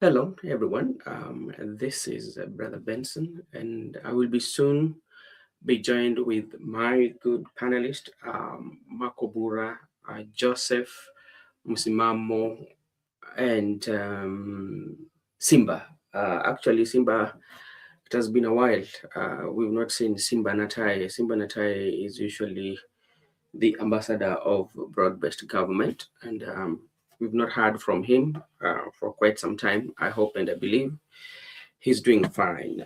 Hello, everyone. This is Brother Benson, and I will be soon be joined with my good panelist, Makobura, Joseph, Musimamo, and Simba. Actually, Simba, it has been a while. We've not seen Simba Natai. Simba Natai is usually the ambassador of broad-based government, and we've not heard from him for quite some time. I hope and I believe he's doing fine.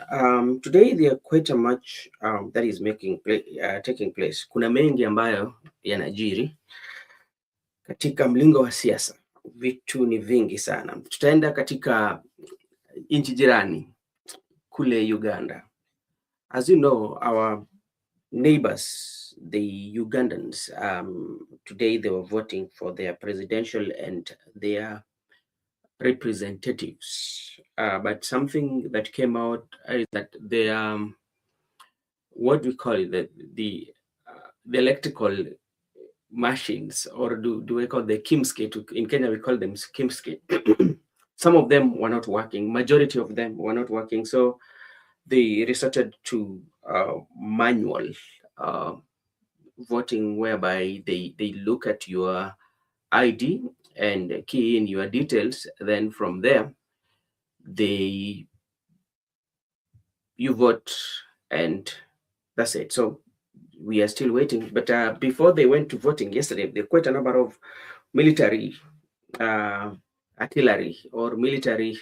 Today there are quite a much that is taking place. Kuna mengi ambayo yanajiri katika mlingo wa siasa. Vitu ni vingi sana. Tutaenda katika nchi jirani kule Uganda. As you know, our neighbors, the Ugandans, today they were voting for their presidential and their representatives. But something that came out is that the what we call it, the electrical machines, or do we call the kimske? In Kenya we call them kimske. Some of them were not working. Majority of them were not working. So they resorted to manual voting, whereby they look at your ID and key in your details. Then from there, you vote, and that's it. So we are still waiting. But before they went to voting yesterday, there were quite a number of military artillery or military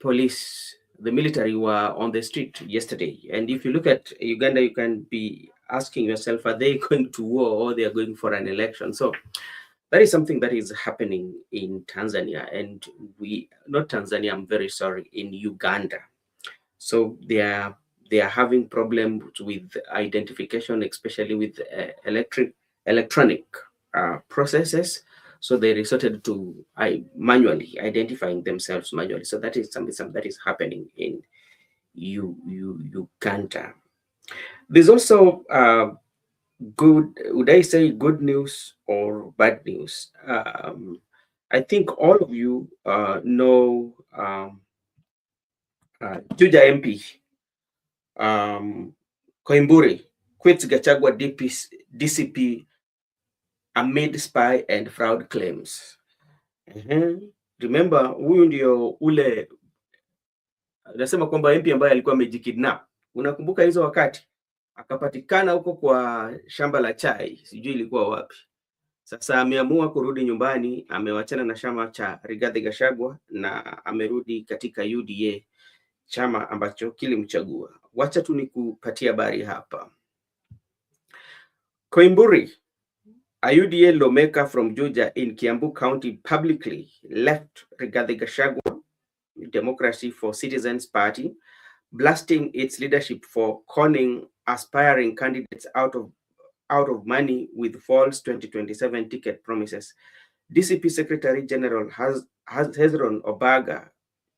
police. The military were on the street yesterday. And if you look at Uganda, you can be asking yourself, are they going to war or they are going for an election? So that is something that is happening in Tanzania, and not Tanzania, I'm very sorry, in Uganda. So they are having problems with identification, especially with electronic processes. So they resorted to manually identifying themselves manually. So that is something that is happening in Uganda. There's also would I say good news or bad news? I think all of you know Juja MP Koimburi quits Gachagua DCP amid spy and fraud claims. Remember, huyu ndio ule nasema kwamba MP ambaye alikuwa amejikidnap. Unakumbuka hizo wakati akapatikana huko kwa shamba la chai, sijui ilikuwa wapi. Sasa ameamua kurudi nyumbani, amewachana na chama cha Rigathi Gachagua na amerudi katika UDA, chama ambacho kilimchagua. Wacha tu nikupatia habari hapa. Koimburi, a UDA lawmaker from Juja in Kiambu County, publicly left Rigathi Gachagua Democracy for Citizens Party, blasting its leadership for conning aspiring candidates out of money with false 2027 ticket promises. DCP Secretary General Hezron Obaga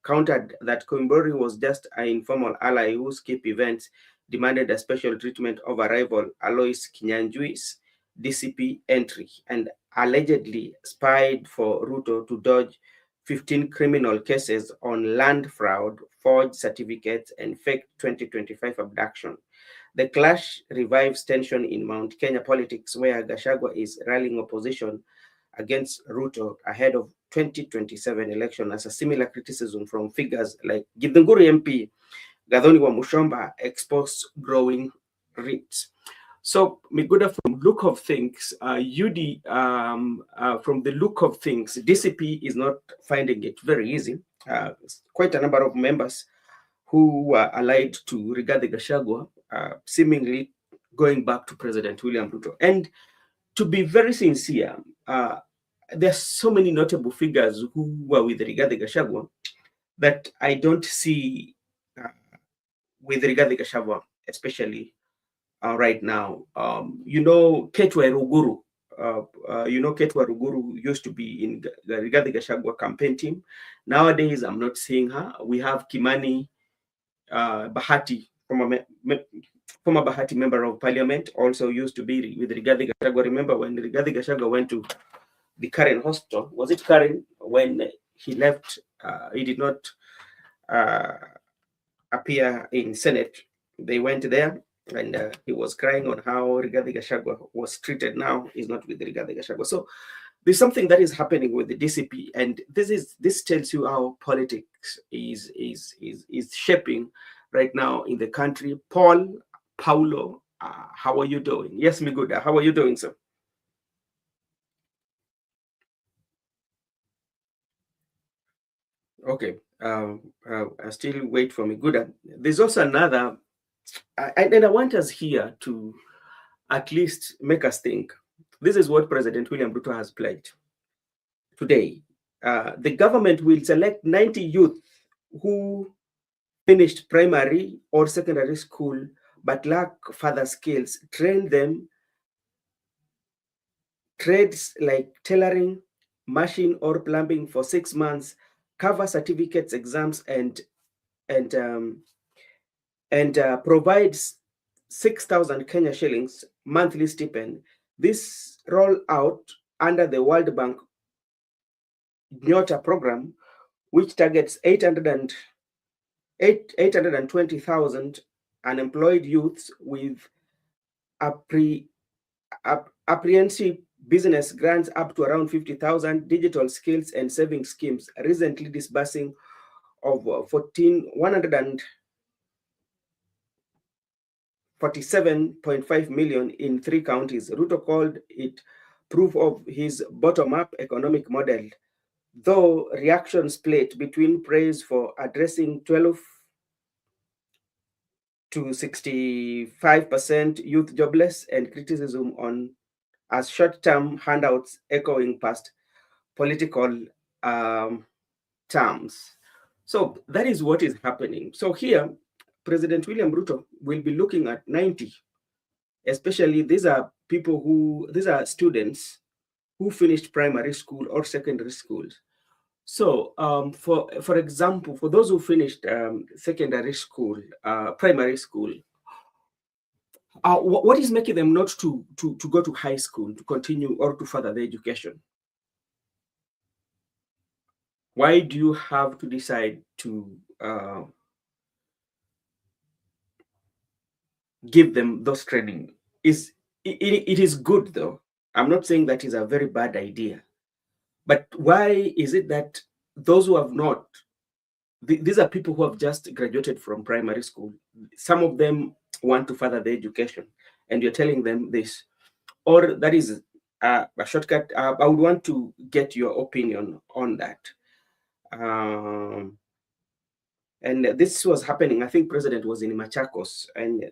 countered that Koimburi was just an informal ally who skipped events, demanded a special treatment over rival Alois Kinyanjui's DCP entry, and allegedly spied for Ruto to dodge 15 criminal cases on land fraud, forged certificates, and fake 2025 abduction. The clash revives tension in Mount Kenya politics, where Gachagua is rallying opposition against Ruto ahead of 2027 election, as a similar criticism from figures like Githunguri MP Gathoni wa Mushomba exposed growing rates. So, Miguda, from look of things, from the look of things, DCP is not finding it very easy. Quite a number of members who were allied to Rigathi Gachagua, seemingly going back to President William Ruto. And to be very sincere, there are so many notable figures who were with Rigathi Gachagua that I don't see with Rigathi Gachagua, especially right now. Ketwa Ruguru. Ketwa Ruguru used to be in the Rigathi Gachagua campaign team. Nowadays, I'm not seeing her. We have Kimani Bahati, former Bahati member of parliament, also used to be with Rigathi Gachagua. Remember when Rigathi Gachagua went to the Karen hospital? Was it Karen when he left he did not appear in Senate. They went there, and he was crying on how Rigathi Gachagua was treated. Now he's not with Rigathi Gachagua. So there's something that is happening with the DCP, and this tells you how politics is shaping right now in the country. Paulo, how are you doing? Yes, Miguda, how are you doing, sir? Okay, I still wait for Miguda. There's also another, and I want us here to at least make us think. This is what President William Ruto has pledged today. The government will select 90 youth who finished primary or secondary school but lack further skills, train them trades like tailoring, machine or plumbing for 6 months, cover certificates, exams, and provides 6,000 Kenya shillings monthly stipend. This roll out under the World Bank Nyota program, which targets 820,000 unemployed youths with apprehensive business grants up to around 50,000, digital skills and saving schemes, recently disbursing of 147.5 million in 3 counties. Ruto called it proof of his bottom-up economic model, though reactions split between praise for addressing 12 to 65% youth jobless and criticism on as short-term handouts echoing past political terms. So that is what is happening. So here, President William Ruto will be looking at 90, especially these are students who finished primary school or secondary schools. So for example, for those who finished secondary school, primary school, what is making them not to go to high school, to continue or to further their education? Why do you have to decide to give them those training? It is good, though. I'm not saying that is a very bad idea. But why is it that those who have not, these are people who have just graduated from primary school. Some of them want to further their education, and you're telling them this. Or that is a shortcut. I would want to get your opinion on that. And this was happening. I think President was in Machakos, and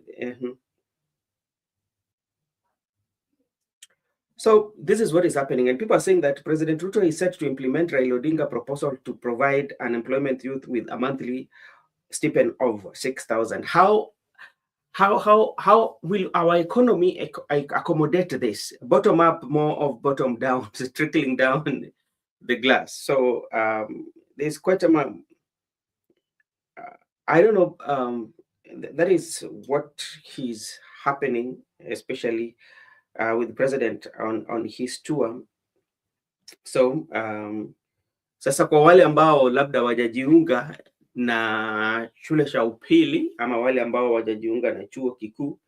so this is what is happening. And people are saying that President Ruto is set to implement Raila Odinga proposal to provide unemployment youth with a monthly stipend of 6,000. How will our economy accommodate this? Bottom up, more of bottom down, trickling down the glass. So there's quite a I don't know. That is what is happening, especially with the president on his tour. So sasa kwa wale ambao labda wajajiunga na shule cha upili ama wale ambao wajajiunga na chuo kikuu,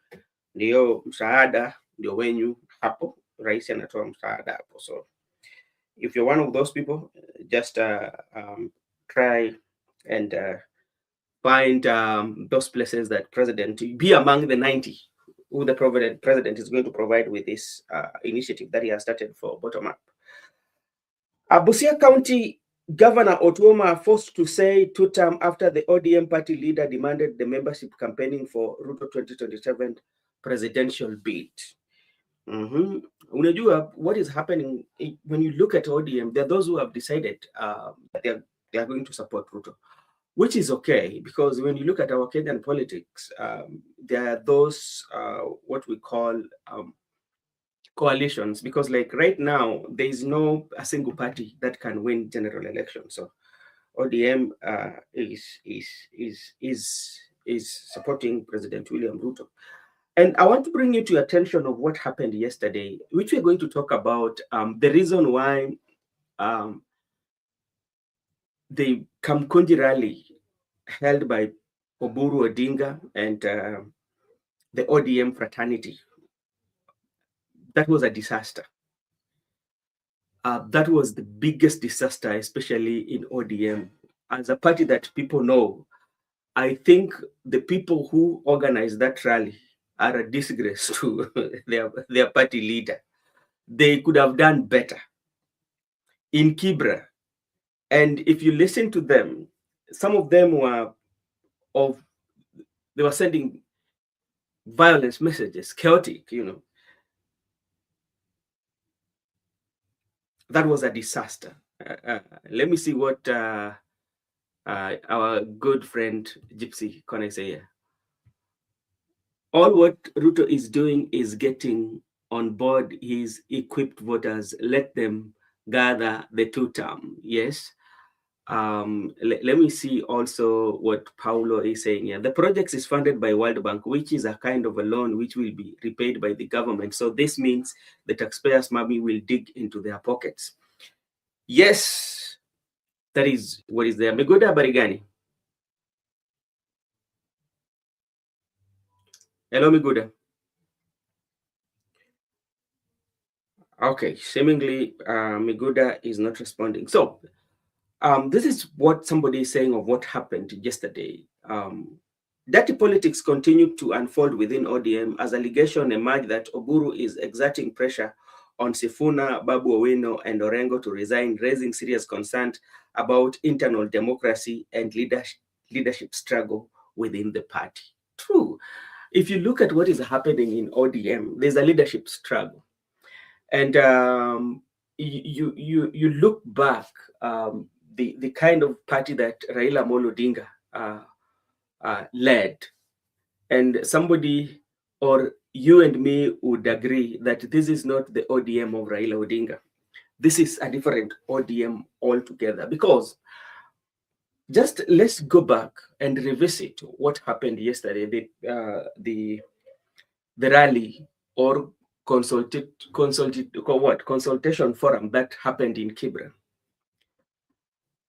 ndio msaada ndio wenyu hapo. Rais anatoa msaada hapo. So if you're one of those people, just try and find those places that president, be among the 90 who the president is going to provide with this initiative that he has started for bottom up. Busia County Governor Otuoma forced to say 2-term after the ODM party leader demanded the membership campaigning for Ruto 2027 presidential bid. Unajua, what is happening when you look at ODM, there are those who have decided that they are going to support Ruto, which is okay, because when you look at our Kenyan politics, there are those what we call coalitions, because like right now there is no a single party that can win general election. So ODM is supporting President William Ruto. And I want to bring you to attention of what happened yesterday, which we're going to talk about the reason why the Kamkunji rally held by Oburu Odinga and the ODM fraternity, that was a disaster. That was the biggest disaster, especially in ODM. As a party that people know, I think the people who organized that rally are a disgrace to their party leader. They could have done better in Kibra. And if you listen to them, some of them they were sending violence messages, chaotic, That was a disaster. Let me see what our good friend Gypsy Kone say here. All what Ruto is doing is getting on board his equipped voters. Let them gather the two-term. Yes. Let me see also what Paulo is saying here. The project is funded by World Bank, which is a kind of a loan which will be repaid by the government. So this means the taxpayers' money will dig into their pockets. Yes, that is what is there. Megoda Barigani. Hello, Megoda. Okay, seemingly Megoda is not responding. So this is what somebody is saying of what happened yesterday. Dirty politics continued to unfold within ODM as allegation emerged that Oburu is exerting pressure on Sifuna, Babu Owino, and Orengo to resign, raising serious concerns about internal democracy and leadership struggle within the party. True. If you look at what is happening in ODM, there's a leadership struggle. And you look back, the kind of party that Raila Amolo Odinga led, and somebody or you and me would agree that this is not the ODM of Raila Odinga. This is a different ODM altogether, because just let's go back and revisit what happened yesterday, the rally or consultation forum that happened in Kibra.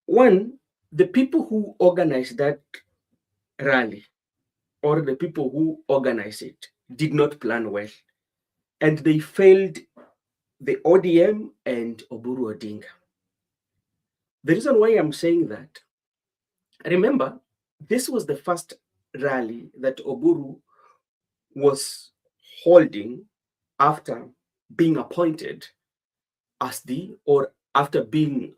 One, the people who organized that rally or the people who organized it did not plan well, and they failed the ODM and Oburu Odinga. The reason why I'm saying that, remember, this was the first rally that Oburu was holding after being appointed as after being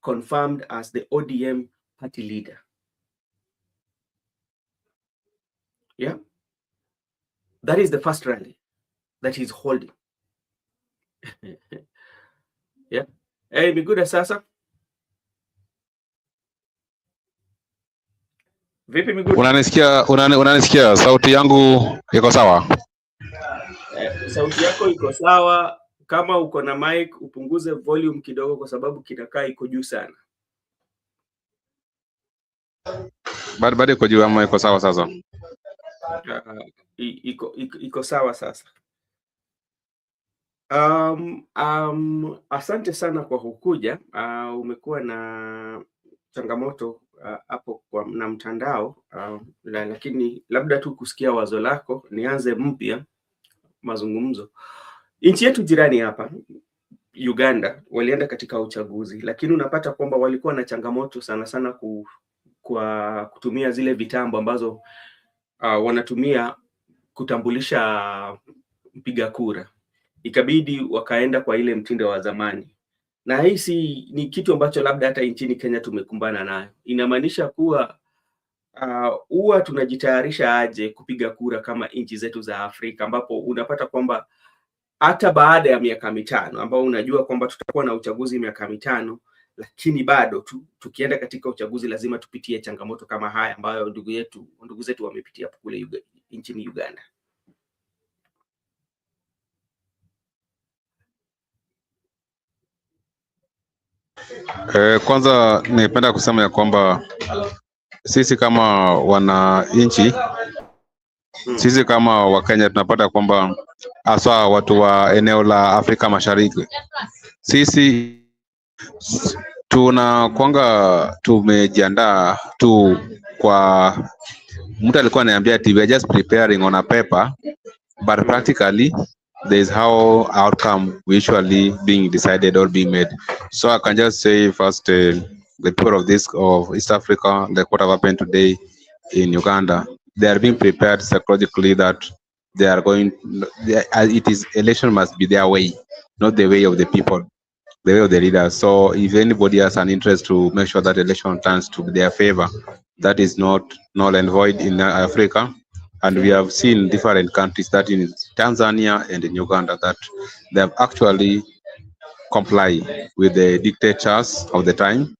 confirmed as the ODM party leader. Yeah, that is the first rally that he's holding. Yeah. Hey, Miguda sasa. Vipi Miguda? Unanisikia? Sauti yangu iko sawa? Sauti yako iko sawa. Kama uko na mic upunguze volume kidogo kwa sababu kinakaa iko juu sana. Bado iko juu ama iko sawa sasa? Iko sawa sasa. Asante sana kwa kukuja. Umekuwa na changamoto hapo na mtandao, lakini labda tu kusikia wazo lako. Nianze mpya mazungumzo. Nchi yetu jirani hapa Uganda walienda katika uchaguzi, lakini unapata kwamba walikuwa na changamoto sana sana kwa kutumia zile vitambo ambazo wanatumia kutambulisha mpiga kura. Ikabidi wakaenda kwa ile mtindo wa zamani, na hii ni kitu ambacho labda hata nchini Kenya tumekumbana nayo. Inamaanisha kuwa huwa tunajitayarisha aje kupiga kura kama nchi zetu za Afrika, ambapo unapata kwamba hata baada ya miaka mitano, ambao unajua kwamba tutakuwa na uchaguzi miaka mitano, lakini bado tukienda katika uchaguzi lazima tupitie changamoto kama haya ambayo ndugu zetu wamepitia kule nchini Uganda. Kwanza ningependa kusema ya kwamba sisi kama wananchi, sisi kama Wakenya tunapata kwamba hasa watu wa eneo la Afrika Mashariki, sisi tunakwanga tumejiandaa tu kwa mtu alikuwa ananiambia ati we are just preparing on a paper, but practically there is how outcome usually being decided or being made. So I can just say first, the people of East Africa, like what have happened today in Uganda, they are being prepared psychologically that they are going. It is election must be their way, not the way of the people, the way of the leaders. So if anybody has an interest to make sure that election turns to their favor, that is not null and void in Africa. And we have seen different countries, that in Tanzania and in Uganda, that they have actually comply with the dictators of the time,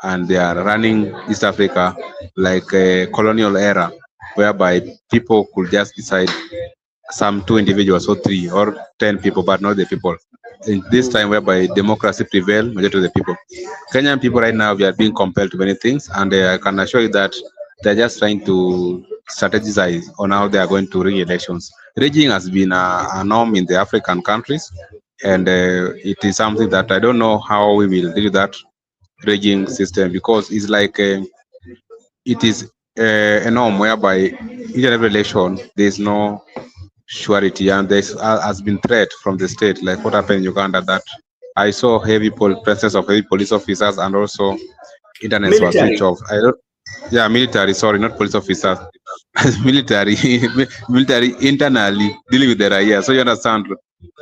and they are running East Africa like a colonial era, whereby people could just decide, some 2 individuals or 3 or 10 people, but not the people. In this time whereby democracy prevail, majority of the people. Kenyan people right now, we are being compelled to many things, and I can assure you that they're just trying to strategize on how they are going to rig elections. Rigging has been a norm in the African countries, and it is something that I don't know how we will deal with that rigging system, because it's like it is a norm whereby each and every election there is no surety, and there has been threat from the state, like what happened in Uganda, that I saw presence of heavy police officers, and also internet was switched Military. off. I don't, yeah, military, sorry, not police officers. military, military internally dealing with the Raya. So you understand,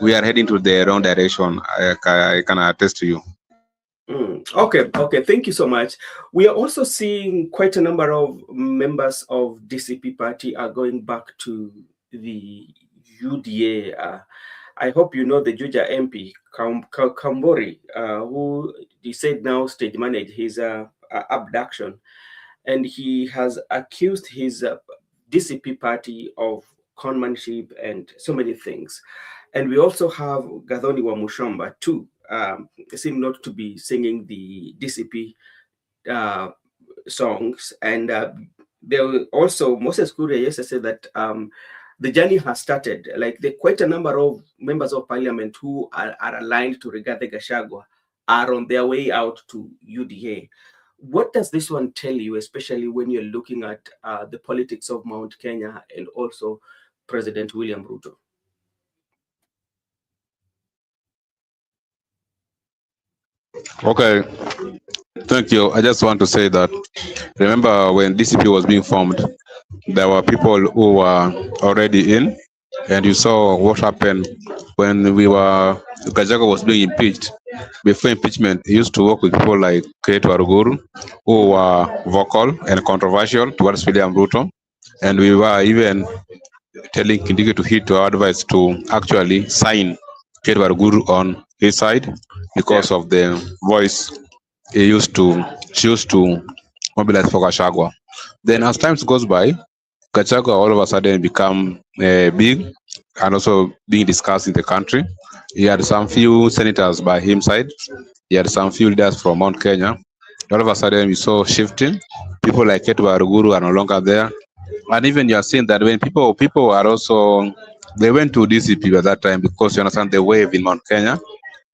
we are heading to the wrong direction. I can attest to you. Okay, thank you so much. We are also seeing quite a number of members of DCP party are going back to the UDA. I hope you know the Juja MP, Kambori, who he said now stage manage his abduction, and he has accused his DCP party of conmanship and so many things. And we also have Gathoni wa Mushamba too, seem not to be singing the DCP songs. And there were also, Moses Kuria yesterday said that the journey has started. Like quite a number of members of parliament who are aligned to Rigathi Gachagua are on their way out to UDA. What does this one tell you, especially when you're looking at the politics of Mount Kenya and also President William Ruto? Okay, thank you. I just want to say that, remember when DCP was being formed, there were people who were already in, and you saw what happened when Gachagua was being impeached. Before impeachment, he used to work with people like Oburu, who were vocal and controversial towards William Ruto, and we were even telling Kindiki to heed to our advice to actually sign Oburu on his side, because of the voice she used to mobilize for Gachagua. Then as time goes by, Gachagua all of a sudden become big and also being discussed in the country. He had some few senators by his side. He had some few leaders from Mount Kenya. All of a sudden we saw shifting. People like Ketu Aruguru are no longer there. And even you are seeing that when people are also, they went to DCP at that time, because you understand the wave in Mount Kenya.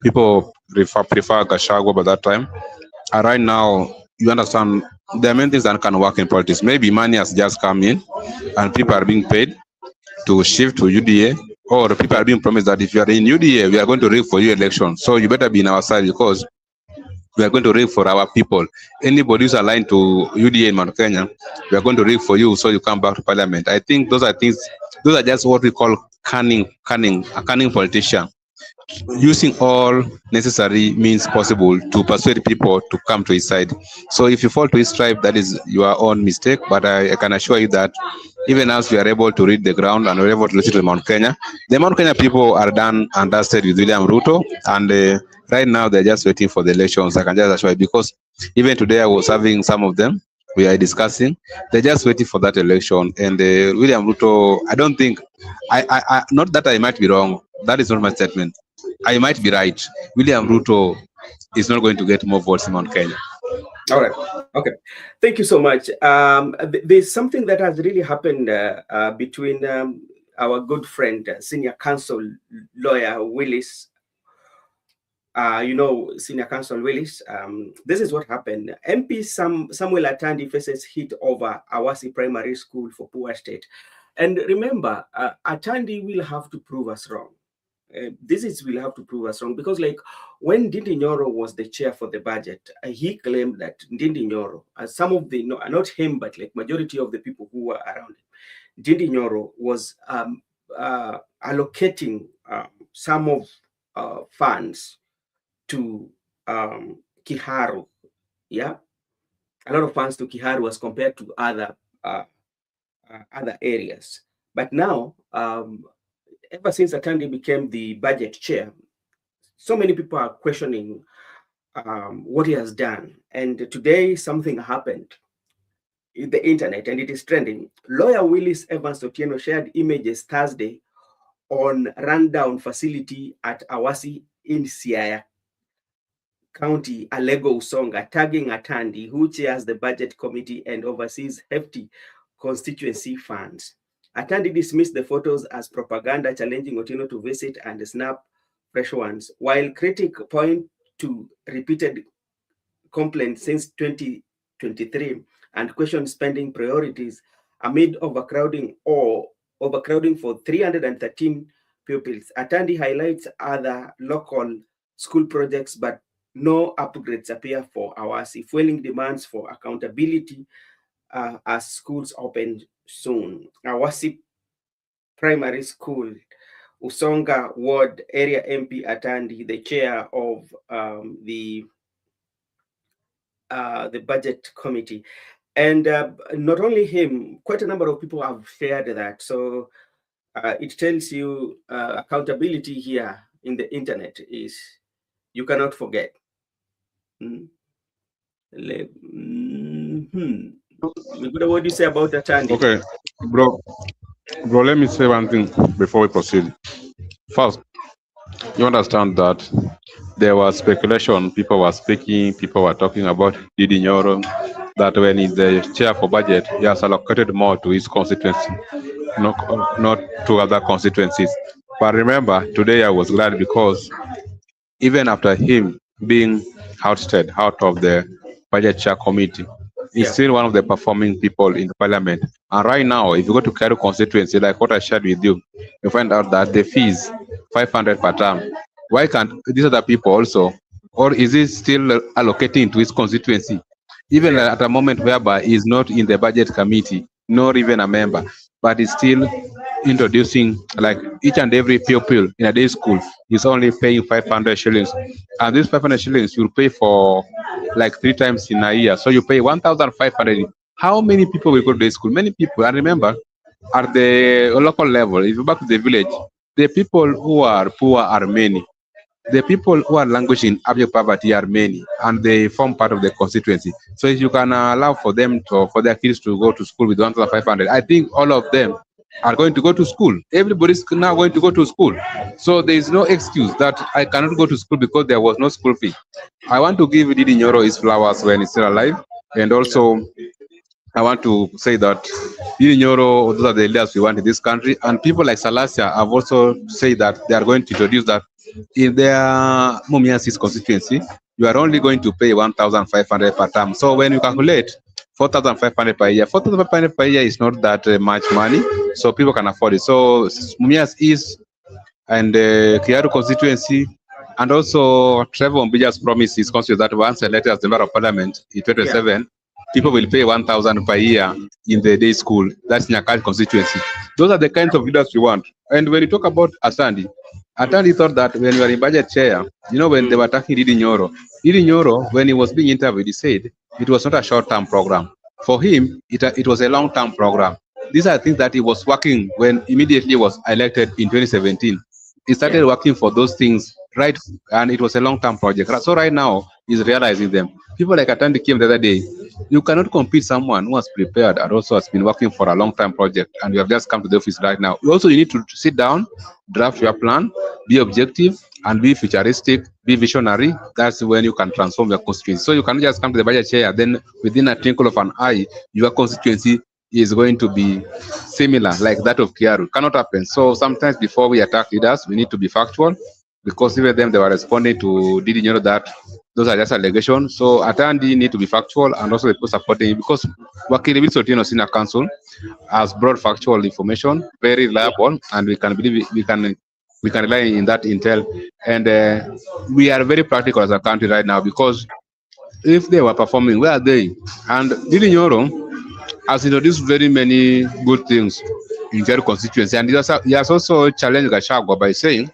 People prefer Gachagua by that time. And right now, you understand, there are many things that can work in politics. Maybe money has just come in and people are being paid to shift to UDA, or people are being promised that if you are in UDA, we are going to rig for your election. So you better be in our side, because we are going to rig for our people. Anybody who's aligned to UDA in Mount Kenya, we are going to rig for you, so you come back to parliament. I think those are just what we call a cunning politician, using all necessary means possible to persuade people to come to his side. So if you fall to his tribe, that is your own mistake. But I can assure you that even as we are able to read the ground and we're able to listen to Mount Kenya, the Mount Kenya people are done and dusted with William Ruto, and right now they're just waiting for the elections. I can just assure you, because even today I was having some of them, we are discussing, they're just waiting for that election. And William Ruto, I don't think, I not that I might be wrong, that is not my statement, I might be right. William Ruto is not going to get more votes in Mount Kenya. All right. Okay. Thank you so much. There's something that has really happened between our good friend, senior counsel lawyer Willis Senior Counsel Willis, this is what happened. MP Samuel Atandi faces hit over Awasi Primary School for poor state. And remember, Atandi will have to prove us wrong. Will have to prove us wrong, because like when Ndindi Nyoro was the chair for the budget, he claimed that Ndindi Nyoro, some of the, not him, but like majority of the people who were around him, Ndindi Nyoro was allocating some of funds to Kiharu, yeah, a lot of funds to Kiharu as compared to other areas. But now, ever since Atandi became the budget chair, so many people are questioning what he has done. And today, something happened in the internet, and it is trending. Lawyer Willis Evans Otieno shared images Thursday on rundown facility at Awasi in Siaya County, Alego Usonga, tagging Atandi, who chairs the budget committee and oversees hefty constituency funds. Atandi dismissed the photos as propaganda, challenging Otieno to visit and snap fresh ones, while critics point to repeated complaints since 2023 and question spending priorities amid overcrowding for 313 pupils. Atandi highlights other local school projects, but no upgrades appear for Awasi, fueling demands for accountability as schools open soon. Awasi Primary School, Usonga Ward Area MP Atandi, the chair of the budget committee. And not only him, quite a number of people have shared that. So it tells you accountability here in the internet is, you cannot forget. What do you say about Atandi? Okay, bro, let me say one thing before we proceed. First, you understand that there was speculation, people were speaking, people were talking about Ndindi Nyoro, that when he's the chair for budget, he has allocated more to his constituency, not to other constituencies. But remember, today I was glad because even after him being ousted out of the budget chair committee, he's still one of the performing people in the parliament. And right now, if you go to Cairo constituency, like what I shared with you, you find out that the fees 500 per term. Why can't these other people also, or is he still allocating to his constituency? Even at a moment whereby he's not in the budget committee, nor even a member, but he's still introducing, like each and every pupil in a day school is only paying 500 shillings. And these 500 shillings you'll pay for like 3 times in a year. So you pay 1,500. How many people will go to the school? Many people. And remember, at the local level, if you back to the village, the people who are poor are many. The people who are languishing in abject poverty are many, and they form part of the constituency. So if you can allow for them for their kids to go to school with 1,500, I think all of them are going to go to school. Everybody's now going to go to school. So there is no excuse that I cannot go to school because there was no school fee. I want to give Ndindi Nyoro his flowers when he's still alive, and also I want to say that Ndindi Nyoro, those are the leaders we want in this country, and people like Salasia have also said that they are going to introduce that in their Mumias's constituency, you are only going to pay 1,500 per term. So when you calculate 4,500 per year, 4,500 per year is not that much money, so people can afford it. So Mumias is, and Kiaru constituency, and also Trevor Mbija's promise is constituency that once elected as the member of parliament in 2027, people will pay 1,000 per year in the day school. That's Nyakal constituency. Those are the kinds of leaders we want. And when you talk about Atandi thought that when you are in budget chair, when they were attacking Ndindi Nyoro, when he was being interviewed, he said it was not a short-term program. For him, it was a long-term program. These are things that he was working when immediately was elected in 2017. He started working for those things, right? And it was a long-term project. So right now, he's realizing them. People like Atandi came the other day. You cannot compete someone who has prepared and also has been working for a long-time project, and you have just come to the office right now. Also, you need to sit down, draft your plan, be objective, and be futuristic, be visionary. That's when you can transform your constituency. So you cannot just come to the budget chair, then within a twinkle of an eye, your constituency is going to be similar like that of Kiaru. Cannot happen. So sometimes before we attack leaders, we need to be factual. because even them they were responding to Didi Nyoro that those are just allegations. So Atandi need to be factual and also the people supporting it because Wakili Sotino Senior Council has brought factual information, very Yeah. reliable, and we can believe we can rely in that intel. And we are very practical as a country right now because if they were performing, where are they? And Didi Nyoro has introduced very many good things in Kero constituency, and he has also challenged Gachagua by saying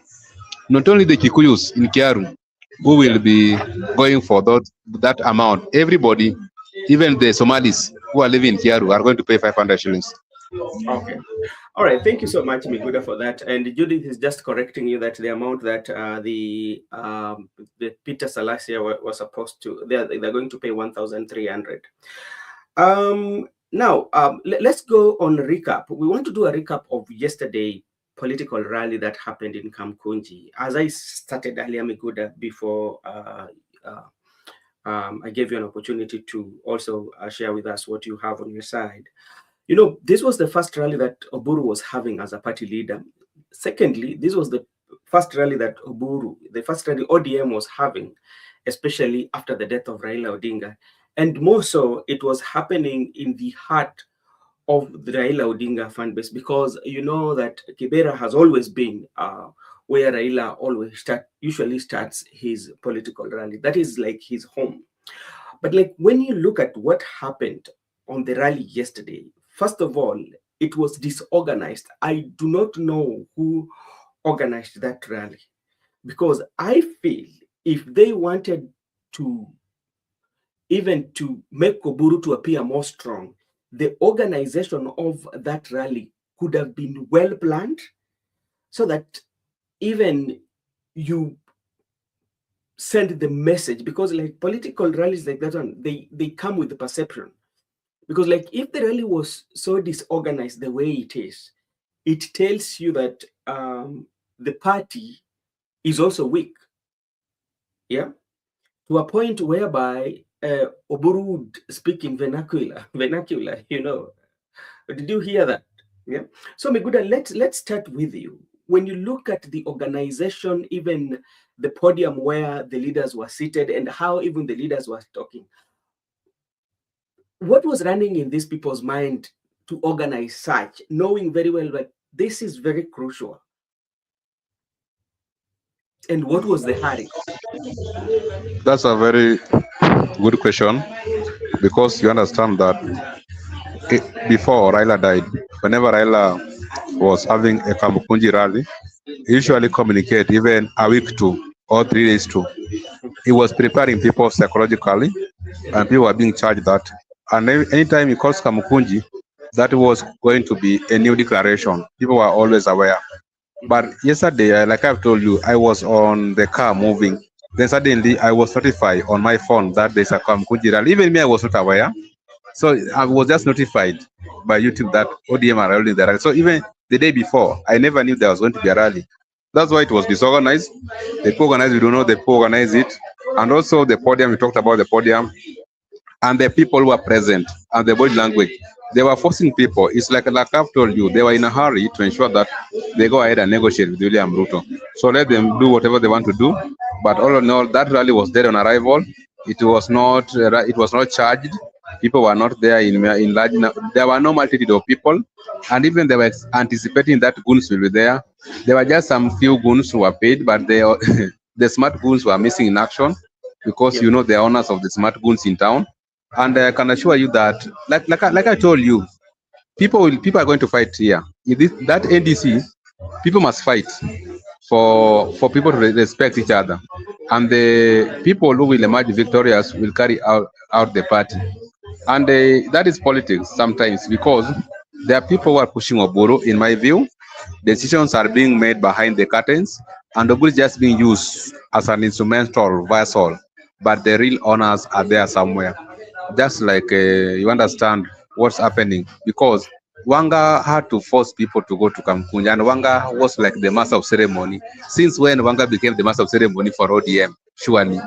not only the Kikuyus in Kiaru who will Yeah. be going for that amount, everybody, even the Somalis who are living in Kiaru are going to pay 500 shillings. Okay. All right. Thank you so much, Miguda, for that. And Judith is just correcting you that the amount that the Peter Salasia was supposed to, they're going to pay 1,300. Now, let's go on a recap. We want to do a recap of yesterday political rally that happened in Kamkunji. As I started earlier, Miguda, before I gave you an opportunity to also share with us what you have on your side. You know, this was the first rally that Oburu was having as a party leader. Secondly, this was the first rally that the first rally ODM was having, especially after the death of Raila Odinga. And more so, it was happening in the heart of the Raila Odinga fan base because you know that Kibra has always been where Raila usually starts his political rally. That is like his home. But like when you look at what happened on the rally yesterday, first of all, it was disorganized. I do not know who organized that rally because I feel if they wanted to even to make Oburu to appear more strong, the organization of that rally could have been well planned so that even you send the message, because like political rallies like that one, they come with the perception. Because like if the rally was so disorganized the way it is, it tells you that the party is also weak. Yeah, to a point whereby Oburu would speak in vernacular. You know, did you hear that? Yeah. So Miguda, let's start with you. When you look at the organization, even the podium where the leaders were seated and how even the leaders were talking, what was running in these people's mind to organize such, knowing very well that this is very crucial? And what was the hurry? That's a very good question because you understand that before Raila died, whenever Raila was having a Kamukunji rally, he usually communicate even a week to or 3 days to. He was preparing people psychologically, and people were being charged that. And anytime he calls Kamukunji, that was going to be a new declaration. People were always aware. But yesterday, like I've told you, I was on the car moving. Then suddenly I was notified on my phone that there's a Kamukunji rally. Even me, I was not aware. So I was just notified by YouTube that ODM are holding the rally. So even the day before, I never knew there was going to be a rally. That's why it was disorganized. The people organized, we don't know the people organized it. And also the podium, we talked about the podium. And the people who were present and the body language, they were forcing people. It's like I've told you, they were in a hurry to ensure that they go ahead and negotiate with William Ruto. So let them do whatever they want to do. But all in all, that rally was dead on arrival. It was not charged. People were not there in large. There were no multitude of people, and even they were anticipating that goons will be there. There were just some few goons who were paid, but the smart goons were missing in action because Yeah. you know the owners of the smart goons in town. And I can assure you that, like I told you, people are going to fight here. That NDC, people must fight for people to respect each other, and the people who will emerge victorious will carry out the party. And that is politics sometimes because there are people who are pushing Oburu. In my view, decisions are being made behind the curtains, and Oburu is just being used as an instrumental vessel, but the real owners are there somewhere. Just like you understand what's happening because Wanga had to force people to go to Kamkunja, and Wanga was like the master of ceremony. Since when Wanga became the master of ceremony for ODM, surely.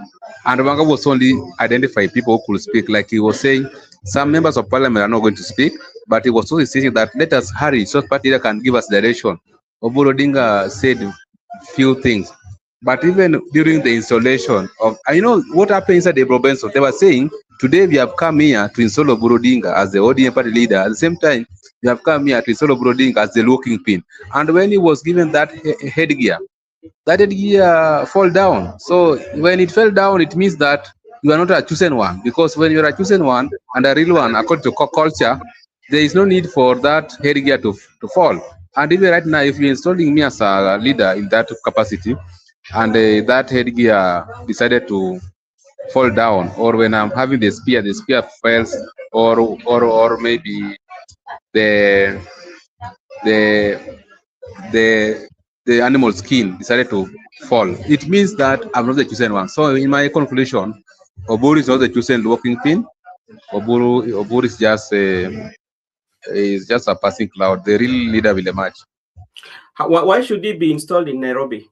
And Wanga was only identify people who could speak. Like he was saying, some members of parliament are not going to speak, but he was also saying that let us hurry so party can give us direction. Oburu Odinga said few things. But even during the installation of, you know what happened inside the Probenso, they were saying, today we have come here to install Oburu Odinga as the ODM party leader. At the same time, we have come here to install Oburu Odinga as the looking pin. And when he was given that headgear, that headgear fall down. So when it fell down, it means that you are not a chosen one. Because when you are a chosen one and a real one, according to culture, there is no need for that headgear to fall. And even right now, if you're installing me as a leader in that capacity, and that headgear decided to fall down, or when I'm having the spear fails, or maybe the the the animal skin decided to fall, it means that I'm not the chosen one. So in my conclusion, Oburu is not the chosen walking pin. Oburu is just a passing cloud. The real leader will emerge. Why should it be installed in Nairobi?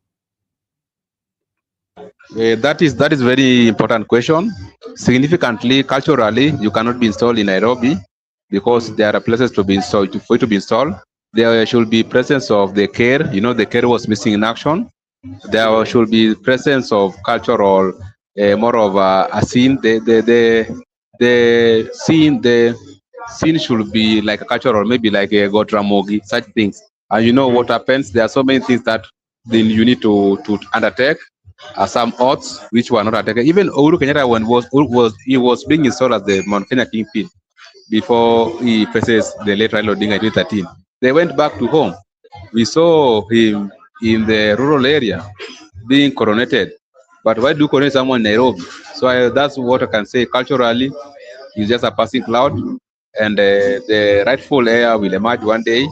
That is very important question. Significantly, culturally, you cannot be installed in Nairobi because there are places to be installed. For it to be installed, there should be presence of the care. You know, the care was missing in action. There should be presence of cultural, more of a scene. The scene should be like a cultural, maybe like a Gotramogi, such things. And you know what happens? There are so many things that then you need to undertake. Some odds which were not undertaken. Even Uhuru Kenyatta, when he was being installed as the Mount Kenya kingpin before he faces the late Raila Odinga in 2013. They went back to home. We saw him in the rural area being coronated. But why do you coronate someone in Nairobi? So that's what I can say. Culturally, he's just a passing cloud, and the rightful heir will emerge one day.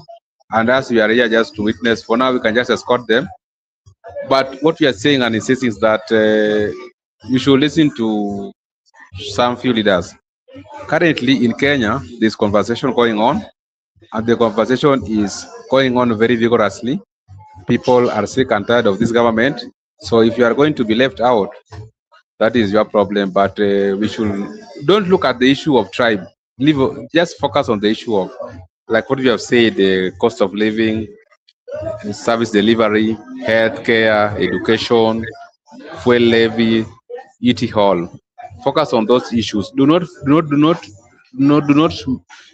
And as we are here just to witness, for now we can just escort them. But what we are saying and insisting is that you should listen to some few leaders. Currently in Kenya, there's conversation going on, and the conversation is going on very vigorously. People are sick and tired of this government. So if you are going to be left out, that is your problem. But we should don't look at the issue of tribe. Just focus on the issue of, like what we have said, the cost of living, service delivery, healthcare, education, fuel levy, ET hall. Focus on those issues. Do not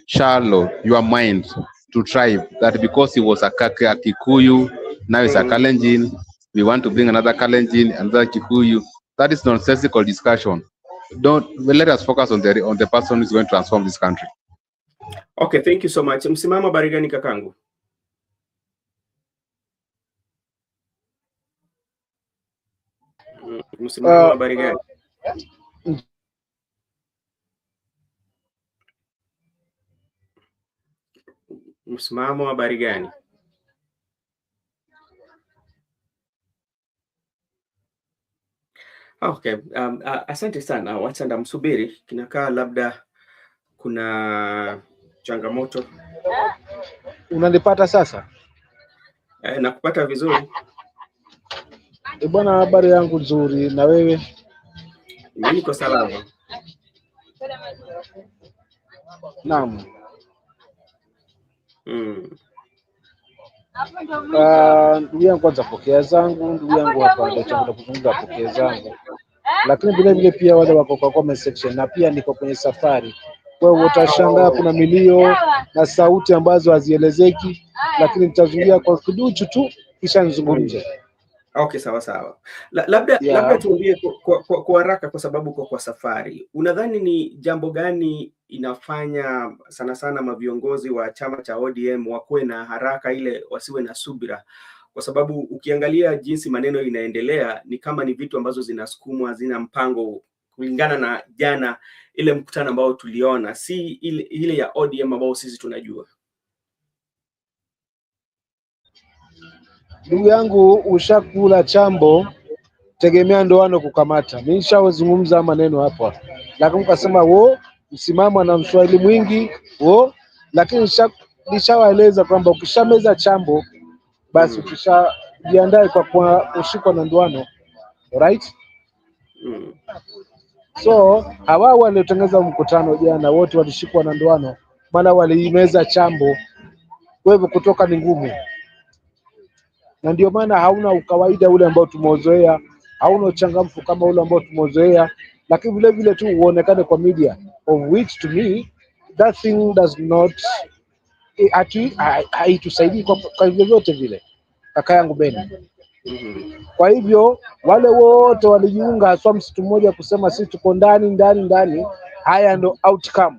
shallow your mind to tribe that because he was a Kikuyu, now he's a Kalenjin, we want to bring another Kalenjin, another Kikuyu. That is nonsensical discussion. Let us focus on the person who's going to transform this country. Okay, thank you so much. Msimamo habari gani kakangu? Msimamo habari gani? Msimamo habari gani? Okay, asante sana. Wacha ndamsubiri, kinakaa labda kuna changamoto. Unanipata sasa? Nakupata vizuri. Bwana, habari yangu nzuri, na wewe? Mimi niko salama. Naam. Ndugu yangu, kwanza pokea zangu. Ndugu yangu hapa ndio chakula kuzungumza, pokea zangu, lakini vile vile pia wale wako kwa comment section, na pia niko kwenye safari. Kwa hiyo utashangaa kuna milio na sauti ambazo hazielezeki, lakini nitazungumzia kwa kiduchu tu kisha nizungumze. Okay, sawa sawa. Labda tuambie kwa haraka, kwa sababu uko kwa safari. Unadhani ni jambo gani inafanya sana sana maviongozi wa chama cha ODM wakuwe na haraka ile, wasiwe na subira? Kwa sababu ukiangalia jinsi maneno inaendelea, ni kama ni vitu ambazo zinasukumwa, zina mpango, kulingana na jana ile mkutano ambao tuliona, si ile ya ODM ambao sisi tunajua. Ndugu yangu, ushakula chambo, tegemea ndoano kukamata. Mimi nishazungumza maneno hapo, lakini ukasema msimamo na Mswahili mwingi lakini nishawaeleza kwamba ukishameza chambo basi ukishajiandae kwa kushikwa na ndoano, right? So hawa waliotengeneza mkutano jana wote walishikwa na ndoano, maana waliimeza chambo. Kwa hivyo kutoka ni ngumu. na ndio maana hauna ukawaida ule ambao tumezoea, hauna uchangamfu kama ule ambao tumezoea, lakini vile vile tu uonekane kwa media, of which to me that thing does not haitusaidii kwa vyovyote vile, kaka yangu Beni. Kwa hivyo wale wote walijiunga haswa msitu mmoja kusema sisi tuko ndani. Haya ndo outcome,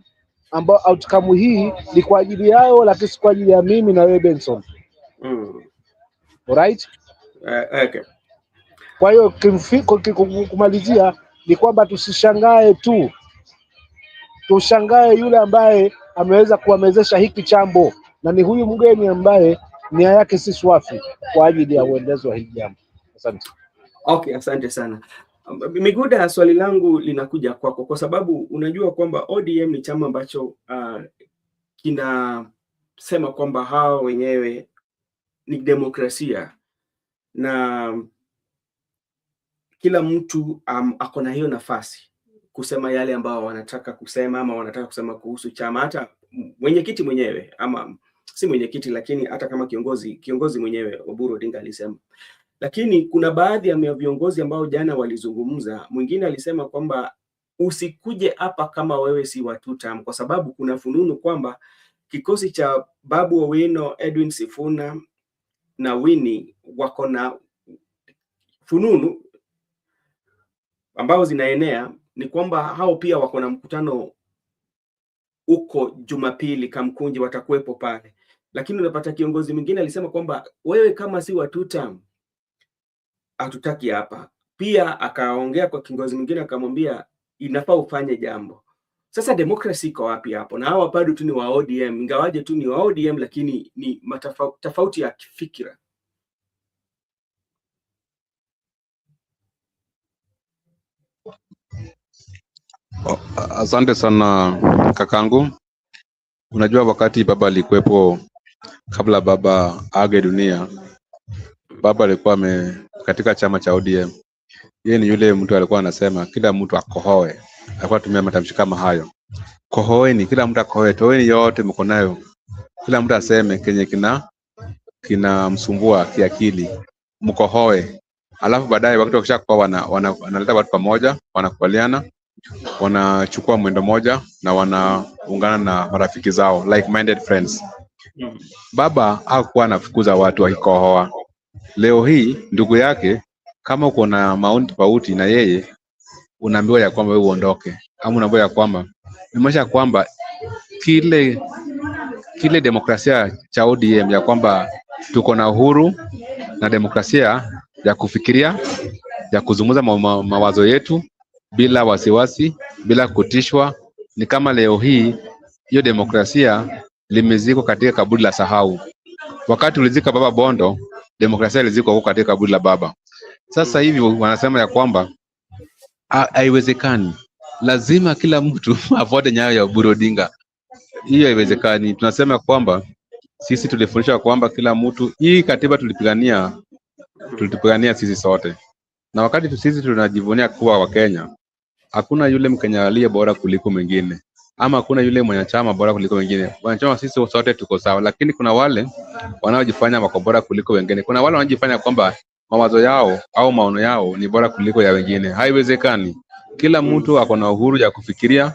ambao outcome hii ni kwa ajili yao, lakini si kwa ajili ya mimi na wewe Benson. Alright? Okay. Kwa hiyo kumalizia ni kwamba tusishangae tu, tushangae yule ambaye ameweza kuwamezesha hiki chambo, na ni huyu mgeni ambaye nia yake si swafi kwa ajili ya uendezo wa hili jambo. Asante. Okay, asante sana. Miguda, swali langu linakuja kwako kwa sababu unajua kwamba ODM ni chama ambacho kinasema kwamba hao wenyewe ni demokrasia na kila mtu ako na hiyo nafasi kusema yale ambao wanataka kusema ama wanataka kusema kuhusu chama. Hata mwenyekiti mwenyewe, ama si mwenyekiti lakini hata kama kiongozi mwenyewe Oburu Odinga alisema. Lakini kuna baadhi ya viongozi ambao jana walizungumza. Mwingine alisema kwamba usikuje hapa kama wewe si wa tutam, kwa sababu kuna fununu kwamba kikosi cha Babu Owino, Edwin Sifuna na Winnie wako na fununu ambao zinaenea ni kwamba hao pia wako na mkutano uko Jumapili Kamkunji, watakuwepo pale. Lakini unapata kiongozi mwingine alisema kwamba wewe kama si wa tutam hatutaki hapa. Pia akaongea kwa kiongozi mwingine akamwambia inafaa ufanye jambo. Sasa demokrasi iko wapi hapo? Na hawa bado tu ni wa ODM, ingawaje tu ni wa ODM lakini ni tofauti ya kifikira. Asante sana kakangu. Unajua wakati baba alikuwepo, kabla baba age dunia, baba alikuwa katika chama cha ODM. Yeye ni yule mtu alikuwa anasema kila mtu akohoe. Alikuwa tumia matamshi kama hayo. Kohoeni, kila mtu akohoe, toeni yote mko nayo. Kila mtu aseme kenye kina msumbua kiakili. Mkohoe. Alafu baadaye wakati wakishakuwa wanaleta watu pamoja, wanakubaliana, wanachukua mwendo moja na wanaungana na marafiki zao, like minded friends. Baba hakuwa anafukuza watu wakikohoa. Leo hii ndugu yake kama uko na maoni tofauti na yeye, unaambiwa ya kwamba wewe uondoke, ama unaambiwa ya kwamba nimesha kwamba kile demokrasia cha ODM ya kwamba tuko na uhuru na demokrasia ya kufikiria, ya kuzungumza mawazo yetu bila wasiwasi, bila kutishwa. Ni kama leo hii hiyo demokrasia limezikwa katika kaburi la sahau. Wakati ulizika baba Bondo, demokrasia ilizikwa huko katika kaburi la baba. Sasa hivi wanasema ya kwamba haiwezekani, lazima kila mtu afuate nyayo ya Oburu Odinga. Hiyo haiwezekani. Tunasema kwamba sisi tulifundishwa kwamba kila mtu, hii katiba tulipigania sisi sote. Na wakati sisi tunajivunia kuwa wa Kenya, hakuna yule Mkenya aliye bora kuliko mwingine, ama hakuna yule mwanachama bora kuliko wengine. Wanachama sisi sote tuko sawa, lakini kuna wale wanaojifanya wako bora kuliko wengine. Kuna wale wanajifanya kwamba mawazo yao au maono yao ni bora kuliko ya wengine. Haiwezekani. Kila mtu ako na uhuru ya kufikiria,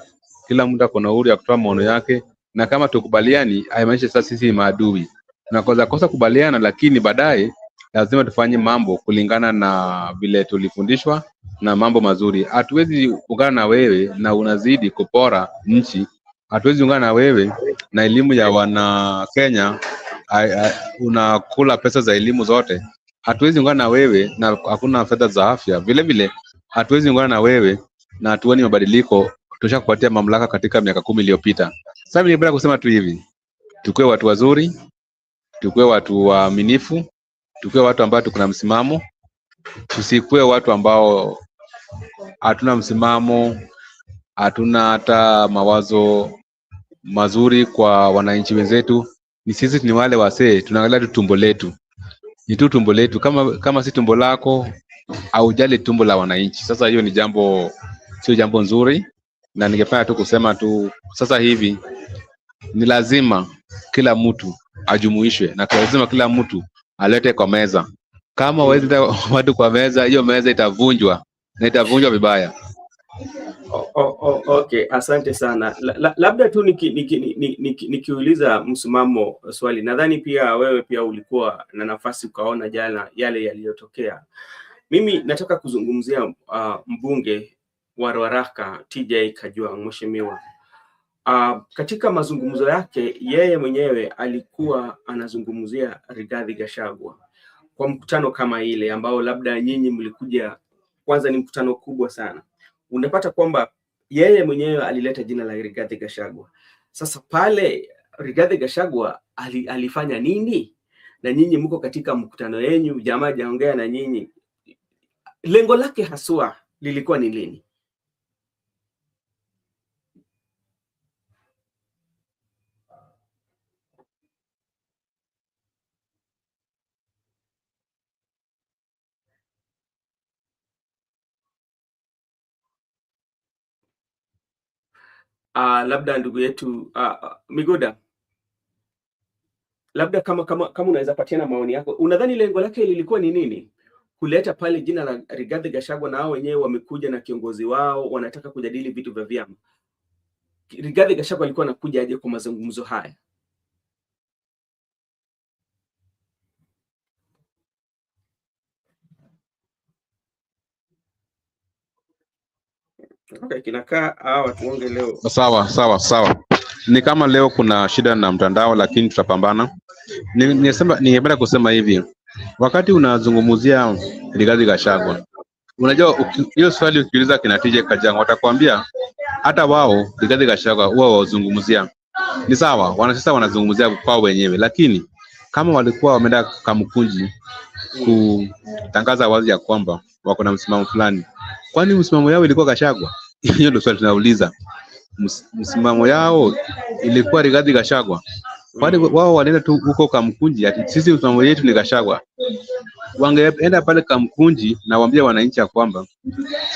kila mtu ako na uhuru ya kutoa maono yake, na kama tukubaliani haimaanishi sasa sisi maadui. Tunakosa kubaliana, lakini baadaye lazima tufanye mambo kulingana na vile tulifundishwa na mambo mazuri. Hatuwezi ungana na wewe na unazidi kupora nchi. Hatuwezi ungana na wewe na elimu ya wana Kenya unakula pesa za elimu zote. Hatuwezi ungana na wewe na hakuna fedha za afya. Vile vile hatuwezi ungana na wewe na hatuoni mabadiliko tushakupatia mamlaka katika miaka 10 iliyopita. Sasa mimi ningependa kusema tu hivi. Tukue watu wazuri, tukue watu waaminifu, tukue watu ambao tuko na msimamo. Tusikue watu ambao hatuna msimamo, hatuna hata mawazo mazuri kwa wananchi wenzetu. Ni sisi ni wale wasee tunaangalia tu tumbo letu. Ni tu tumbo letu, kama si tumbo lako au jali tumbo la wananchi. Sasa hiyo ni sio jambo nzuri, na ningependa tu kusema tu sasa hivi ni lazima kila mtu ajumuishwe, na lazima kila mtu alete kwa meza Kama watu kwa meza, hiyo meza itavunjwa na itavunjwa vibaya. Okay, asante sana. Labda tu nikiuliza msimamo swali, nadhani pia wewe pia ulikuwa na nafasi ukaona jana yale yaliyotokea. Mimi nataka kuzungumzia mbunge wa Ruaraka TJ Kajwang', mheshimiwa. Katika mazungumzo yake yeye mwenyewe alikuwa anazungumzia Rigathi Gachagua kwa mkutano kama ile ambao labda nyinyi mlikuja, kwanza ni mkutano kubwa sana. Unapata kwamba yeye mwenyewe alileta jina la Rigathi Gachagua. Sasa pale Rigathi Gachagua alifanya nini? Na nyinyi mko katika mkutano yenu, jamaa jaongea na nyinyi, lengo lake haswa lilikuwa ni nini? Labda ndugu yetu Migoda, labda kama unaweza patiana maoni yako, unadhani lengo lake lilikuwa ni nini kuleta pale jina la Rigathi Gachagua, na hao wenyewe wamekuja na kiongozi wao wanataka kujadili vitu vya vyama? Rigathi Gachagua alikuwa anakuja aje kwa mazungumzo haya? Okay, kinakaa watu wange leo. Sawa. Ni kama leo kuna shida na mtandao, lakini tutapambana. Ningependa kusema hivi, wakati unazungumzia Rigathi Gachagua, unajua hiyo swali ukiuliza kina TJ Kajwang' watakwambia hata wao Rigathi Gachagua wao wazungumzia ni sawa, wanasiasa wanazungumzia kwao wenyewe, lakini kama walikuwa wameenda Kamkunji kutangaza wazi ya kwamba wako na msimamo fulani, kwani msimamo yao ilikuwa Gachagua? Hiyo ndio swali tunauliza. Msimamo yao ilikuwa Rigathi Gachagua? Kwani wao walienda tu huko Kamkunji ati sisi msimamo yetu ni Gachagua? Wangeenda pale Kamkunji na waambie wananchi ya kwamba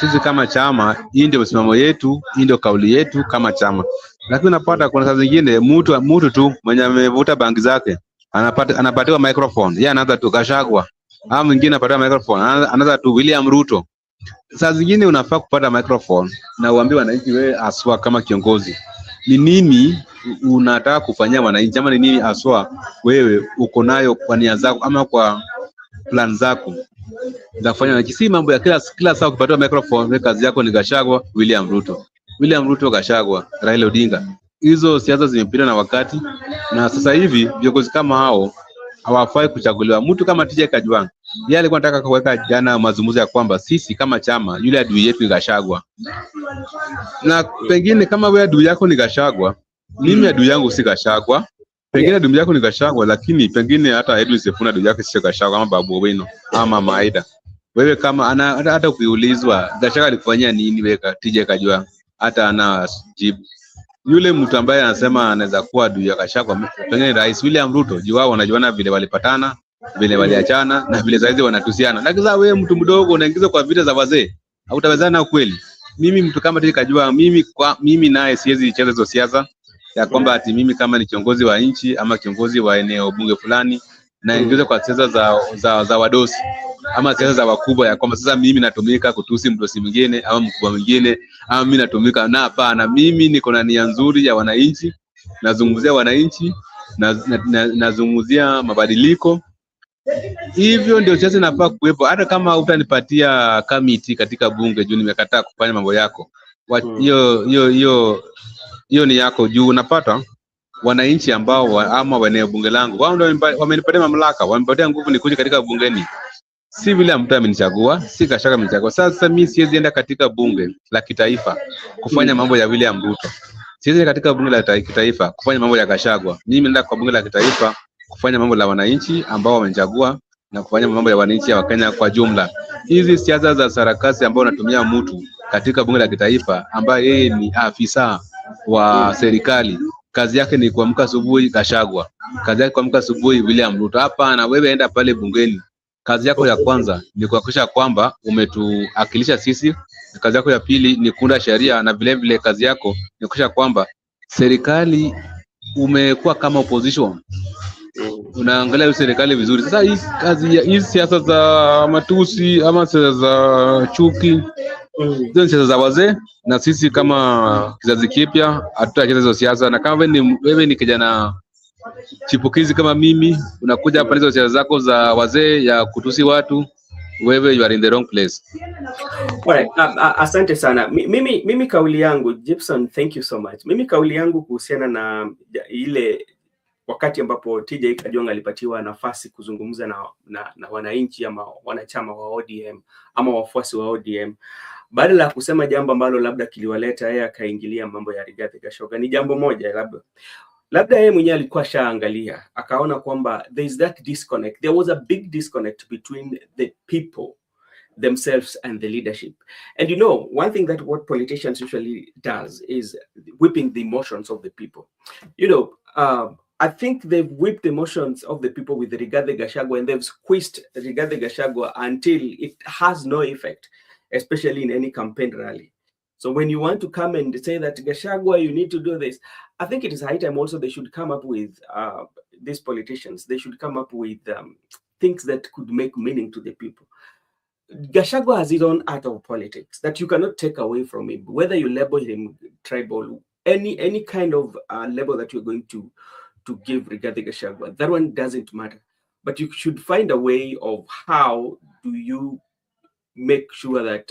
sisi kama chama, hii ndio msimamo yetu, hii ndio kauli yetu kama chama. Lakini unapata kuna saa zingine mtu tu mwenye amevuta bangi zake anapatiwa microphone, yeye anaanza tu Gachagua, au mwingine anapatiwa microphone anaanza tu William Ruto. Saa zingine unafaa kupata microphone na uambie wananchi wewe aswa kama kiongozi ni nini unataka kufanyia wananchi, ama ni nini aswa wewe uko nayo kwa nia zako ama kwa plan zako za kufanya wananchi. Si mambo ya kila saa ukipatiwa microphone kazi yako ni Gachagua, William Ruto Gachagua, Raila Odinga. Hizo siasa zimepita na wakati, na sasa hivi viongozi kama hao hawafai kuchaguliwa. Mtu kama TJ Kajwang', yeye alikuwa anataka kuweka jana mazungumzo ya kwamba sisi kama chama yule adui yetu ni Gachagua. Na pengine kama wewe adui yako ni Gachagua, mimi adui yangu si Gachagua. Pengine adui yako ni Gachagua, lakini pengine hata Edwin Sifuna adui yake si Gachagua ama Babu Owino ama Maida. Wewe kama hata ukiulizwa Gachagua alikufanyia nini wewe TJ Kajwang', hata ana jibu. Yule mtu ambaye anasema anaweza kuwa adui ya Gachagua pengine Rais William Ruto, juu wao wanajuana vile walipatana, vile waliachana na vile saizi wanatusiana. Lakini wewe mtu mdogo unaingiza kwa vita za wazee, hautawezana kweli. Mimi mtu kama TJ Kajwang', mimi naye siwezi cheza hizo siasa ya kwamba ati mimi kama ni kiongozi wa nchi ama kiongozi wa eneo bunge fulani na ingiza kwa siasa za wadosi ama siasa za wakubwa ya kwamba sasa mimi natumika kutusi mdosi mwingine ama mkubwa mwingine, ama mimi natumika na hapana. Mimi niko na nia nzuri ya wananchi, nazungumzia wananchi, nazungumzia mabadiliko. Hivyo ndio siasa inafaa kuwepo. Hata kama utanipatia kamiti katika bunge juu nimekataa kufanya mambo yako, hiyo ni yako. Juu unapata wananchi ambao ama weneo bunge langu wao ndio wamenipatia mamlaka, wamenipatia nguvu nikuje katika bungeni. Si vile mtu amenichagua, si Gachagua amenichagua. Sasa mimi siwezi enda katika bunge la kitaifa kufanya mambo ya William Ruto. Siwezi katika bunge la kitaifa kufanya mambo ya Gachagua. Mimi naenda kwa bunge la kitaifa kufanya mambo la wananchi ambao wamenichagua na kufanya mambo ya wananchi wa Kenya kwa jumla. Hizi siasa za sarakasi ambao unatumia mtu katika bunge la kitaifa ambaye yeye ni afisa wa serikali, kazi yake ni kuamka asubuhi Gachagua, kazi yake kuamka asubuhi William Ruto. Hapa na wewe enda pale bungeni, kazi yako ya kwanza ni kuhakikisha kwamba umetuakilisha sisi. Kazi yako ya pili ni kuunda sheria, na vile vile kazi yako ni kuhakikisha kwamba serikali umekuwa kama opposition. unaangalia serikali vizuri. Sasa hii kazi ya hizi siasa za matusi ama siasa za chuki, hizo siasa za wazee, na sisi kama kizazi kipya hatutacheza hizo siasa. Na kama wewe ni kijana chipukizi kama mimi, unakuja hapa hizo siasa zako za wazee ya kutusi watu, wewe you are in the wrong place. Right. Asante sana. Mimi kauli yangu, Gibson, thank you so much. Mimi kauli yangu kuhusiana na ile wakati ambapo TJ Kajwang alipatiwa nafasi kuzungumza na wananchi ama wanachama wa ODM ama wafuasi wa ODM, badala ya kusema jambo ambalo labda kiliwaleta yeye akaingilia mambo ya Rigathi Gachagua, ni jambo moja labda yeye mwenyewe alikuwa shaangalia akaona kwamba there is that disconnect. There was a big disconnect between the people themselves and the leadership. And you know, one thing that what politicians usually does is whipping the emotions of the people. You know, I think they've whipped the emotions of the people with Rigathi Gachagua, and they've squeezed Rigathi Gachagua until it has no effect, especially in any campaign rally. So when you want to come and say that Gachagua, you need to do this, I think it is high time also they should come up with, these politicians, they should come up with things that could make meaning to the people. Gachagua has his own art of politics that you cannot take away from him, whether you label him tribal, any kind of label that you're going to give Rigathi Gachagua, that one doesn't matter. But you should find a way of how do you make sure that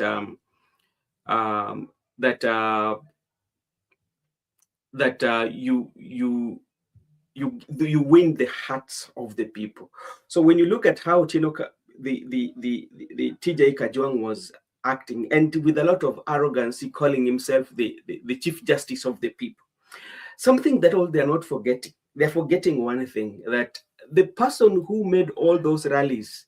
you win the hearts of the people. So when you look at how the TJ Kajwang was acting, and with a lot of arrogance, calling himself the Chief Justice of the people, something that all they're not forgetting. They're forgetting one thing, that the person who made all those rallies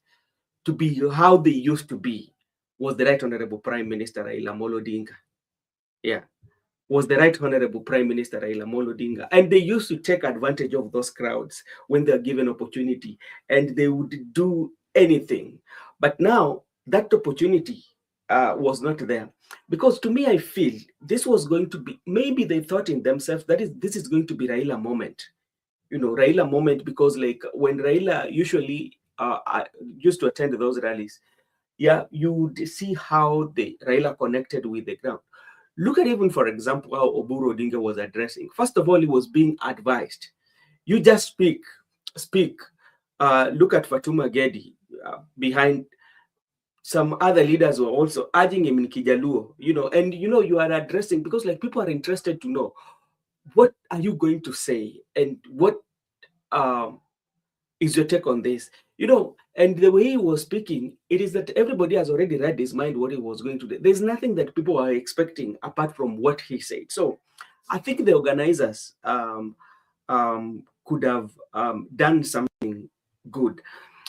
to be how they used to be was the Right Honorable Prime Minister Raila Amolo Odinga. Yeah, was the Right Honorable Prime Minister Raila Amolo Odinga. And they used to take advantage of those crowds when they're given opportunity, and they would do anything. But now that opportunity was not there. Because to me, I feel this was going to be, maybe they thought in themselves that this is going to be Raila moment. You know, Raila moment, because like when Raila usually used to attend those rallies, yeah, you would see how the Raila connected with the ground. Look at even, for example, how Oburu Odinga was addressing. First of all, he was being advised. You just speak. Look at Fatuma Gedi behind. Some other leaders were also urging him in Kijaluo, you know, and you know, you are addressing, because like people are interested to know, what are you going to say, and what is your take on this, you know? And the way he was speaking, it is that everybody has already read his mind what he was going to do. There's nothing that people are expecting apart from what he said. So I think the organizers could have done something good.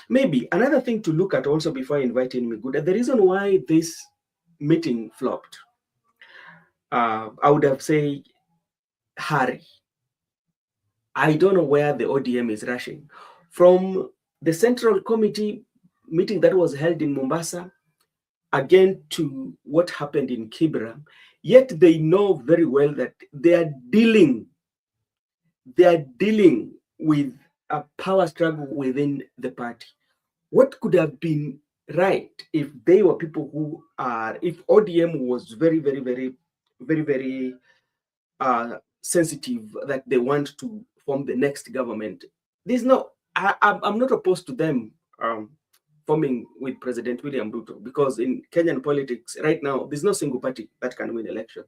Maybe another thing to look at also before inviting me, good, the reason why this meeting flopped, I would have said hurry. I don't know where the ODM is rushing. From the Central Committee meeting that was held in Mombasa, again to what happened in Kibra, yet they know very well that they are dealing with a power struggle within the party. What could have been right if they were people who are, if ODM was very, very, very, very, very sensitive that they want to form the next government. There's no, I'm not opposed to them forming with President William Ruto, because in Kenyan politics right now, there's no single party that can win election.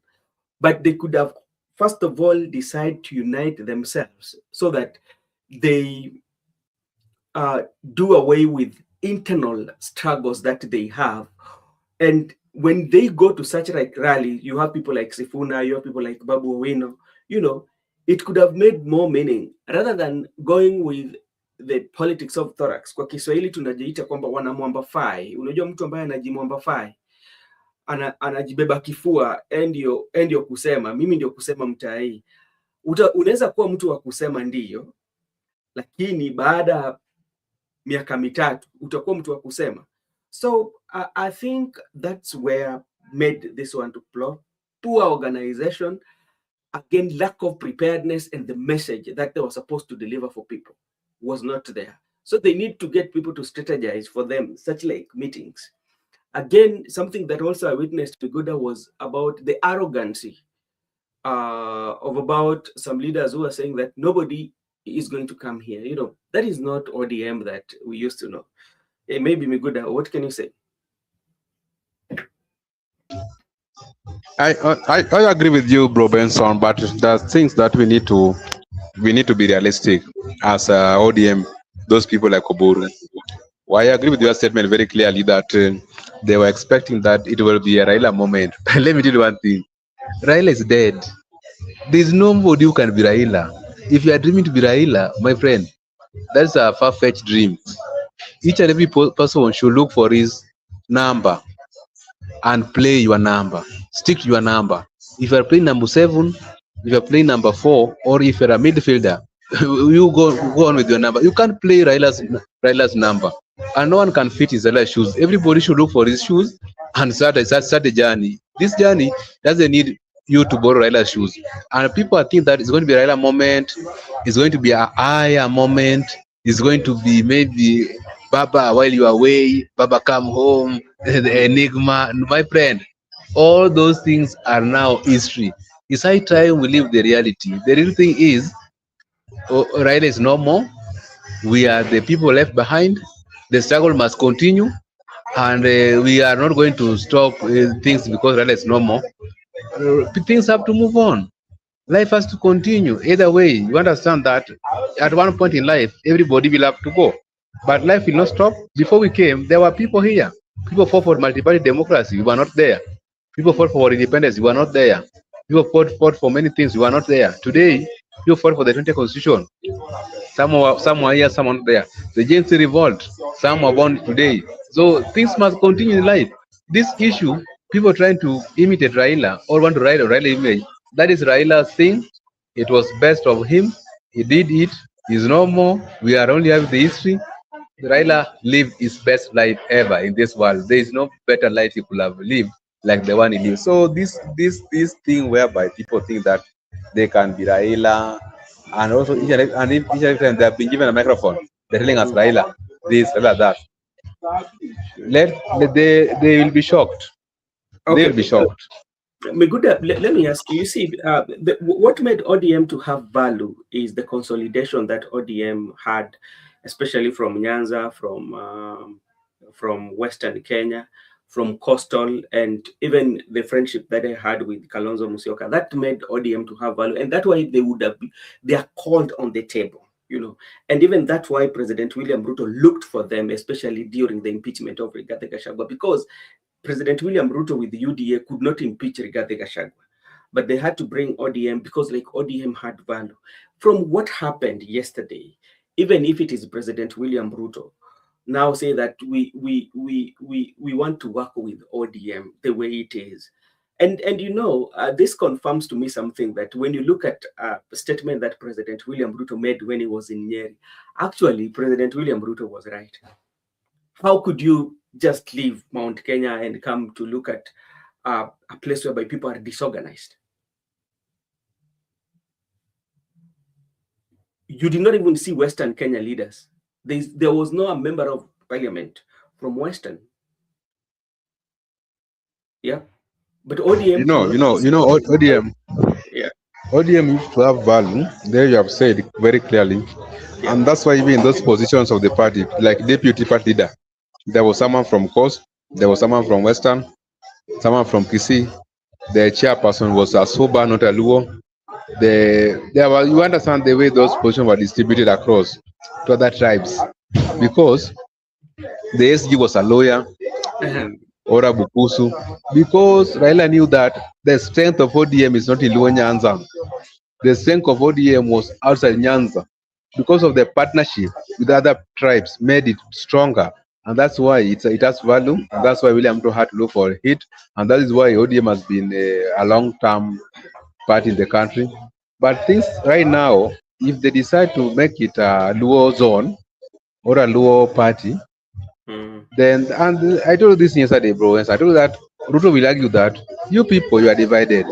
But they could have, first of all, decide to unite themselves so that they do away with internal struggles that they have. And when they go to such like rally, you have people like Sifuna, you have people like Babu Owino, you know, it could have made more meaning rather than going with the politics of thorax. Kwa Kiswahili tunajiita kwamba wanamwambafai. Unajua mtu ambaye anajimwambafai, anajibeba kifua, ndio kusema mimi ndio kusema mtaa hii. Unaweza kuwa mtu wa kusema ndiyo, lakini baada miaka mitatu utakuwa mtu wa kusema. So I think that's where made this one to flop. Poor organization, again, lack of preparedness, and the message that they were supposed to deliver for people. was not there. So they need to get people to strategize for them, such like meetings. Again, something that also I witnessed Miguda was about the arrogancy of about some leaders who are saying that nobody is going to come here. You know, that is not ODM that we used to know. Maybe Miguda, what can you say? I agree with you, bro Benson, but there's things that we need to be realistic as ODM. Those people like Oburu. Well, I agree with your statement very clearly that they were expecting that it will be a Raila moment. Let me tell you one thing: Raila is dead. There's nobody who can be Raila. If you are dreaming to be Raila, my friend, that's a far-fetched dream. Each and every person should look for his number and play your number. Stick to your number. If you are playing number 7, if you are playing number 4, or if you're a midfielder, you go on with your number. You can't play Raila's number, and no one can fit his Raila's shoes. Everybody should look for his shoes and start a journey. This journey doesn't need you to borrow Raila's shoes. And people think that it's going to be a Raila moment, it's going to be a higher moment, it's going to be maybe Baba while you are away, Baba come home, the enigma. My friend, all those things are now history. It's high time we live the reality. The real thing is, Raila is no more. We are the people left behind. The struggle must continue, and we are not going to stop things because Raila is no more. Things have to move on. Life has to continue. Either way, you understand that at one point in life, everybody will have to go. But life will not stop. Before we came, there were people here. People fought for multi-party democracy. We were not there. People fought for independence. We were not there. People fought for many things. We were not there. Today, people fought for the 20th Constitution. Some were here, some are not there. The Gen Z revolt. Some are born today. So things must continue in life. This issue, people trying to imitate Raila or want to write a Raila image, that is Raila's thing. It was best of him. He did it. He's no more. We are only having the history. Raila lived his best life ever in this world. There is no better life he could have lived like the one he lived. So this thing whereby people think that they can be Raila, and also each and every time they have been given a microphone, they're telling us Raila this, Raila that. They will be shocked. Okay. They will be shocked. Miguda, let me ask you. You see, what made ODM to have value is the consolidation that ODM had, especially from Nyanza, from Western Kenya, from Coastal, and even the friendship that they had with Kalonzo Musyoka. That made ODM to have value, and that's why they are called on the table. You know, and even that's why President William Ruto looked for them, especially during the impeachment of Rigathi Gachagua, because President William Ruto with the UDA could not impeach Rigathi Gachagua, but they had to bring ODM because like ODM had value. From what happened yesterday, even if it is President William Ruto now say that we want to work with ODM the way it is. And you know, this confirms to me something that when you look at a statement that President William Ruto made when he was in Nyeri, actually President William Ruto was right. How could you just leave Mount Kenya and come to look at a place whereby people are disorganized? You did not even see Western Kenya leaders. There was no member of parliament from Western. Yeah. But ODM, ODM. Yeah. ODM used to have value. There you have said very clearly, yeah. And that's why even in those positions of the party, like deputy party leader, there was someone from Coast, there was someone from Western, someone from Kisii. The chairperson was a Soba, not a Luo. You understand the way those positions were distributed across to other tribes, because the SG was a lawyer. Ora Bukusu, because Raila knew that the strength of ODM is not in Luo Nyanza. The strength of ODM was outside Nyanza. Because of the partnership with other tribes made it stronger. And that's why it has value. And that's why William Ruto had to look for it. And that is why ODM has been a long-term party in the country. But things right now, if they decide to make it a Luo zone or a Luo party, then, and I told you this yesterday, bro. I told you that Ruto will argue that you people, you are divided.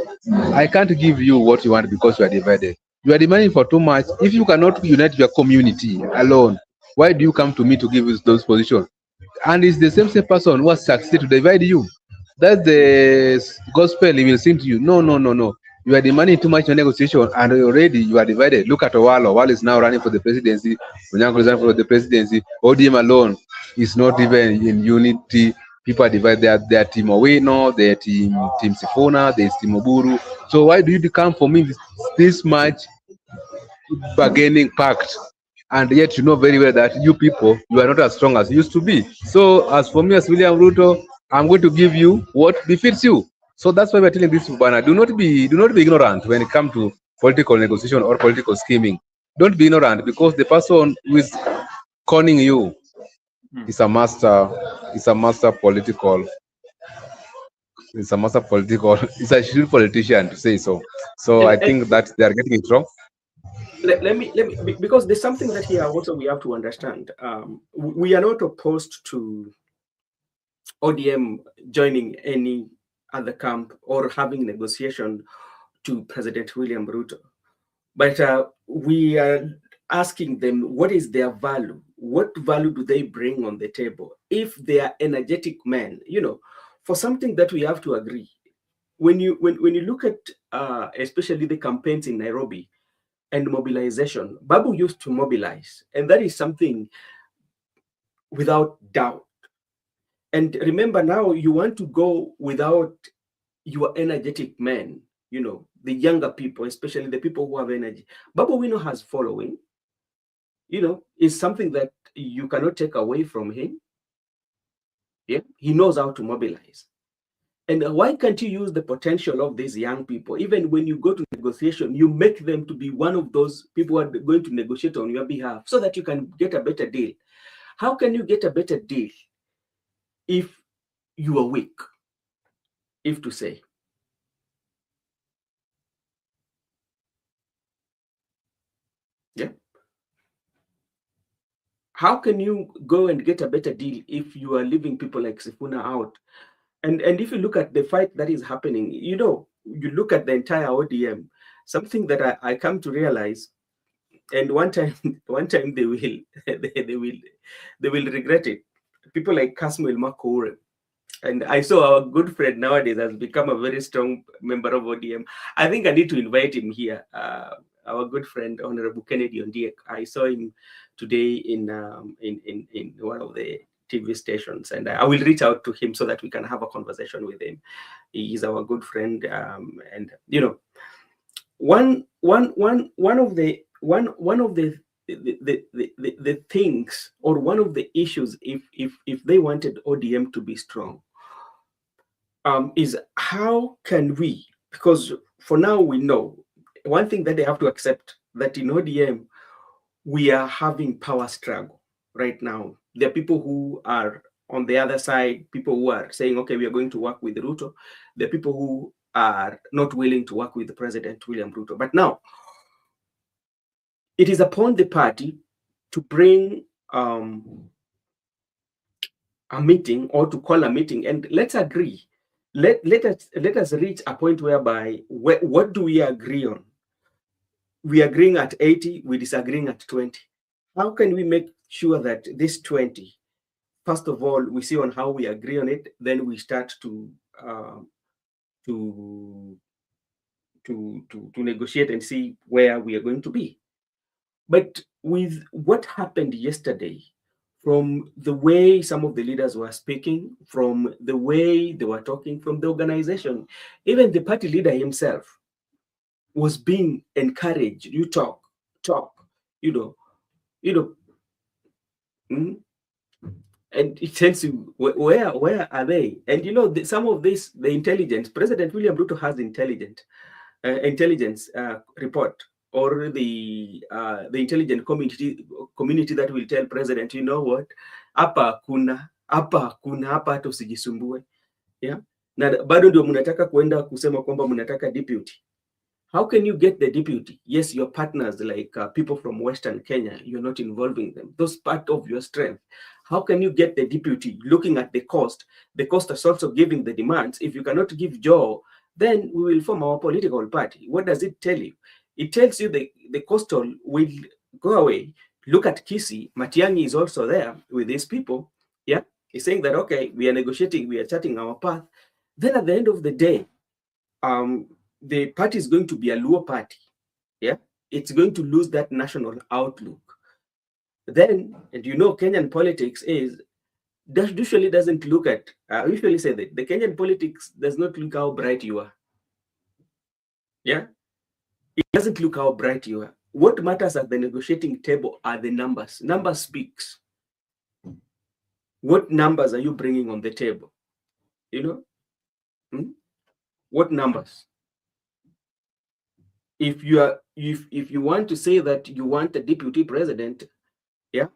I can't give you what you want because you are divided. You are demanding for too much. If you cannot unite your community alone, why do you come to me to give you those positions? And it's the same person who has succeeded to divide you. That's the gospel he will sing to you. No, no, no, no. You are demanding too much in negotiation, and already you are divided. Look at Owalo. Owalo is now running for the presidency. Onyango is running for the presidency. ODM alone is not even in unity. People are divided. They are Team Owino, they are Team Sifuna, there is Team Oburu. So why do you come for me this much bargaining pact? And yet you know very well that you people, you are not as strong as you used to be. So as for me, as William Ruto, I'm going to give you what befits you. So that's why we're telling this banner. Do not be ignorant when it comes to political negotiation or political scheming. Don't be ignorant, because the person who is conning you is a master. Is a master political. It's a master political. It's a shrewd politician, to say so. So I think that they are getting it wrong. Let me because there's something that here also we have to understand. We are not opposed to ODM joining any other camp or having negotiation to President William Ruto, but we are asking them what is their value. What value do they bring on the table? If they are energetic men, for something that we have to agree. When you look at especially the campaigns in Nairobi and mobilization, Babu used to mobilize, and that is something without doubt. And remember, now you want to go without your energetic men, the younger people, especially the people who have energy. Babu Wino has following, is something that you cannot take away from him. Yeah, he knows how to mobilize. And why can't you use the potential of these young people? Even when you go to negotiation, you make them to be one of those people who are going to negotiate on your behalf so that you can get a better deal. How can you get a better deal if you are weak, if to say? Yeah. How can you go and get a better deal if you are leaving people like Sifuna out? And if you look at the fight that is happening, you look at the entire ODM, something that I come to realize, and one time they will they will regret it. People like Kasmuel Makore, and I saw our good friend nowadays has become a very strong member of ODM. I think I need to invite him here. Our good friend Honorable Kennedy Ondiek. I saw him today in one of the TV stations, and I will reach out to him so that we can have a conversation with him. He is our good friend, and one of the things, or one of the issues, if they wanted ODM to be strong, is how can we, because for now we know one thing that they have to accept, that in ODM we are having power struggle right now. There are people who are on the other side, people who are saying, okay, we are going to work with Ruto. There are people who are not willing to work with the President William Ruto. But now it is upon the party to bring a meeting, or to call a meeting, and let's agree. Let us reach a point whereby what do we agree on? We are agreeing at 80, we disagreeing at 20. How can we make sure that this 20, first of all, we see on how we agree on it, then we start to negotiate and see where we are going to be. But with what happened yesterday, from the way some of the leaders were speaking, from the way they were talking, from the organization, even the party leader himself was being encouraged. You talk, and it tells you where are they? And some of this, the intelligence, President William Ruto has intelligence report, or the intelligence community that will tell president, you know what, hapa hapa tusijisumbue, yeah, na bado ndio mnataka kwenda kusema kwamba mnataka deputy. How can you get the deputy? Yes, your partners, like people from Western Kenya, you're not involving them. Those part of your strength. How can you get the deputy? Looking at the cost is also giving the demands. If you cannot give Joe, then we will form our political party. What does it tell you? it tells you the coastal will go away. Look at Kisii. Matiang'i is also there with these people. Yeah, he's saying that, okay, we are negotiating, we are charting our path. Then at the end of the day, the party is going to be a Luo party. Yeah, it's going to lose that national outlook. Then, and Kenyan politics is that usually doesn't look at. I usually say that the Kenyan politics does not look how bright you are. Yeah, it doesn't look how bright you are. What matters at the negotiating table are the numbers. Numbers speaks. What numbers are you bringing on the table? What numbers? If you want to say that you want a deputy president, yeah,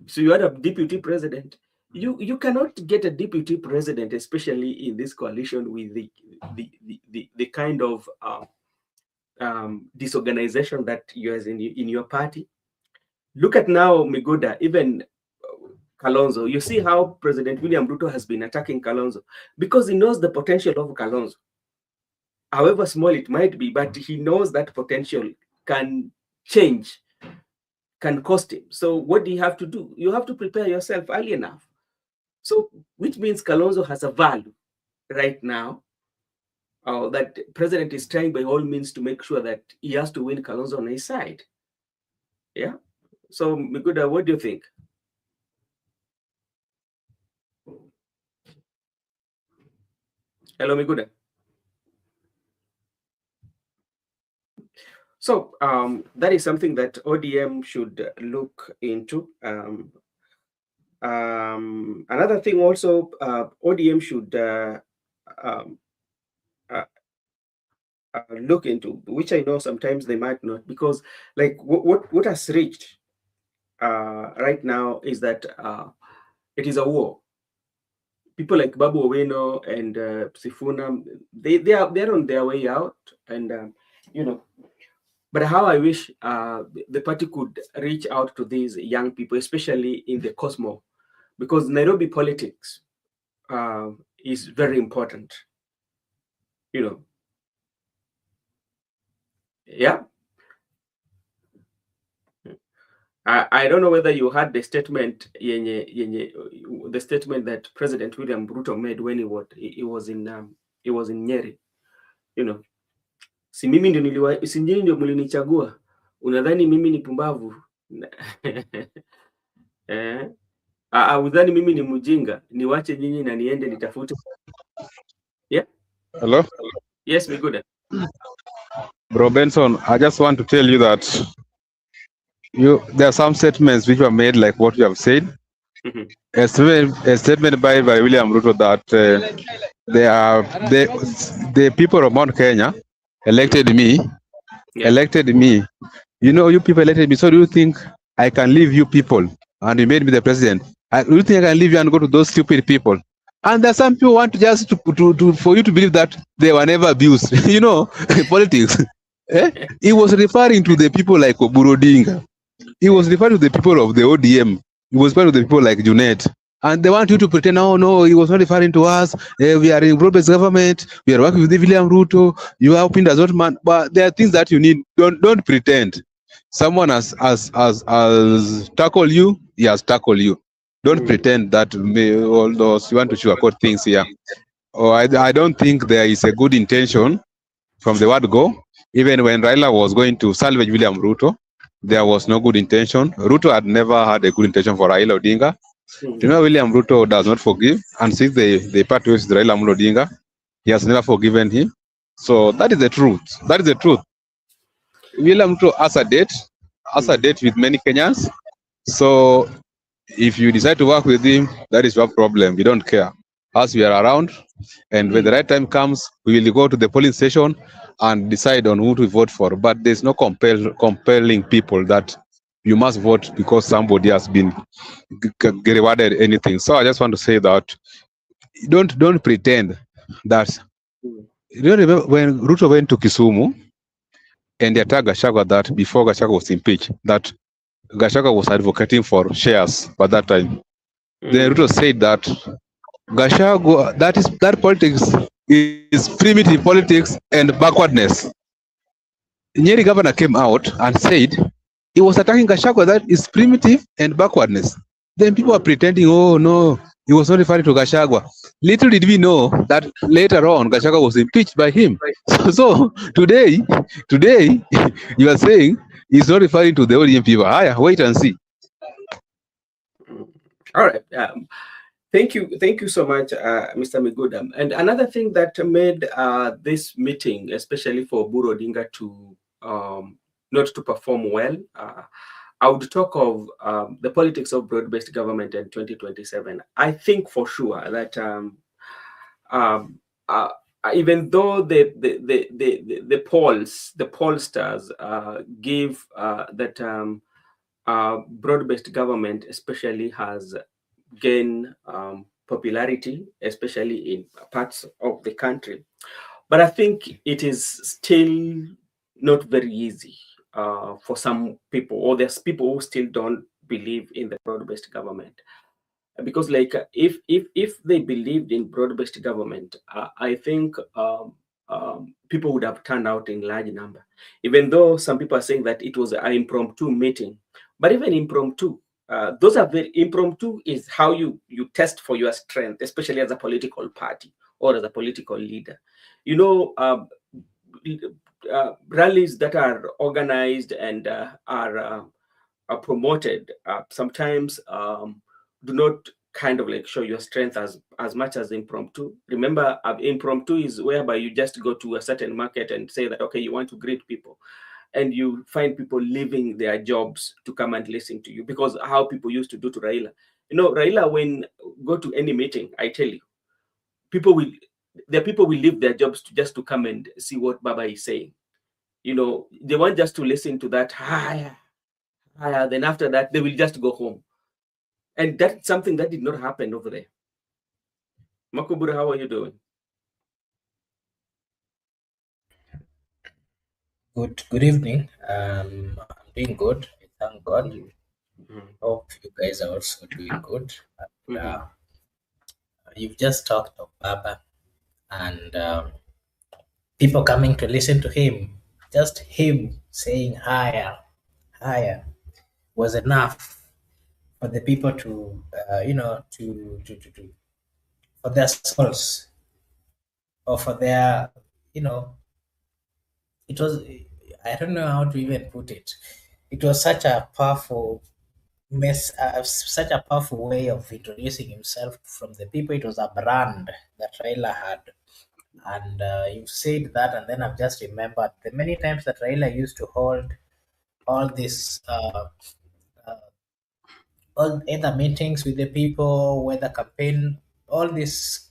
so you are a deputy president. You cannot get a deputy president, especially in this coalition with the kind of disorganization that you have in your party. Look at now Miguda, even Kalonzo. You see how President William Ruto has been attacking Kalonzo because he knows the potential of Kalonzo. However small it might be, but he knows that potential can change, can cost him. So what do you have to do? You have to prepare yourself early enough. So which means Kalonzo has a value right now. That president is trying by all means to make sure that he has to win Kalonzo on his side. Yeah. So Miguda, what do you think? Hello, Miguda. So that is something that ODM should look into. Another thing also, ODM should look into, which I know sometimes they might not, because like what has reached right now is that it is a war. People like Babu Owino and Sifuna, they're on their way out, and but how I wish the party could reach out to these young people, especially in the Cosmo, because Nairobi politics is very important. Yeah. I don't know whether you heard the statement, the statement that President William Ruto made when he was in Nyeri. Si mimi ndio mlinichagua, unadhani mimi ni pumbavu? Udhani mimi ni mjinga, niwache nyinyi na niende nitafute. Yeah. Hello. Yes, Miguda. Bro Benson, I just want to tell you that there are some statements which were made like what you have said. A statement by William Ruto that the people of Mount Kenya elected me. Yeah. Elected me. You people elected me. So do you think I can leave you people and you made me the president? Do you think I can leave you and go to those stupid people? And there are some people want to just for you to believe that they were never abused. Politics. He was referring to the people like Oburu Dinga. He was referring to the people of the ODM. He was referring to the people like Junet. And they want you to pretend, oh no, he was not referring to us. We are in Robert's government. We are working with William Ruto. You are helping as not man. But there are things that you need. Don't pretend. Someone has tackled you. He has tackled you. Don't pretend that all those you want to sugarcoat things here. I don't think there is a good intention from the word go. Even when Raila was going to salvage William Ruto, there was no good intention. Ruto had never had a good intention for Raila Odinga. William Ruto does not forgive, and since they part with Raila Odinga, he has never forgiven him. So that is the truth. That is the truth. William Ruto has a date with many Kenyans. So if you decide to work with him, that is your problem. We don't care. As we are around, and when the right time comes, we will go to the polling station and decide on who to vote for. But there's no compelling people that you must vote because somebody has been rewarded anything. So I just want to say that don't pretend that. You don't remember when Ruto went to Kisumu and they attacked Gachagua that before Gachagua was impeached, that Gachagua was advocating for shares by that time. Then Ruto said that Gachagua, that politics is primitive politics and backwardness. Nyeri governor came out and said he was attacking Gachagua, that is primitive and backwardness. Then people are pretending, oh no, he was not referring to Gachagua. Little did we know that later on Gachagua was impeached by him. So today you are saying he's not referring to the ODM people. Wait and see. All right. Thank you so much, Mr. Migudam. And another thing that made this meeting, especially for Oburu Odinga, to not to perform well, I would talk of the politics of broad-based government in 2027. I think for sure that um, uh, even though the pollsters give that broad-based government especially has gained popularity, especially in parts of the country, but I think it is still not very easy for some people, or there's people who still don't believe in the broad-based government. Because like if they believed in broad-based government, I think people would have turned out in large number, even though some people are saying that it was an impromptu meeting. But even impromptu, those are very impromptu is how you test for your strength, especially as a political party or as a political leader. You know, rallies that are organized and are promoted sometimes do not kind of like show your strength as much as impromptu. Remember, impromptu is whereby you just go to a certain market and say that, okay, you want to greet people, and you find people leaving their jobs to come and listen to you, because how people used to do to Raila. You know, Raila, when go to any meeting, I tell you, people will the people will leave their jobs just to come and see what Baba is saying. You know, they want just to listen to that higher. Then after that, they will just go home. And that's something that did not happen over there. Makubura, how are you doing? Good evening. I'm doing good. Thank God. Mm-hmm. Hope you guys are also doing good. And, Mm-hmm. you've just talked of Baba and people coming to listen to him. Just him saying higher, higher was enough for the people to, for their souls or for their, you know, it was, I don't know how to even put it. It was such a powerful such a powerful way of introducing himself from the people. It was a brand that Raila had. And you said that, and then I've just remembered the many times that Raila used to hold all these, all either meetings with the people, whether campaign, all these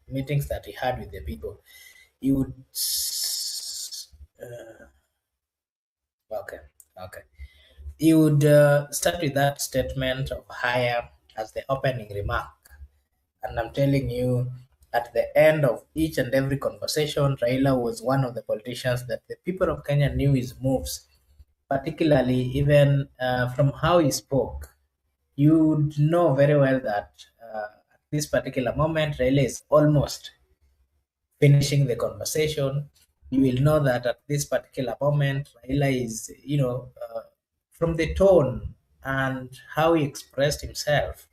meetings that he had with the people. He would, okay, okay. He would start with that statement of higher as the opening remark. And I'm telling you, at the end of each and every conversation, Raila was one of the politicians that the people of Kenya knew his moves, particularly even from how he spoke. You would know very well that at this particular moment, Raila is almost finishing the conversation. You will know that at this particular moment, Raila is, from the tone and how he expressed himself,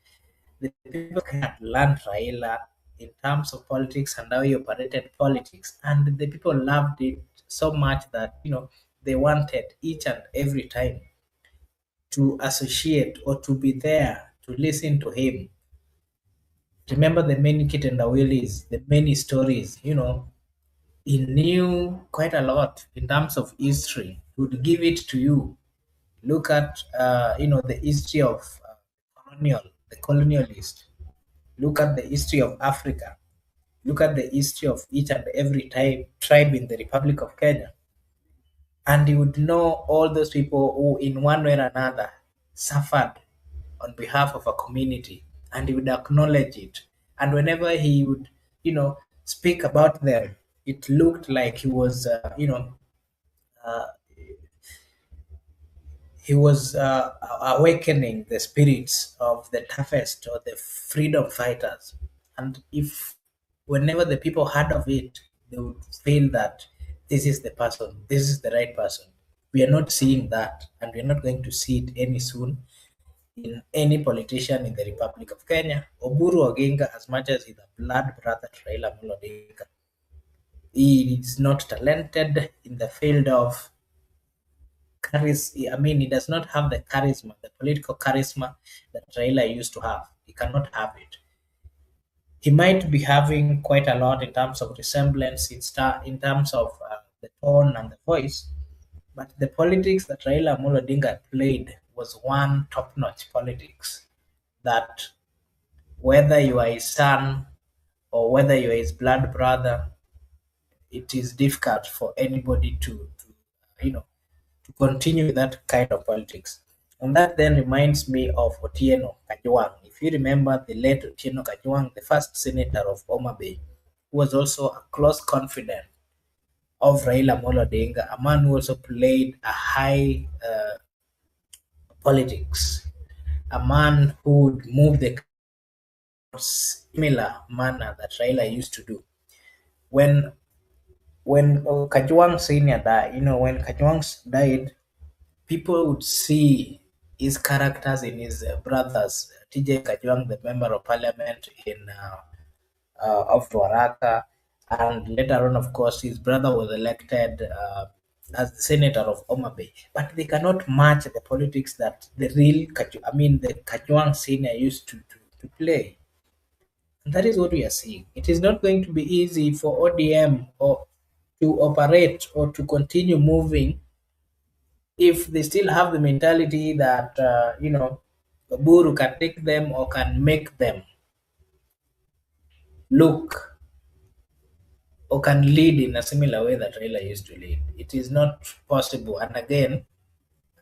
the people had learned Raila in terms of politics and how he operated politics, and the people loved it so much that they wanted each and every time to associate or to be there to listen to him. Remember the many kitendawillis, the many stories, he knew quite a lot in terms of history. He would give it to you. Look at the history of the colonialist. Look at the history of Africa. Look at the history of each and every tribe in the Republic of Kenya. And you would know all those people who, in one way or another, suffered on behalf of a community, and he would acknowledge it. And whenever he would, speak about them, it looked like he was, he was awakening the spirits of the toughest or the freedom fighters. And if whenever the people heard of it, they would feel that this is the person, this is the right person. We are not seeing that, and we're not going to see it any soon in any politician in the Republic of Kenya. Oburu Oginga, as much as he's a blood brother to Raila Amolo Odinga, he is not talented in the field of charisma. I mean, he does not have the charisma, the political charisma that Raila used to have. He cannot have it. He might be having quite a lot in terms of resemblance, in terms of the tone and the voice, but the politics that Raila Amolo Odinga played was one top-notch politics that whether you are his son or whether you are his blood brother, it is difficult for anybody you know, to continue that kind of politics. And that then reminds me of Otieno Kajwang. If you remember the late Otieno Kajwang, the first senator of Homa Bay, who was also a close confidant of Raila Amolo Odinga, a man who also played a high politics, a man who would move the similar manner that Raila used to do. When Kajwang Senior died, when Kajwang died, people would see his characters in his brothers. TJ Kajwang, the member of parliament of Ruaraka, and later on, of course, his brother was elected as the senator of Homa Bay. But they cannot match the politics that the Kajwang Senior used to play. And that is what we are seeing. It is not going to be easy for ODM or to operate or to continue moving if they still have the mentality that Oburu can take them or can make them look or can lead in a similar way that Raila used to lead. It is not possible. And again,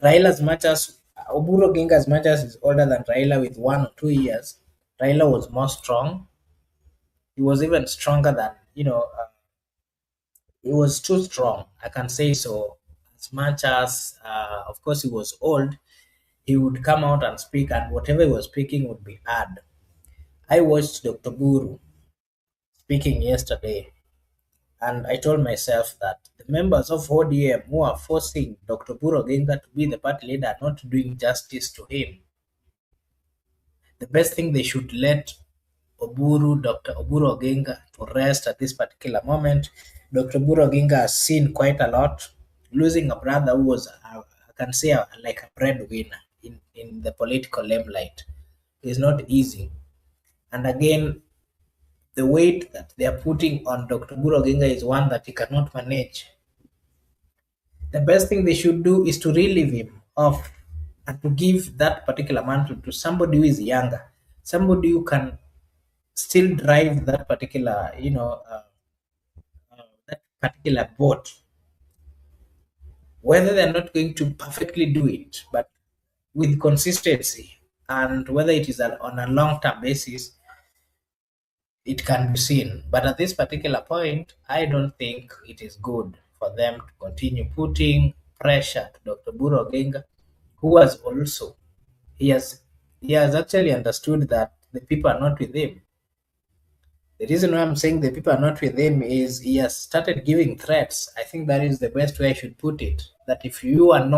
Raila, as much as Oburu Oginga, as much as is older than Raila with 1 or 2 years, Raila was more strong. He was even stronger than, he was too strong. I can say so. As much as, of course, he was old, he would come out and speak, and whatever he was speaking would be heard. I watched Dr. Buru speaking yesterday, and I told myself that the members of ODM who are forcing Dr. Buru Oginga to be the party leader are not doing justice to him. The best thing, they should let Dr. Oburu Oginga to rest at this particular moment. Dr. Oburu Oginga has seen quite a lot. Losing a brother who was, I can say, like a breadwinner in the political limelight is not easy. And again, the weight that they are putting on Dr. Oburu Oginga is one that he cannot manage. The best thing they should do is to relieve him of and to give that particular mantle to somebody who is younger, somebody who can still drive that particular, that particular boat. Whether they're not going to perfectly do it, but with consistency, and whether it is on a long-term basis, it can be seen. But at this particular point, I don't think it is good for them to continue putting pressure to Dr. Buru Oginga, who has also, he has actually understood that the people are not with him. The reason why I'm saying the people are not with him is he has started giving threats. I think that is the best way I should put it. That if you are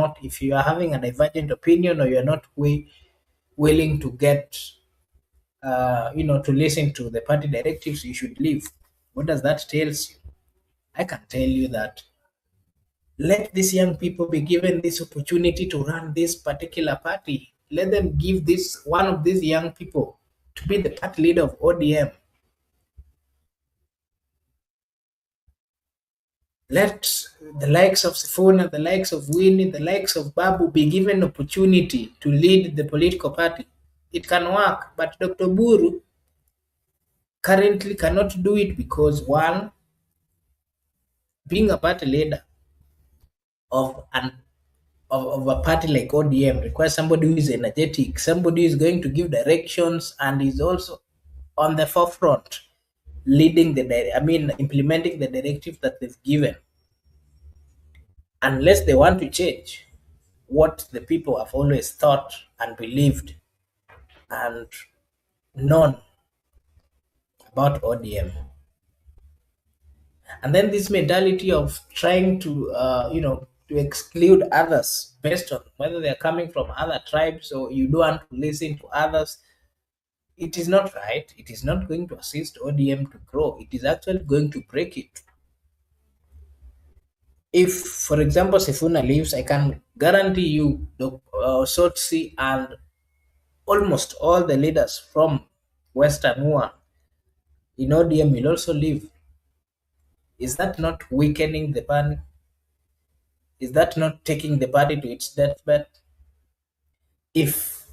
having a divergent opinion, or you are not willing to get, to listen to the party directives, you should leave. What does that tell you? I can tell you that let these young people be given this opportunity to run this particular party. Let them give one of these young people to be the party leader of ODM. Let the likes of Sifuna, the likes of Winnie, the likes of Babu be given opportunity to lead the political party. It can work, but Dr. Buru currently cannot do it because, one, being a party leader of a party like ODM requires somebody who is energetic, somebody who is going to give directions and is also on the forefront, implementing the directive that they've given. Unless they want to change, what the people have always thought and believed and known about ODM. And then this mentality of trying to, to exclude others based on whether they're coming from other tribes or you don't want to listen to others, it is not right. It is not going to assist ODM to grow. It is actually going to break it. If, for example, Sifuna leaves, I can guarantee you the Sotsi and almost all the leaders from Western Mua in ODM will also leave. Is that not weakening the party? Is that not taking the party to its deathbed? If,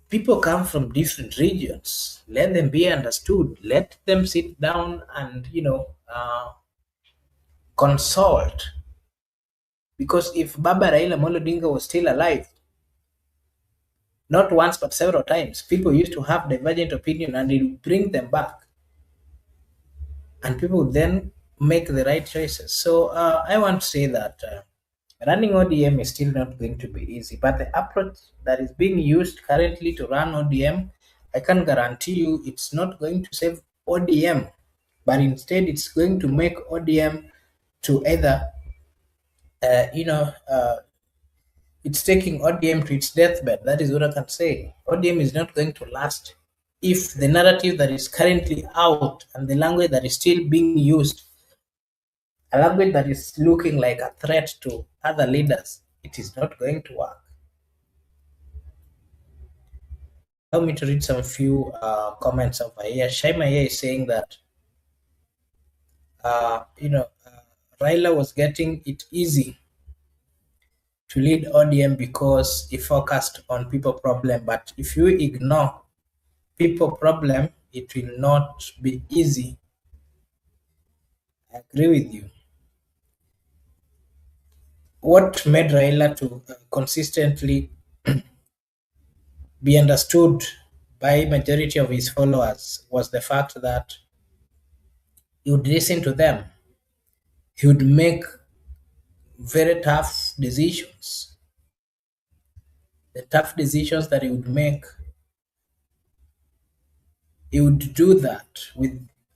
people come from different regions, let them be understood. Let them sit down and, consult. Because if Baba Raila Amolo Odinga was still alive, not once but several times, people used to have divergent opinion and it would bring them back. And people would then make the right choices. So I want to say that running ODM is still not going to be easy, but the approach that is being used currently to run ODM, I can guarantee you it's not going to save ODM, but instead it's going to make ODM to either, it's taking ODM to its deathbed. That is what I can say. ODM is not going to last if the narrative that is currently out and the language that is still being used, a language that is looking like a threat to other leaders, it is not going to work. Allow me to read some few comments over here. Shaima here is saying that, Raila was getting it easy to lead ODM because he focused on people problem. But if you ignore people problem, it will not be easy. I agree with you. What made Raila to consistently be understood by majority of his followers was the fact that he would listen to them. He would make very tough decisions. The tough decisions that he would make, he would do that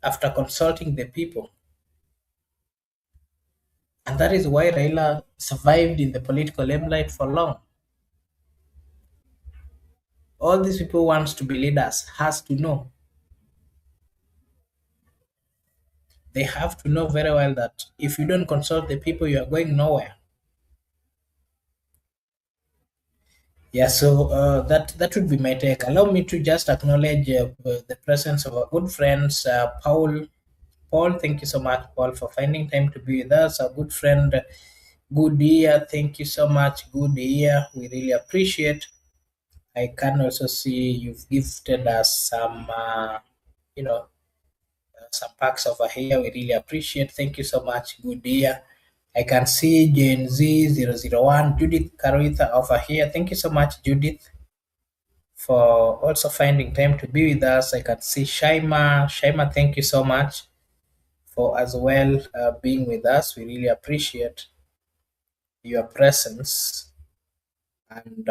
after consulting the people. And that is why Raila survived in the political limelight for long. All these people wants to be leaders has to know. They have to know very well that if you don't consult the people, you are going nowhere. Yeah, so that would be my take. Allow me to just acknowledge the presence of our good friends, Paul. Paul, thank you so much, Paul, for finding time to be with us. Our good friend, Good Year, thank you so much, Good Year. We really appreciate. I can also see you've gifted us some, some packs over here. We really appreciate. Thank you so much, Good Year. I can see Gen Z001, Judith Caruitha over here. Thank you so much, Judith, for also finding time to be with us. I can see Shaima. Shaima, thank you so much for as well being with us. We really appreciate your presence. And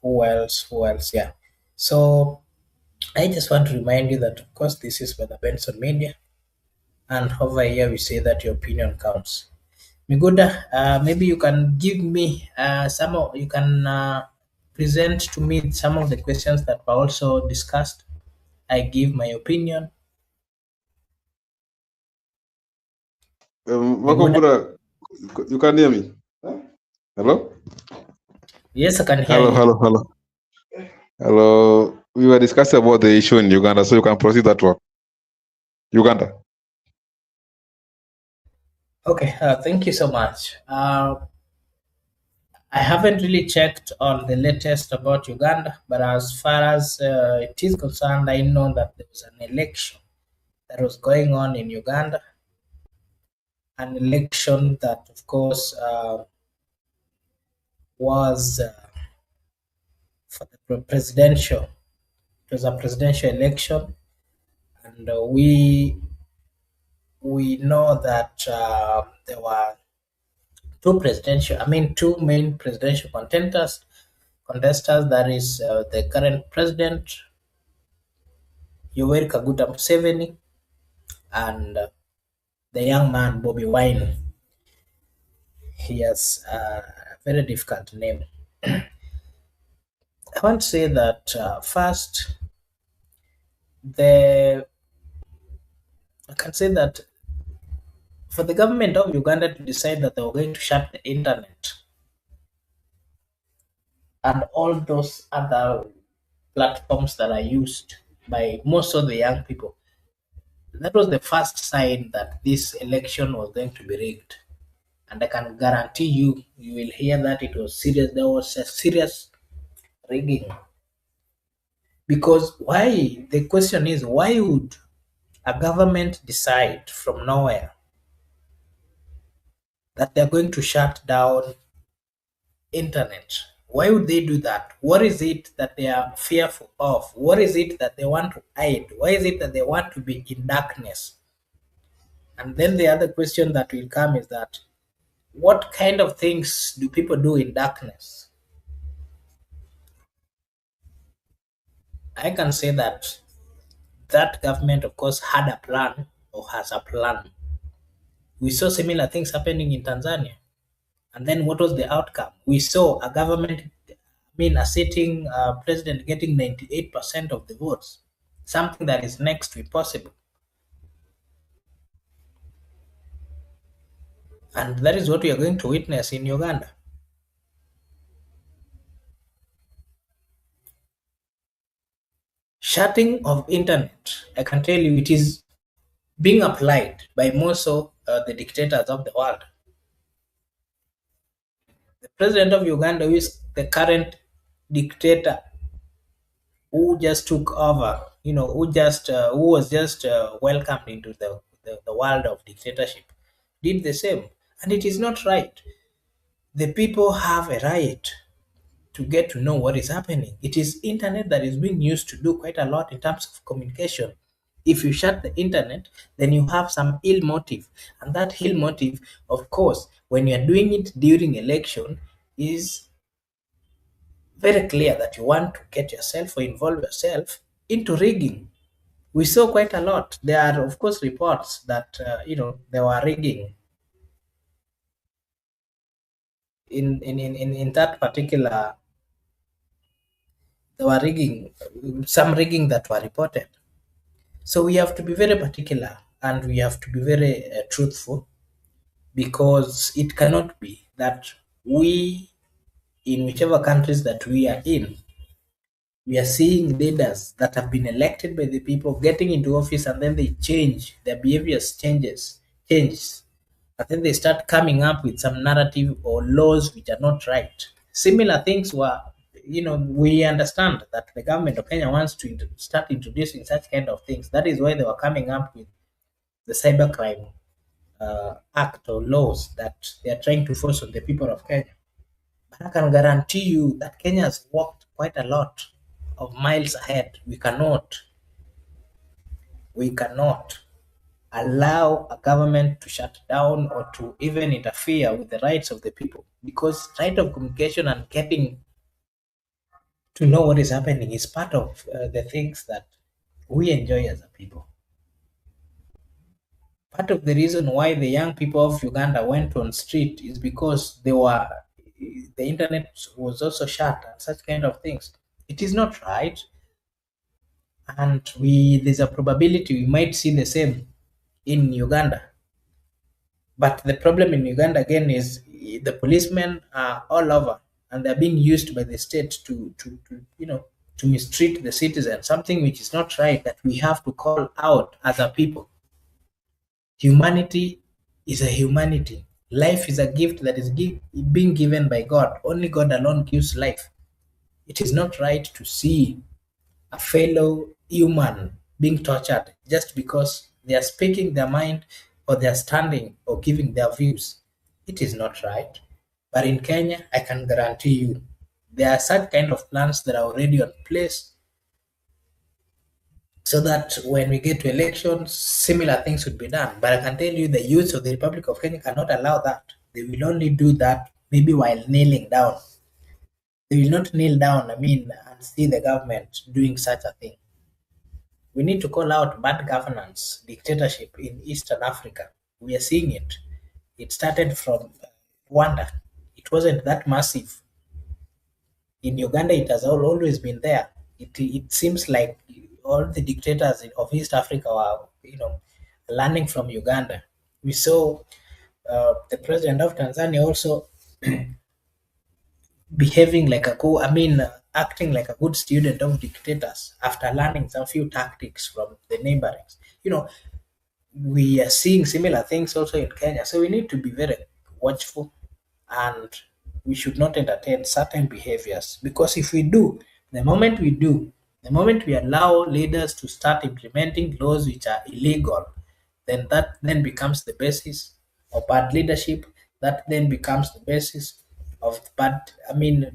who else? Yeah. So I just want to remind you that, of course, this is Brother Benson Media. And over here, we say that your opinion counts. Miguda, maybe you can give me you can present to me some of the questions that were also discussed. I give my opinion. Welcome, brother. You can hear me? Hello? Yes, I can hear you. Hello. We were discussing about the issue in Uganda, so you can proceed that one. Uganda. Okay, thank you so much. I haven't really checked on the latest about Uganda, but as far as it is concerned, I know that there was an election that was going on in Uganda. An election that, of course, was for the presidential. It was a presidential election, and we know that there were two main presidential contestants. That is the current president Yoweri Kaguta Museveni and the young man Bobby Wine. He has a very difficult name. I want to say that first, I can say that for the government of Uganda to decide that they were going to shut the internet and all those other platforms that are used by most of the young people, that was the first sign that this election was going to be rigged. And I can guarantee you, you will hear that it was serious. There was a serious rigging. Because why? The question is, why would a government decide from nowhere that they're going to shut down internet? Why would they do that? What is it that they are fearful of? What is it that they want to hide? Why is it that they want to be in darkness? And then the other question that will come is that what kind of things do people do in darkness? I can say that that government, of course, had a plan or has a plan. We saw similar things happening in Tanzania. And then what was the outcome? We saw a government, a sitting president getting 98% of the votes, something that is next to impossible. And that is what we are going to witness in Uganda. Shutting of internet, I can tell you, it is being applied by most of the dictators of the world. The president of Uganda, who is the current dictator, who just took over, who was just welcomed into the world of dictatorship, did the same. And it is not right. The people have a right to get to know what is happening. It is internet that is being used to do quite a lot in terms of communication. If you shut the internet, then you have some ill motive. And that ill motive, of course, when you're doing it during election, is very clear that you want to get yourself or involve yourself into rigging. We saw quite a lot. There are, of course, reports that there were rigging in that particular. There were some rigging that were reported. So we have to be very particular and we have to be very truthful, because it cannot be that we, in whichever countries that we are in, we are seeing leaders that have been elected by the people getting into office and then they change, their behaviors change, and then they start coming up with some narrative or laws which are not right. Similar things were, we understand that the government of Kenya wants to start introducing such kind of things. That is why they were coming up with the cybercrime act or laws that they are trying to force on the people of Kenya. But I can guarantee you that Kenya has walked quite a lot of miles ahead. We cannot allow a government to shut down or to even interfere with the rights of the people, because right of communication and getting to know what is happening is part of the things that we enjoy as a people. Part of the reason why the young people of Uganda went on street is because the internet was also shut and such kind of things. It is not right, and there's a probability we might see the same in Uganda. But the problem in Uganda again is the policemen are all over and they're being used by the state to mistreat the citizens, something which is not right, that we have to call out as a people. Humanity is a humanity. Life is a gift that is being given by God. Only God alone gives life. It is not right to see a fellow human being tortured just because they are speaking their mind or they are standing or giving their views. It is not right. But in Kenya, I can guarantee you, there are such kind of plans that are already on place, so that when we get to elections, similar things would be done. But I can tell you the youth of the Republic of Kenya cannot allow that. They will only do that maybe while kneeling down. They will not kneel down, and see the government doing such a thing. We need to call out bad governance, dictatorship in Eastern Africa. We are seeing it. It started from Rwanda. It wasn't that massive. In Uganda, it has always been there. It seems like all the dictators of East Africa are, learning from Uganda. We saw the president of Tanzania also behaving like acting like a good student of dictators after learning some few tactics from the neighboring. You know, we are seeing similar things also in Kenya. So we need to be very watchful, and we should not entertain certain behaviors, because if we do, the moment we allow leaders to start implementing laws which are illegal, then that then becomes the basis of bad leadership. That then becomes the basis of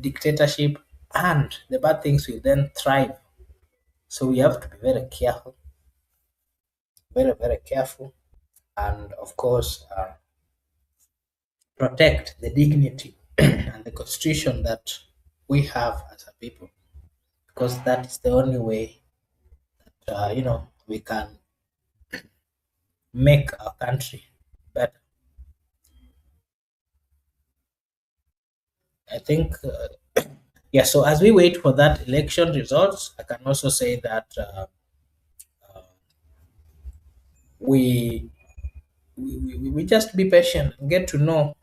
dictatorship, and the bad things will then thrive. So we have to be very careful, very careful, and of course protect the dignity and the constitution that we have as a people, because that is the only way we can make our country better. I think yeah. So as we wait for that election results, I can also say that we we just be patient and get to know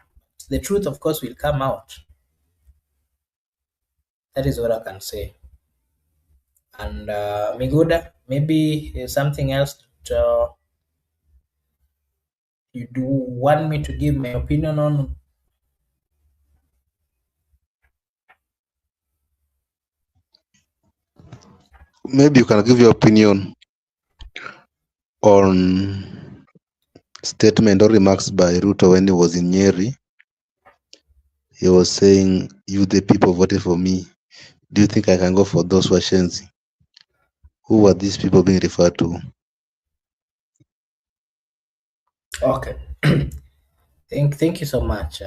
the truth. Of course, will come out. That is what I can say. And Miguda, maybe there's something else that you do want me to give my opinion on. Maybe you can give your opinion on statement or remarks by Ruto when he was in Nyeri. He was saying, "You, the people, voted for me. Do you think I can go for those Washenzi?" Who were these people being referred to? Okay. Thank you so much.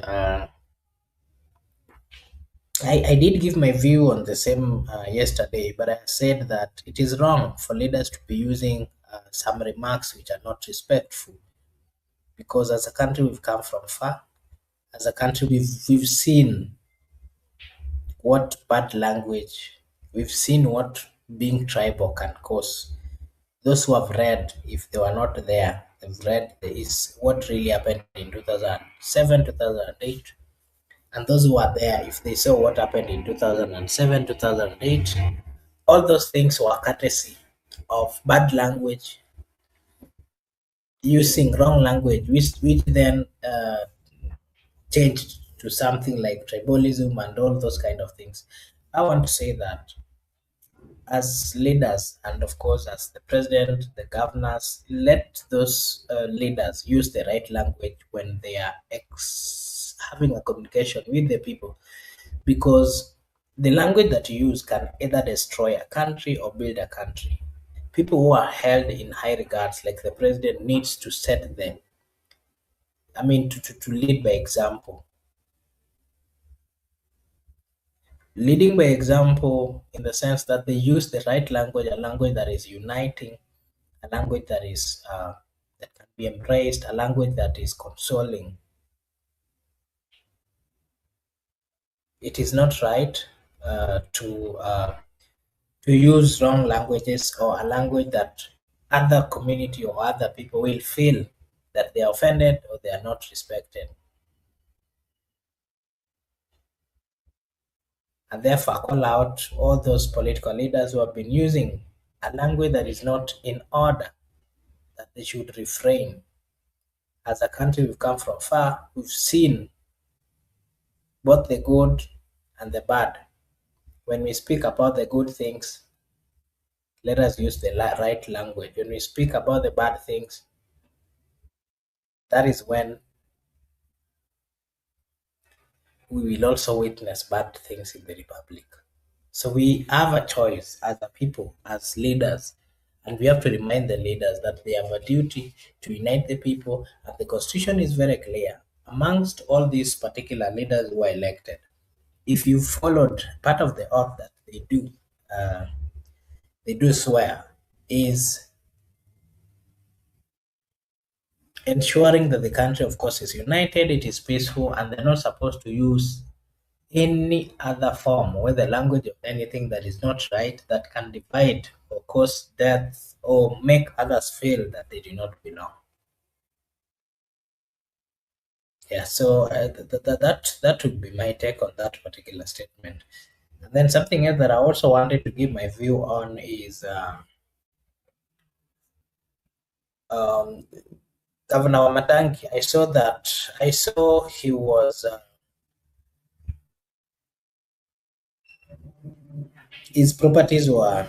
I did give my view on the same yesterday, but I said that it is wrong for leaders to be using some remarks which are not respectful, because as a country we've come from far. As a country we've seen what bad language, we've seen what being tribal can cause. Those who have read, if they were not there, they've read is what really happened in 2007, 2008. And those who are there, if they saw what happened in 2007, 2008, all those things were courtesy of bad language, using wrong language, which then changed to something like tribalism and all those kind of things. I want to say that as leaders, and of course as the president, the governors, let those leaders use the right language when they are having a communication with the people, because the language that you use can either destroy a country or build a country. People who are held in high regards, like the president, needs to set them. To lead by example. Leading by example in the sense that they use the right language, a language that is uniting, a language that is that can be embraced, a language that is consoling. It is not right to use wrong languages, or a language that other community or other people will feel that they are offended or they are not respected. And therefore call out all those political leaders who have been using a language that is not in order, that they should refrain. As a country, we've come from far, we've seen both the good and the bad. When we speak about the good things, let us use the right language. When we speak about the bad things, that is when we will also witness bad things in the republic. So we have a choice as a people, as leaders, and we have to remind the leaders that they have a duty to unite the people, and the constitution is very clear. amongst all these particular leaders who are elected, if you followed part of the oath that they do swear, is ensuring that the country, of course, is united, it is peaceful, and they're not supposed to use any other form, whether language or anything that is not right, that can divide or cause death or make others feel that they do not belong. Yeah, so that would be my take on that particular statement. And then something else that I also wanted to give my view on is Governor Wamatangi. I saw he was his properties were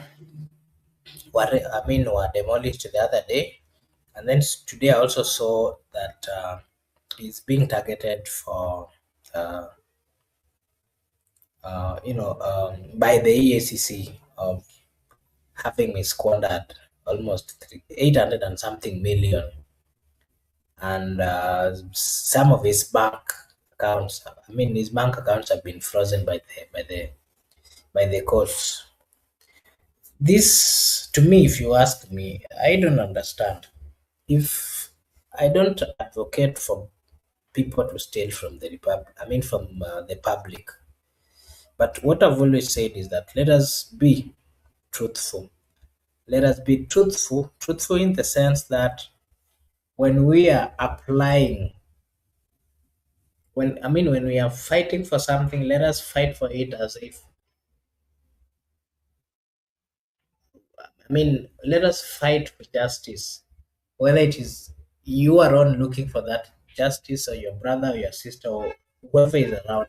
demolished the other day, and then today I also saw that he's being targeted for by the EACC of having misquandered almost 800 and something million, and some of his bank accounts. His bank accounts have been frozen by the courts. This, to me, if you ask me, I don't understand. If I don't advocate for people to steal from the public, but what I've always said is that let us be truthful. Let us be truthful in the sense that when we are applying, when we are fighting for something, let us fight for it as if, let us fight for justice, whether it is you are on looking for that justice or your brother or your sister or whoever is around.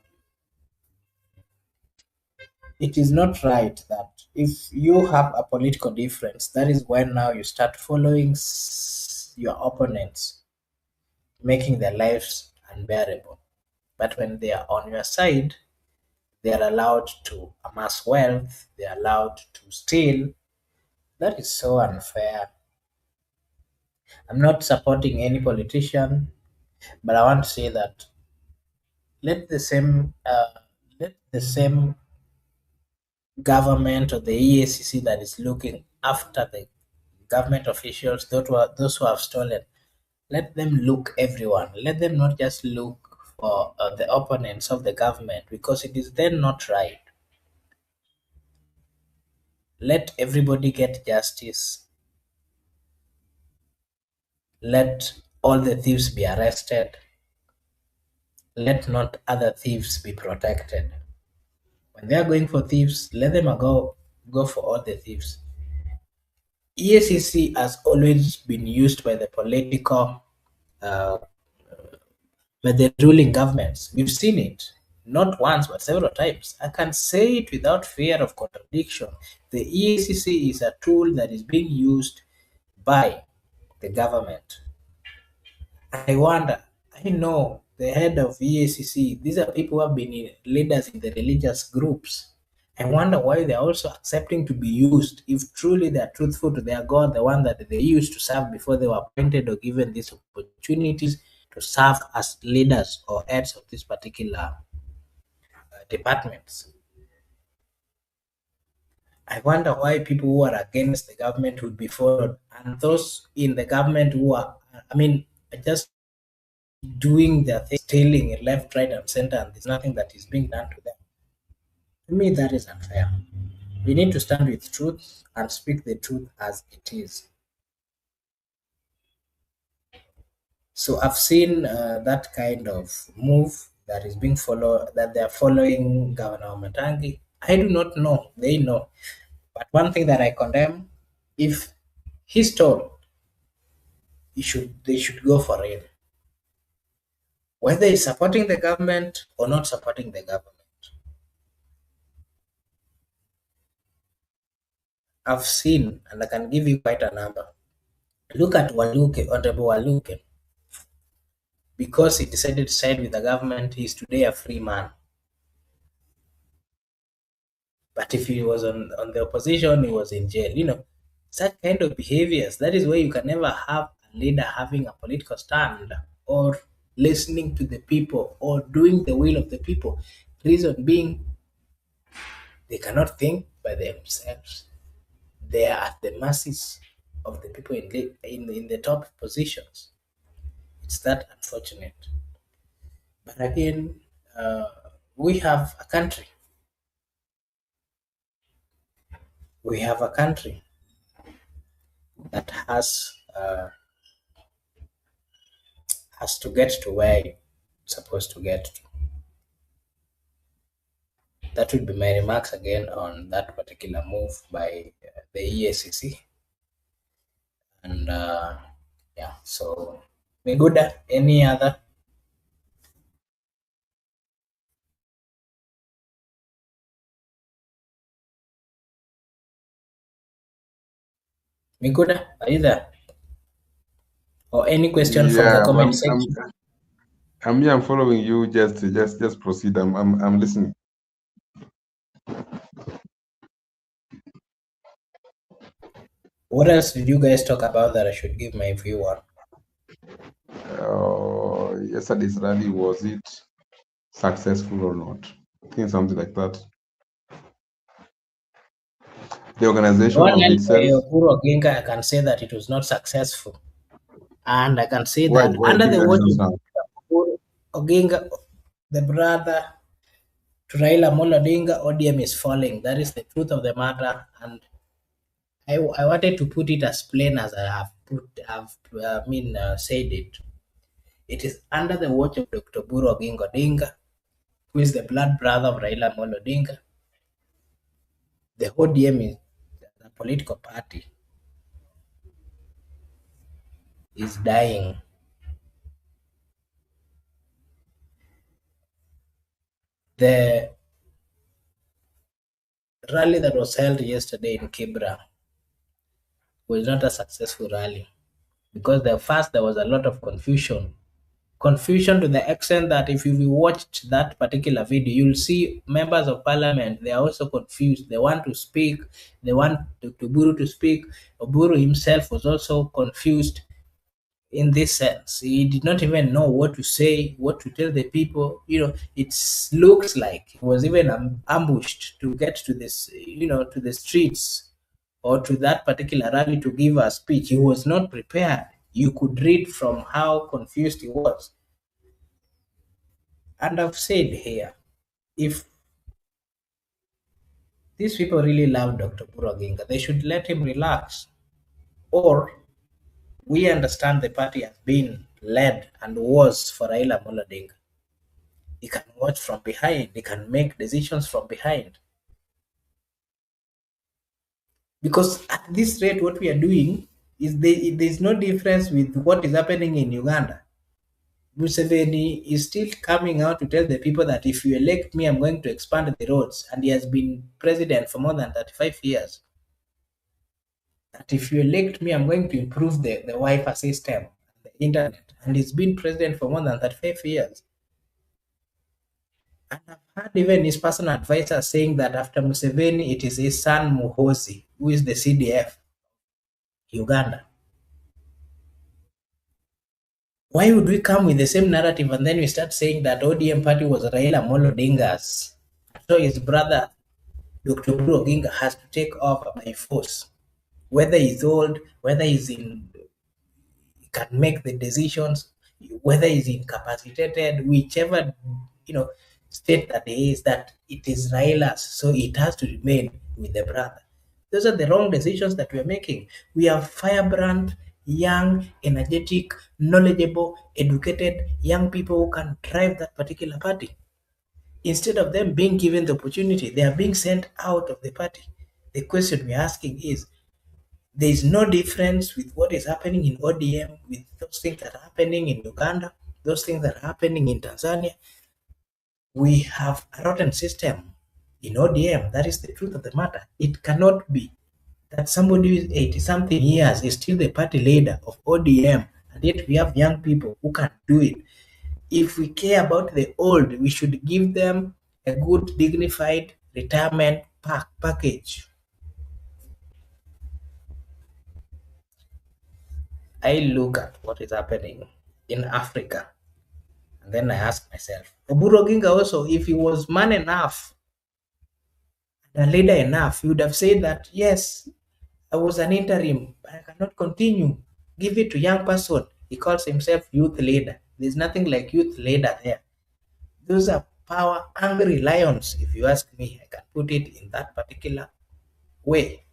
It is not right that if you have a political difference, that is when now you start following your opponents, making their lives unbearable. But when they are on your side, they are allowed to amass wealth, they are allowed to steal. That is so unfair. I'm not supporting any politician, but I want to say that let the same government or the EACC that is looking after the government officials, those who have stolen, let them look everyone. Let them not just look for the opponents of the government, because it is then not right. Let everybody get justice. Let all the thieves be arrested. Let not other thieves be protected. When they are going for thieves, let them go for all the thieves. EACC has always been used by the political, by the ruling governments. We've seen it not once but several times. I can say it without fear of contradiction. The EACC is a tool that is being used by the government. I wonder, I know the head of EACC, these are people who have been leaders in the religious groups. I wonder why they're also accepting to be used if truly they are truthful to their God, the one that they used to serve before they were appointed or given these opportunities to serve as leaders or heads of these particular departments. I wonder why people who are against the government would be followed, and those in the government who are, just doing their thing, stealing left, right, and center, and there's nothing that is being done to them. To me, that is unfair. We need to stand with truth and speak the truth as it is. So I've seen that kind of move that is being followed, that they are following Governor Matangi. I do not know. They know. But one thing that I condemn, if he's told, they should go for it. Whether he's supporting the government or not supporting the government. I've seen, and I can give you quite a number. Look at Waluke, Honorable Waluke. Because he decided to side with the government, he is today a free man. But if he was on the opposition, he was in jail. Such kind of behaviors, that is why you can never have a leader having a political stand or listening to the people or doing the will of the people. Reason being, they cannot think by themselves. They are at the mercies of the people in the top positions. It's that unfortunate. But again, we have a country. We have a country that has to get to where it's supposed to get to. That would be my remarks again on that particular move by the EACC. And yeah, so Miguda, any other? Miguda, are you there? Or any question from the Yeah, comment section? I'm following you. Just proceed. I'm listening. What else did you guys talk about that I should give my view on? Yesterday's rally, was it successful or not? I think something like that. The organization One of end by itself. Oburu Oginga, I can say that it was not successful. And I can say Why that do under you the think watch that is of now? Oburu Oginga, the brother to Raila Amolo Odinga, ODM is falling. That is the truth of the matter. And I wanted to put it as plain as said it. It is under the watch of Dr. Oburu Oginga Odinga, who is the blood brother of Raila Amolo Odinga. The ODM is the political party is dying. The rally that was held yesterday in Kibra was not a successful rally because there was a lot of confusion. Confusion to the extent that if you watched that particular video, you'll see members of parliament, they are also confused. They want to speak, they want Oburu to speak. Oburu himself was also confused in this sense. He did not even know what to say, what to tell the people. It looks like he was even ambushed to get to this, to the streets or to that particular rally to give a speech. He was not prepared. You could read from how confused he was. And I've said here, if these people really love Dr. Buraginga, they should let him relax. Or we understand the party has been led and was for Raila Amolo Odinga. He can watch from behind. He can make decisions from behind. Because at this rate, what we are doing is there's no difference with what is happening in Uganda. Museveni is still coming out to tell the people that if you elect me, I'm going to expand the roads. And he has been president for more than 35 years. That if you elect me, I'm going to improve the Wi-Fi system, the internet. And he's been president for more than 35 years. And I've heard even his personal advisor saying that after Museveni, it is his son Muhozi, who is the CDF, Uganda. Why would we come with the same narrative and then we start saying that ODM party was Raila Amolo Odinga's? So his brother, Dr. Oburu Oginga, has to take over by force. Whether he's old, whether he's in, he can make the decisions, whether he's incapacitated, whichever state that he is, that it is Raila's, so it has to remain with the brother. Those are the wrong decisions that we are making. We have firebrand, young, energetic, knowledgeable, educated young people who can drive that particular party. Instead of them being given the opportunity, they are being sent out of the party. The question we're asking is, there is no difference with what is happening in ODM, with those things that are happening in Uganda, those things that are happening in Tanzania. We have a rotten system in ODM. That is the truth of the matter. It cannot be that somebody who is 80 something years is still the party leader of ODM, and yet we have young people who can do it. If we care about the old, we should give them a good, dignified retirement package. I look at what is happening in Africa. And then I asked myself, Oburu Oginga also, if he was man enough and a leader enough, he would have said that, yes, I was an interim, but I cannot continue. Give it to young person. He calls himself youth leader. There's nothing like youth leader there. Those are power hungry lions, if you ask me. I can put it in that particular way.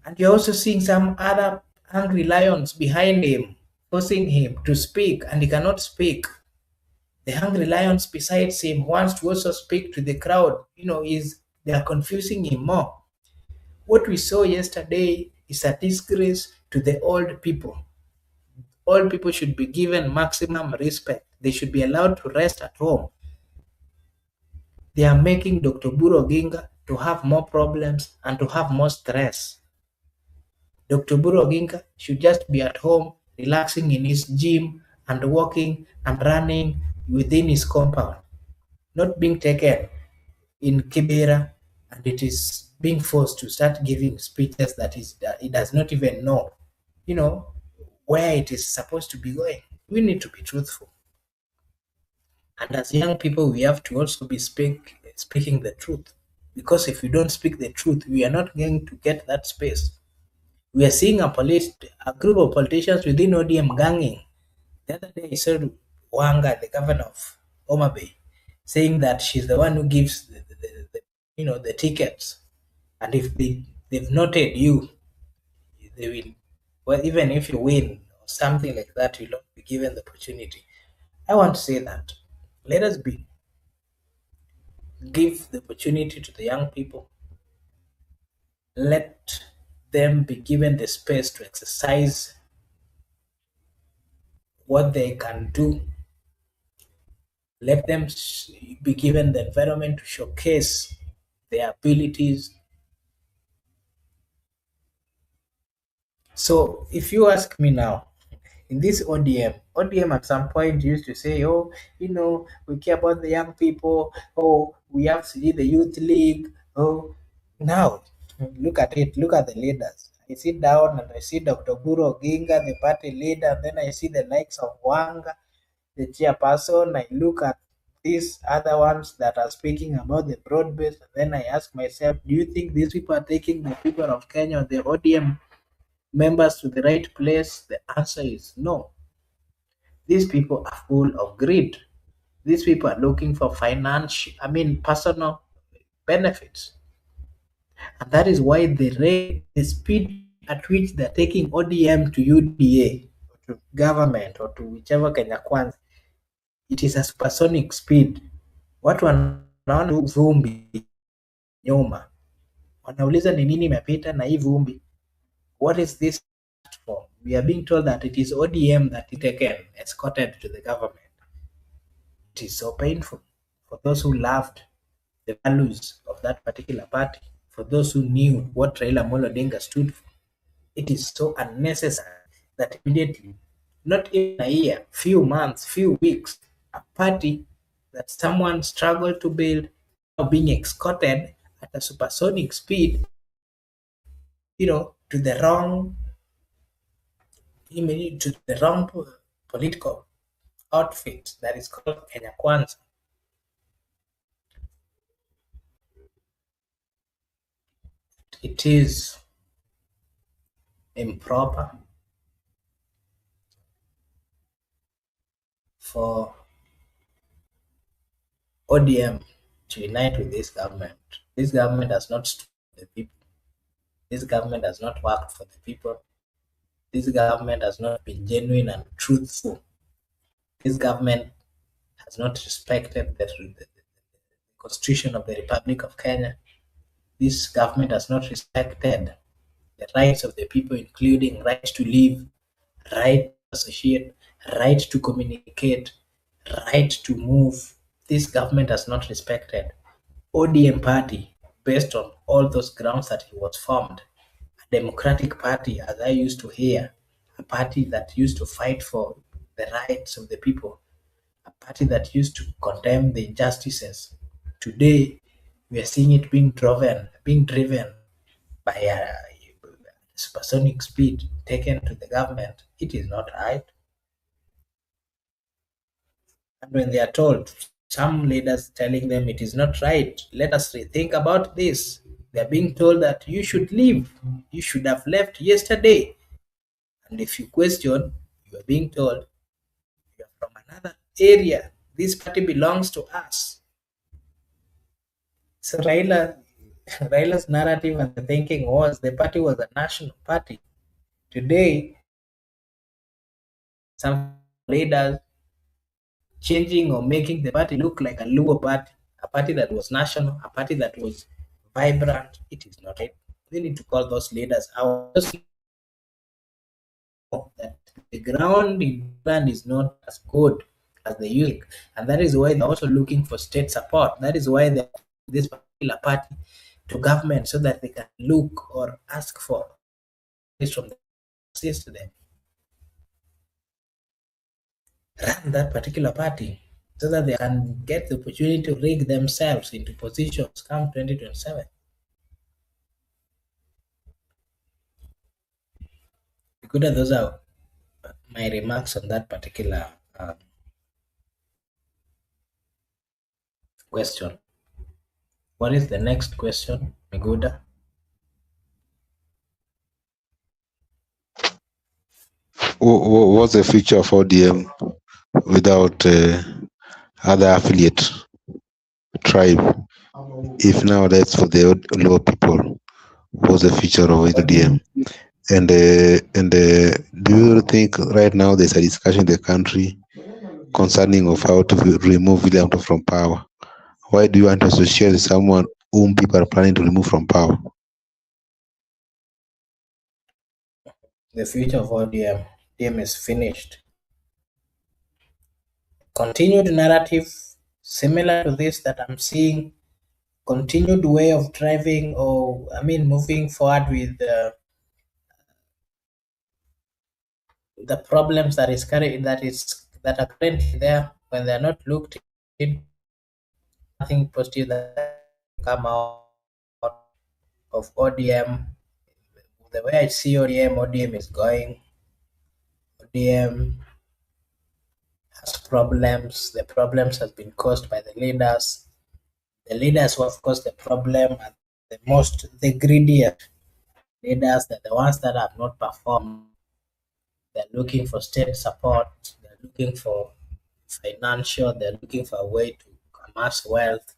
And you're also seeing some other hungry lions behind him, forcing him to speak, and he cannot speak. The hungry lions besides him wants to also speak to the crowd. They are confusing him more. What we saw yesterday is a disgrace to the old people. All people should be given maximum respect. They should be allowed to rest at home. They are making Dr. Buro Ginga to have more problems and to have more stress. Dr. Buro Ginga should just be at home, relaxing in his gym and walking and running within his compound, not being taken in Kibra, and it is being forced to start giving speeches that he does not even know, where it is supposed to be going. We need to be truthful. And as young people, we have to also be speaking the truth. Because if we don't speak the truth, we are not going to get that space. We are seeing a group of politicians within ODM ganging. The other day, I saw Wanga, the governor of Homa Bay, saying that she's the one who gives the tickets, and if they've noted you, they will. Well, even if you win or something like that, you'll not be given the opportunity. I want to say that let us give the opportunity to the young people. Let them be given the space to exercise what they can do. Let them be given the environment to showcase their abilities. So if you ask me now, in this ODM at some point used to say, oh, we care about the young people. Oh, we have to lead the youth league. Oh, now look at it. Look at the leaders. I sit down and I see Dr. Buro Ginga, the party leader, and then I see the likes of Wanga, the chairperson. I look at these other ones that are speaking about the broad base, and then I ask myself, do you think these people are taking the people of Kenya, the ODM members, to the right place? The answer is no. These people are full of greed. These people are looking for personal benefits. And that is why the speed at which they're taking ODM to UDA, or to government, or to whichever Kenya Kwanza, it is a supersonic speed. Watu wanaona vumbi nyuma, wanauliza ni nini imepita na hii vumbi. What is this for? We are being told that it is ODM that is taken, escorted to the government. It is so painful for those who loved the values of that particular party, for those who knew what Raila Amolo Odinga stood for. It is so unnecessary that immediately, not even a year, few months, few weeks, a party that someone struggled to build now being escorted at a supersonic speed, to the wrong political outfit that is called Kenya Kwanza. It is improper for ODM to unite with this government. This government has not stood for the people. This government has not worked for the people. This government has not been genuine and truthful. This government has not respected the Constitution of the Republic of Kenya. This government has not respected the rights of the people, including right to live, right to associate, right to communicate, right to move. This government has not respected ODM party based on all those grounds that it was formed. A democratic party, as I used to hear, a party that used to fight for the rights of the people, a party that used to condemn the injustices. Today, we are seeing it being driven by a supersonic speed taken to the government. It is not right. And when they are told, some leaders telling them it is not right, let us think about this. They are being told that you should leave, you should have left yesterday. And if you question, you are being told you are from another area. This party belongs to us. So Raila's narrative and the thinking was the party was a national party. Today, some leaders changing or making the party look like a Luo party, a party that was national, a party that was vibrant. It is not right. We need to call those leaders out. That the ground in land is not as good as they use, and that is why they're also looking for state support. That is why they're this particular party to government so that they can look or ask for this from the assist them. Run that particular party so that they can get the opportunity to rig themselves into positions come 2027. Good, those are my remarks on that particular question. What is the next question, Miguda? What's the future of ODM without other affiliate tribe? If now that's for the lower people, what's the future of ODM? And do you think right now there's a discussion in the country concerning of how to remove William Ruto from power? Why do you want to associate with someone whom people are planning to remove from power? The future of ODM is finished. Continued narrative similar to this that I'm seeing, continued way of driving, or moving forward with the problems that are currently there. When they're not looked in, nothing positive that come out of ODM. The way I see ODM is going. ODM has problems. The problems has been caused by the leaders. The leaders who have caused the problem are the greediest leaders. They're the ones that have not performed. They're looking for state support. They're looking for financial. They're looking for a way to amass wealth.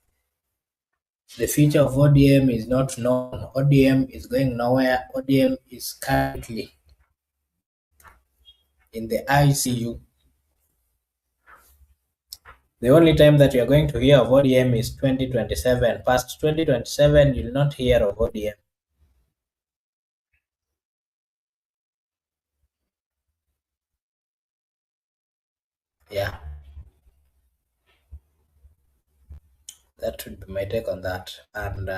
The future of ODM is not known. ODM is going nowhere. ODM is currently in the ICU. The only time that you are going to hear of ODM is 2027. Past 2027, you'll not hear of ODM. Yeah. That would be my take on that. And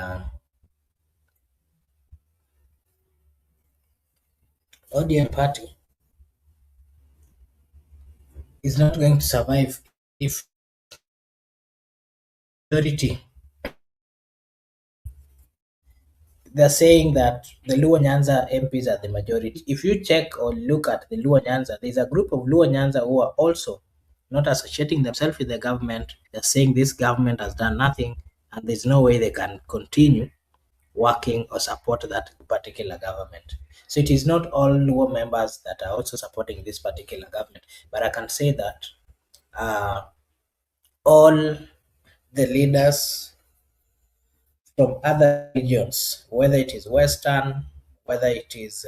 ODM party is not going to survive if majority. They're saying that the Luo Nyanza MPs are the majority. If you check or look at the Luo Nyanza, there's a group of Luo Nyanza who are also not associating themselves with the government. They're saying this government has done nothing and there's no way they can continue working or support that particular government. So it is not all Luo members that are also supporting this particular government. But I can say that all the leaders from other regions, whether it is Western, whether it is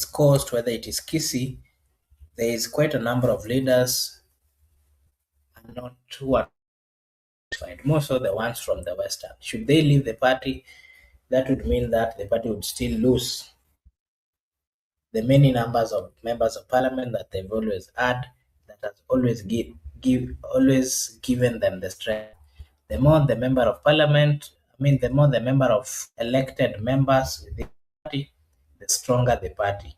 Coast, whether it is Kisii, there is quite a number of leaders and not who are satisfied. Most of the ones from the Western. Should they leave the party, that would mean that the party would still lose the many numbers of members of parliament that they've always had, that has always always given them the strength. The more the member of parliament, the more the member of elected members within the party, the stronger the party.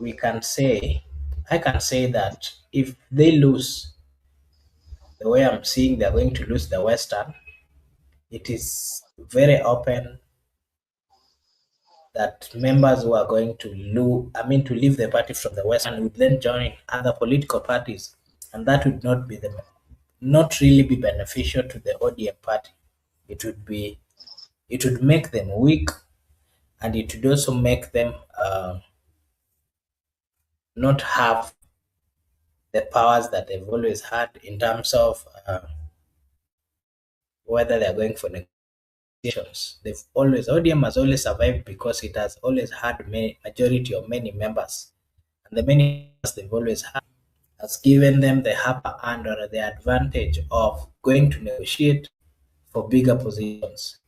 I can say that if they lose, the way I'm seeing they're going to lose the Western, it is very open that members who are going to leave the party from the West and would then join other political parties, and that would not really be beneficial to the ODM party. It would make them weak, and it would also make them not have the powers that they've always had in terms of whether they're going for negotiations. ODM has always survived because it has always had majority of many members, and the many members they've always had has given them the upper hand or the advantage of going to negotiate for bigger positions.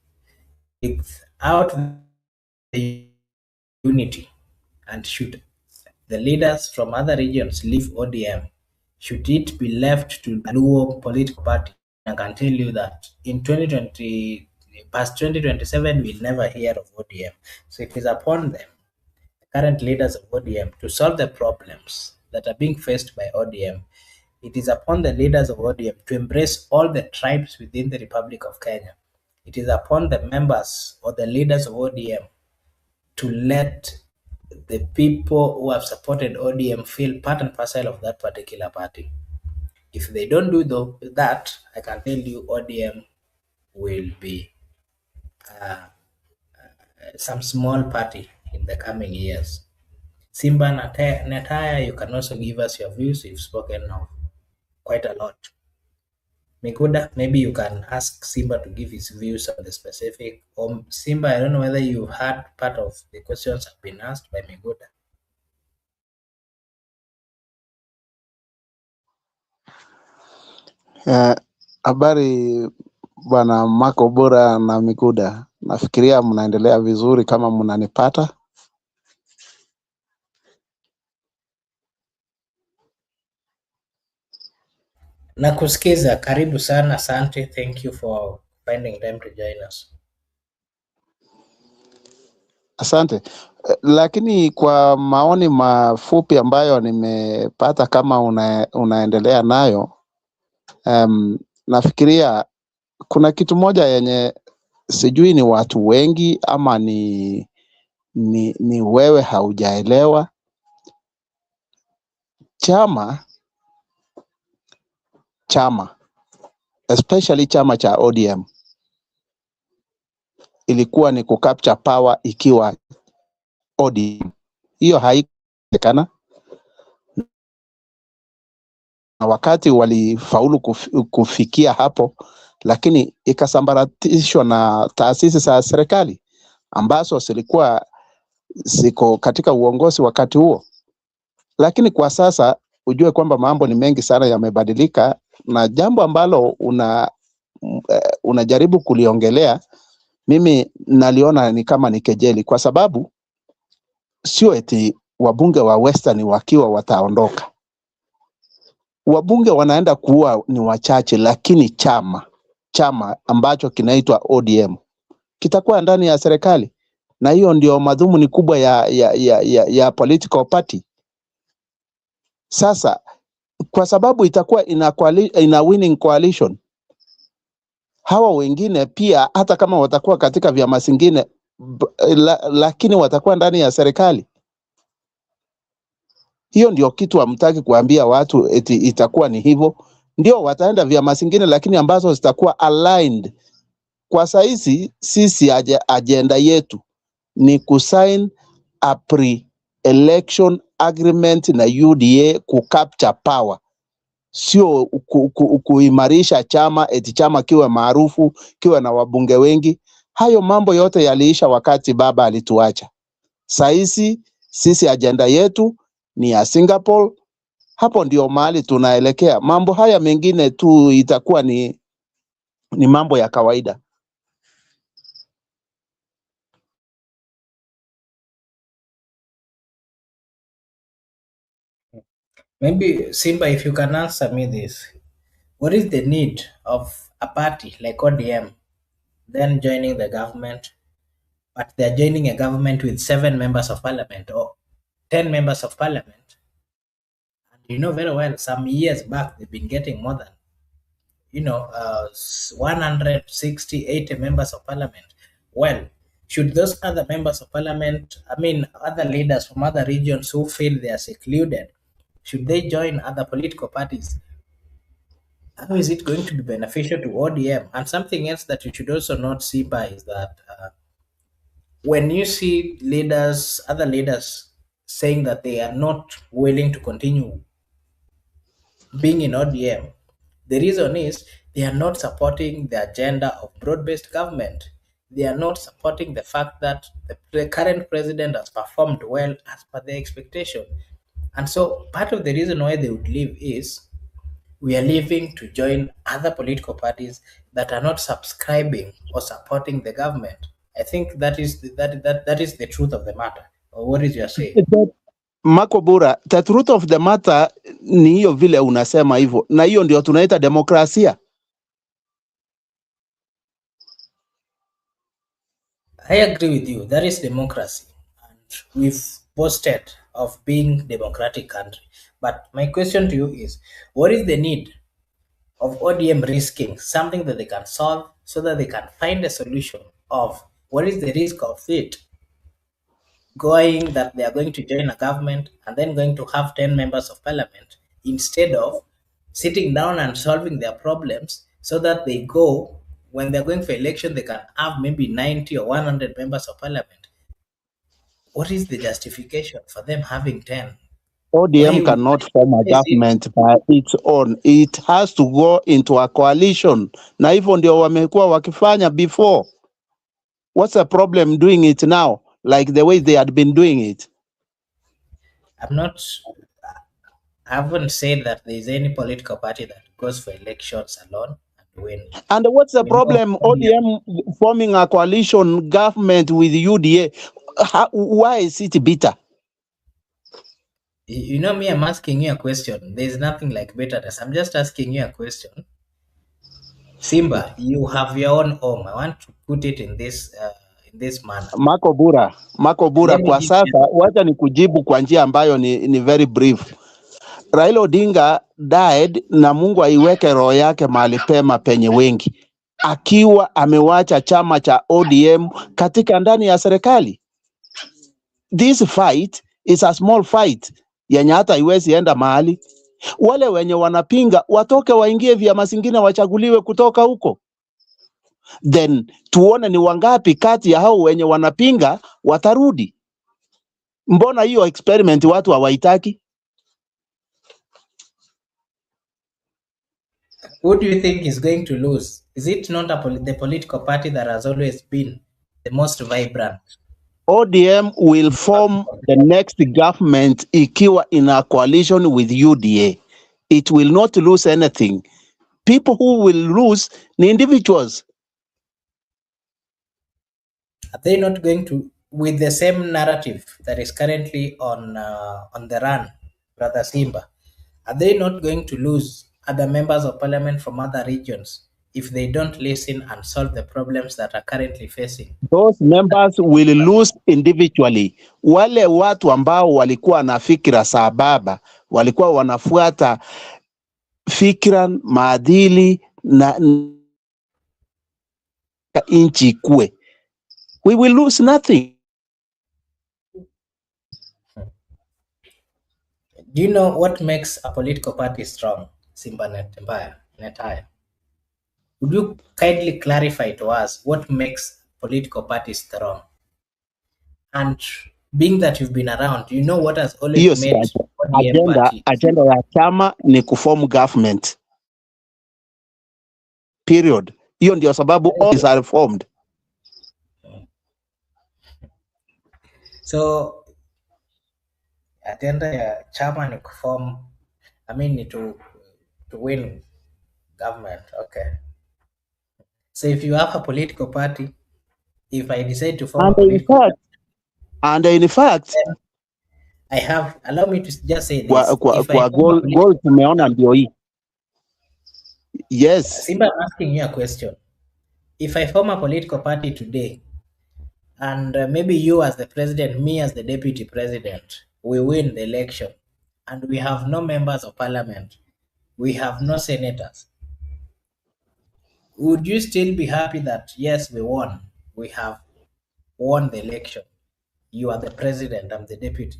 Without the unity, and should the leaders from other regions leave ODM, should it be left to the Luo political party, I can tell you that in 2020, past 2027, we'll never hear of ODM. So it is upon them, the current leaders of ODM, to solve the problems that are being faced by ODM. It is upon the leaders of ODM to embrace all the tribes within the Republic of Kenya. It is upon the members or the leaders of ODM to let the people who have supported ODM feel part and parcel of that particular party. If they don't do that, I can tell you ODM will be some small party in the coming years. Simba Netaya, you can also give us your views. You've spoken of quite a lot. Mikuda, maybe you can ask Simba to give his views on the specific. Or Simba, I don't know whether you heard part of the questions have been asked by Mikuda. Habari bwana Mako Bora na Mikuda, nafikiria mnaendelea vizuri kama mnanipata. Nakusikiza, karibu sana, asante, thank you for finding time to join us. Asante. Lakini kwa maoni mafupi ambayo nimepata kama unaendelea nayo, nafikiria kuna kitu moja yenye sijui ni watu wengi ama ni wewe haujaelewa. Chama especially chama cha ODM ilikuwa ni kucapture power ikiwa ODM. Hiyo haikuwezekana, na wakati walifaulu kufikia hapo, lakini ikasambaratishwa na taasisi za serikali ambazo zilikuwa ziko katika uongozi wakati huo. Lakini kwa sasa ujue kwamba mambo ni mengi sana yamebadilika, na jambo ambalo unajaribu kuliongelea mimi naliona ni kama ni kejeli, kwa sababu sio eti wabunge wa Western wakiwa wataondoka. Wabunge wanaenda kuwa ni wachache, lakini chama ambacho kinaitwa ODM kitakuwa ndani ya serikali, na hiyo ndio madhumuni kubwa ya political party. Sasa kwa sababu itakuwa ina winning coalition, hawa wengine pia hata kama watakuwa katika vyama vingine lakini watakuwa ndani ya serikali. Hiyo ndio kitu hamtaki kuambia watu eti itakuwa ni hivyo. Ndio wataenda vyama vingine lakini ambazo zitakuwa aligned. Kwa saizi sisi agenda yetu ni kusign a pre-election agreement na UDA kucapture power, sio kuimarisha chama eti chama kiwe maarufu, kiwe na wabunge wengi. Hayo mambo yote yaliisha wakati baba alituacha. Saizi sisi agenda yetu ni ya Singapore, hapo ndio mahali tunaelekea. Mambo haya mengine tu itakuwa ni mambo ya kawaida. Maybe Simba, if you can answer me this, what is the need of a party like ODM then joining the government, but they're joining a government with 7 members of parliament or 10 members of parliament? And you know very well, some years back, they've been getting more than 160, 80 members of parliament. Well, should those other members of parliament, other leaders from other regions who feel they are secluded, should they join other political parties? How is it going to be beneficial to ODM? And something else that you should also not see by is that when you see other leaders saying that they are not willing to continue being in ODM, the reason is they are not supporting the agenda of broad-based government. They are not supporting the fact that the current president has performed well as per their expectation. And so part of the reason why they would leave is we are leaving to join other political parties that are not subscribing or supporting the government. I think that is that is the truth of the matter. Or what is your say? Makobura, the truth of the matter ni hiyo vile unasema hivyo, na hiyo ndio tunaita demokrasia. I agree with you. That is democracy, and we've boasted of being democratic country. But my question to you is, what is the need of ODM risking something that they can solve so that they can find a solution of what is the risk of it going that they are going to join a government and then going to have 10 members of parliament instead of sitting down and solving their problems so that they go when they're going for election they can have maybe 90 or 100 members of parliament. What is the justification for them having 10? ODM cannot form a government by its own. It has to go into a coalition. Na hivyo ndio wamekuwa wakifanya before. What's the problem doing it now, like the way they had been doing it? I haven't said that there is any political party that goes for elections alone and win. And what's the problem? ODM forming a coalition government with UDA. Why is it bitter? You know me, I'm asking you a question. There's nothing like bitterness. I'm just asking you a question. Simba, you have your own home. I want to put it in this manner. Makobura, kwa sasa wacha nikujibu kwa njia ambayo ni very brief. Raila Odinga died na Mungu aiweke roho yake mahali pema penye wengi, akiwa amewacha chama cha ODM katika ndani ya serikali. This fight is a small fight yenye hata iwezi enda mahali. Wale wenye wanapinga watoke waingie vyama zingine wachaguliwe kutoka huko. Then tuone ni wangapi kati ya hao wenye wanapinga watarudi. Mbona hiyo experiment watu hawaitaki? Who do you think is going to lose? Is it not the political party that has always been the most vibrant? ODM will form the next government ikiwa in a coalition with UDA. It will not lose anything. People who will lose the individuals. Are they not going to, with the same narrative that is currently on the run, Brother Simba, are they not going to lose other members of parliament from other regions if they don't listen and solve the problems that are currently facing? Those members will lose individually. Wale watu ambao walikuwa na fikra sababa, walikuwa wanafuata fikra, maadili na inchi kue. We will lose nothing. Do you know what makes a political party strong, Simba Netaya? Would you kindly clarify to us what makes political parties strong? And being that you've been around, you know what has always made agenda ya chama ni kuform government. Period. Hiyo ndio sababu all are formed. So agenda ya chama ni kuform, to win government. Okay. So if you have a political party, if I decide to form and in fact, I have, allow me to just say this. Kwa goal tumeona ndio hii. Yes. Simba, I'm asking you a question. If I form a political party today, and maybe you as the president, me as the deputy president, we win the election, and we have no members of parliament, we have no senators, would you still be happy that yes, we won? We have won the election? You are the president, I'm the deputy.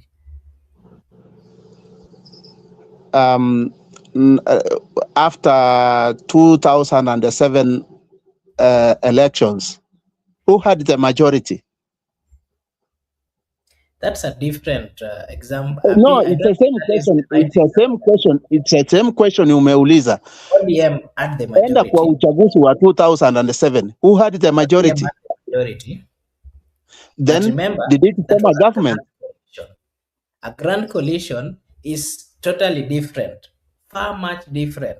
After 2007 elections, who had the majority? That's a different example. No, it's the same question. It's the same question. It's the same question umeuliza. ODM had the Enda kwa majority. uchaguzi wa 2007. Who had the majority? ODM had the majority. But Then remember, did it that form a was government? a grand coalition is totally different, far much different,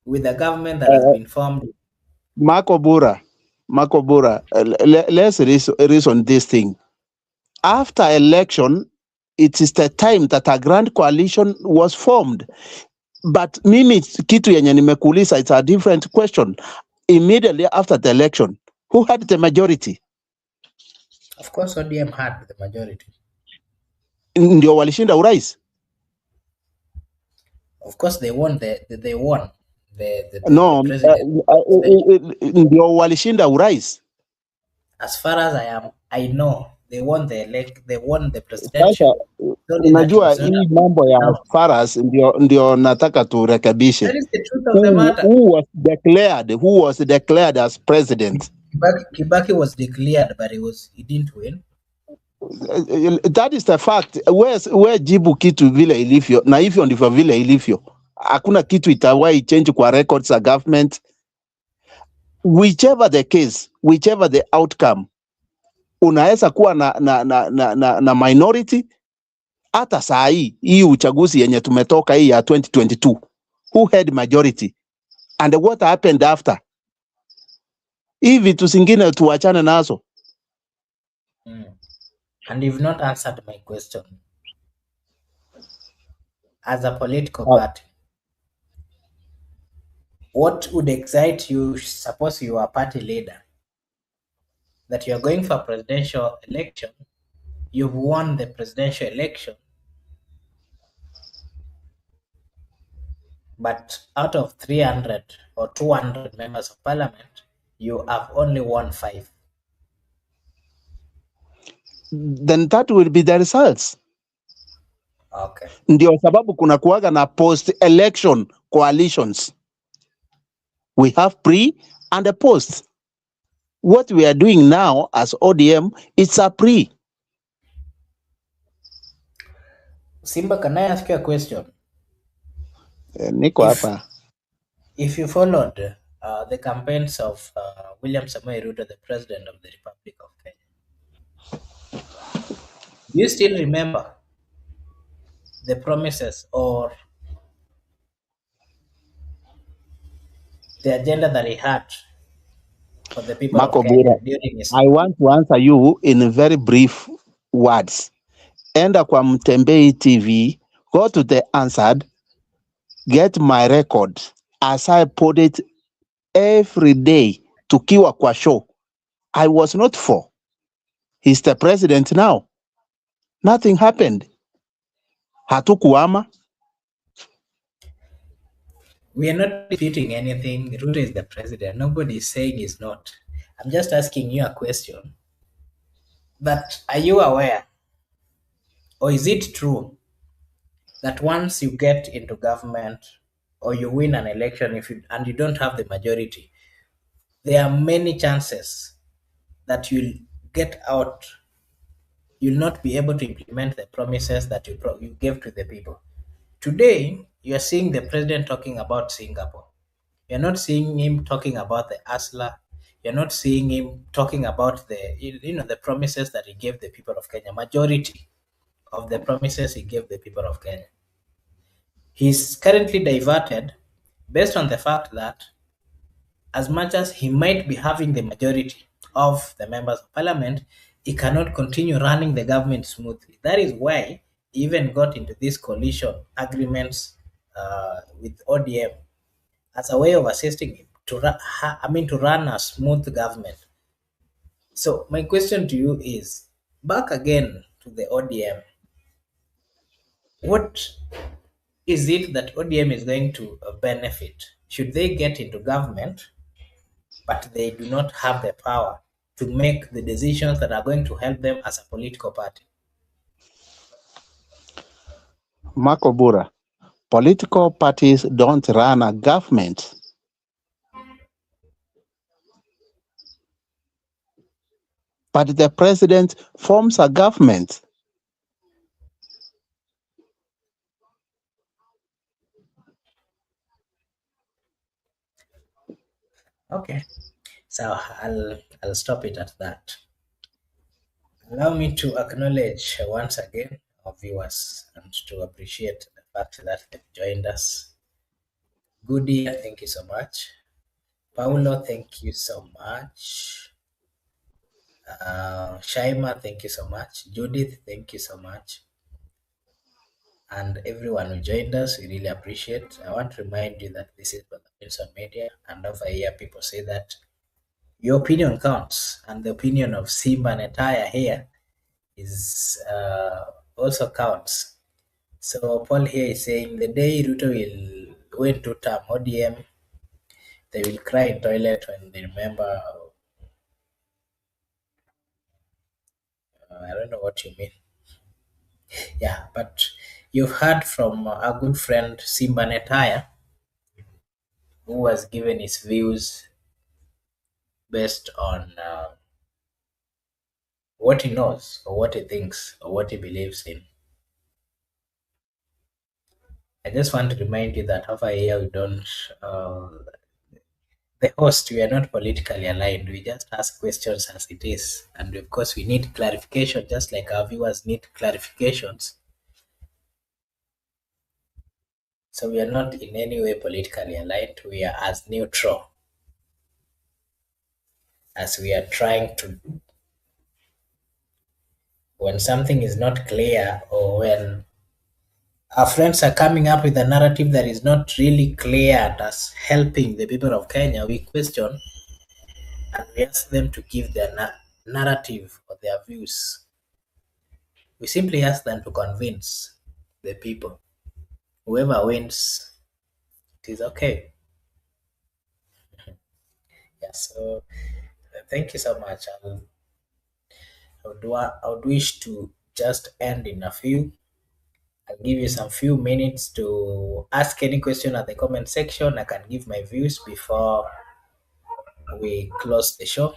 with a government that has been formed. Marco Bura, let's reason this thing. After election, it is the time that a grand coalition was formed. But mimi kitu yenye nimekuuliza, it's a different question. Immediately after the election, who had the majority? Of course, ODM had the majority. Ndio walishinda urais? Of course, they won the No, president. ndio walishinda urais. As far as I know, they won the presidential. Unajua hii mambo ya Faras ndio nataka turekebishe. That is the truth of the matter. Who was declared as president? Kibaki was declared, but he didn't win. That is the fact. Where jibu kitu vile ilivyo, na hivyo ndivyo vile ilivyo. Hakuna kitu itawahi change kwa records za government. Whichever the case, whichever the outcome, unaweza kuwa na minority. Hata saa hii uchaguzi yenye tumetoka hii ya 2022, who had majority and what happened after? Hii vitu zingine tuachane nazo. And you've not answered my question. As a political party, what would excite you? Suppose you are party leader, that you are going for presidential election, you've won the presidential election, but out of 300 or 200 members of parliament, you have only won 5. Then that will be the results. Okay. Ndio sababu kuna kuwaga na post-election coalitions. We have pre and a post. What we are doing now as ODM, it's a pre. Simba, can I ask you a question? Niko hapa. If you followed the campaigns of William Samoei Ruto, the President of the Republic of Kenya, do you still remember the promises or the agenda that he had for the people Marco of Kenya Bura, during his... I want to answer you in very brief words. Enda kwa Mtembei TV, go to the answered, get my record as I put it every day tukiwa kwa show. I was not for. He's the president now. Nothing happened. Hatukuama. We are not defeating anything. Ruto is the president. Nobody is saying he's not. I'm just asking you a question. That are you aware, or is it true, that once you get into government or you win an election and you don't have the majority, there are many chances that you'll get out, you'll not be able to implement the promises that you gave to the people. Today, you're seeing the president talking about Singapore. You're not seeing him talking about the ASLA. You're not seeing him talking about the promises that he gave the people of Kenya. Majority of the promises he gave the people of Kenya. He's currently diverted based on the fact that as much as he might be having the majority of the members of parliament, he cannot continue running the government smoothly. That is why he even got into these coalition agreements with ODM as a way of assisting him to run a smooth government. So my question to you is, back again to the ODM, what is it that ODM is going to benefit? Should they get into government, but they do not have the power to make the decisions that are going to help them as a political party? Marco Bura, political parties don't run a government. But the president forms a government. Okay, so I'll stop it at that. Allow me to acknowledge once again our viewers and to appreciate the fact that they've joined us. Goody, thank you so much. Paulo, thank you so much. Shaima, thank you so much. Judith, thank you so much. And everyone who joined us, we really appreciate. I want to remind you that this is Brother Wilson Media, and over here people say that your opinion counts, and the opinion of Simba and Etaya here is also counts. So Paul here is saying the day Ruto will win two term ODM, they will cry in toilet when they remember. I don't know what you mean. Yeah, but you've heard from a good friend Simba Netaya, who has given his views based on what he knows or what he thinks or what he believes in. I just want to remind you that over here we don't, the host, we are not politically aligned. We just ask questions as it is. And of course, we need clarification, just like our viewers need clarifications. So we are not in any way politically aligned. We are as neutral as we are trying to, when something is not clear or when our friends are coming up with a narrative that is not really clear and us helping the people of Kenya, we question and we ask them to give their narrative or their views. We simply ask them to convince the people. Whoever wins, it is okay. Yeah, so thank you so much. I would wish to just end in a few. I'll give you some few minutes to ask any question at the comment section. I can give my views before we close the show.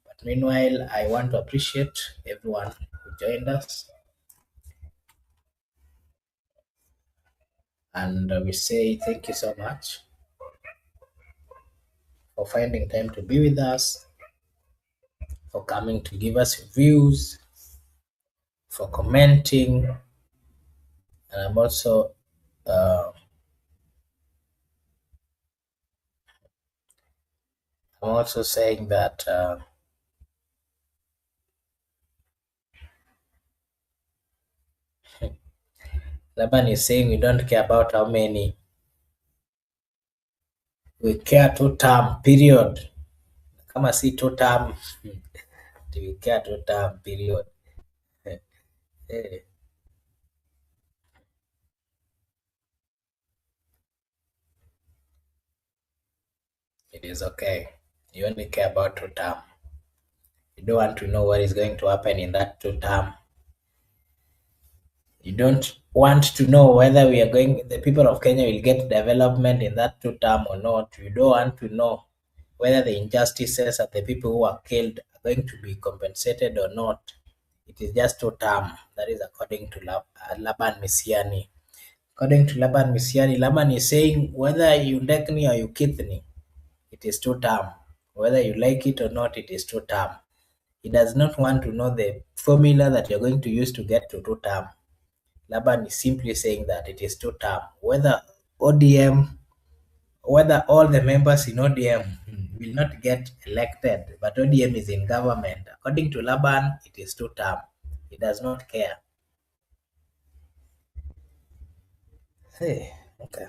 But meanwhile, I want to appreciate everyone who joined us. And we say thank you so much for finding time to be with us, for coming to give us your views, for commenting. And I'm also saying that Laban is saying we don't care about how many. We care two term period. Kama si two term, we care two term period. Eh, It is okay. You only care about two term. You don't want to know what is going to happen in that two term. You don't want to know whether the people of Kenya will get development in that two term or not. You don't want to know whether the injustices of the people who are killed are going to be compensated or not. It is just two term. That is according to Laban Misiani. According to Laban Misiani, Laban is saying whether you like me or you keep me, it is two term. Whether you like it or not, it is two term. He does not want to know the formula that you're going to use to get to two term. Laban is simply saying that it is two term. Whether all the members in ODM will not get elected, but ODM is in government. According to Laban, it is two term. He does not care. Hey, okay.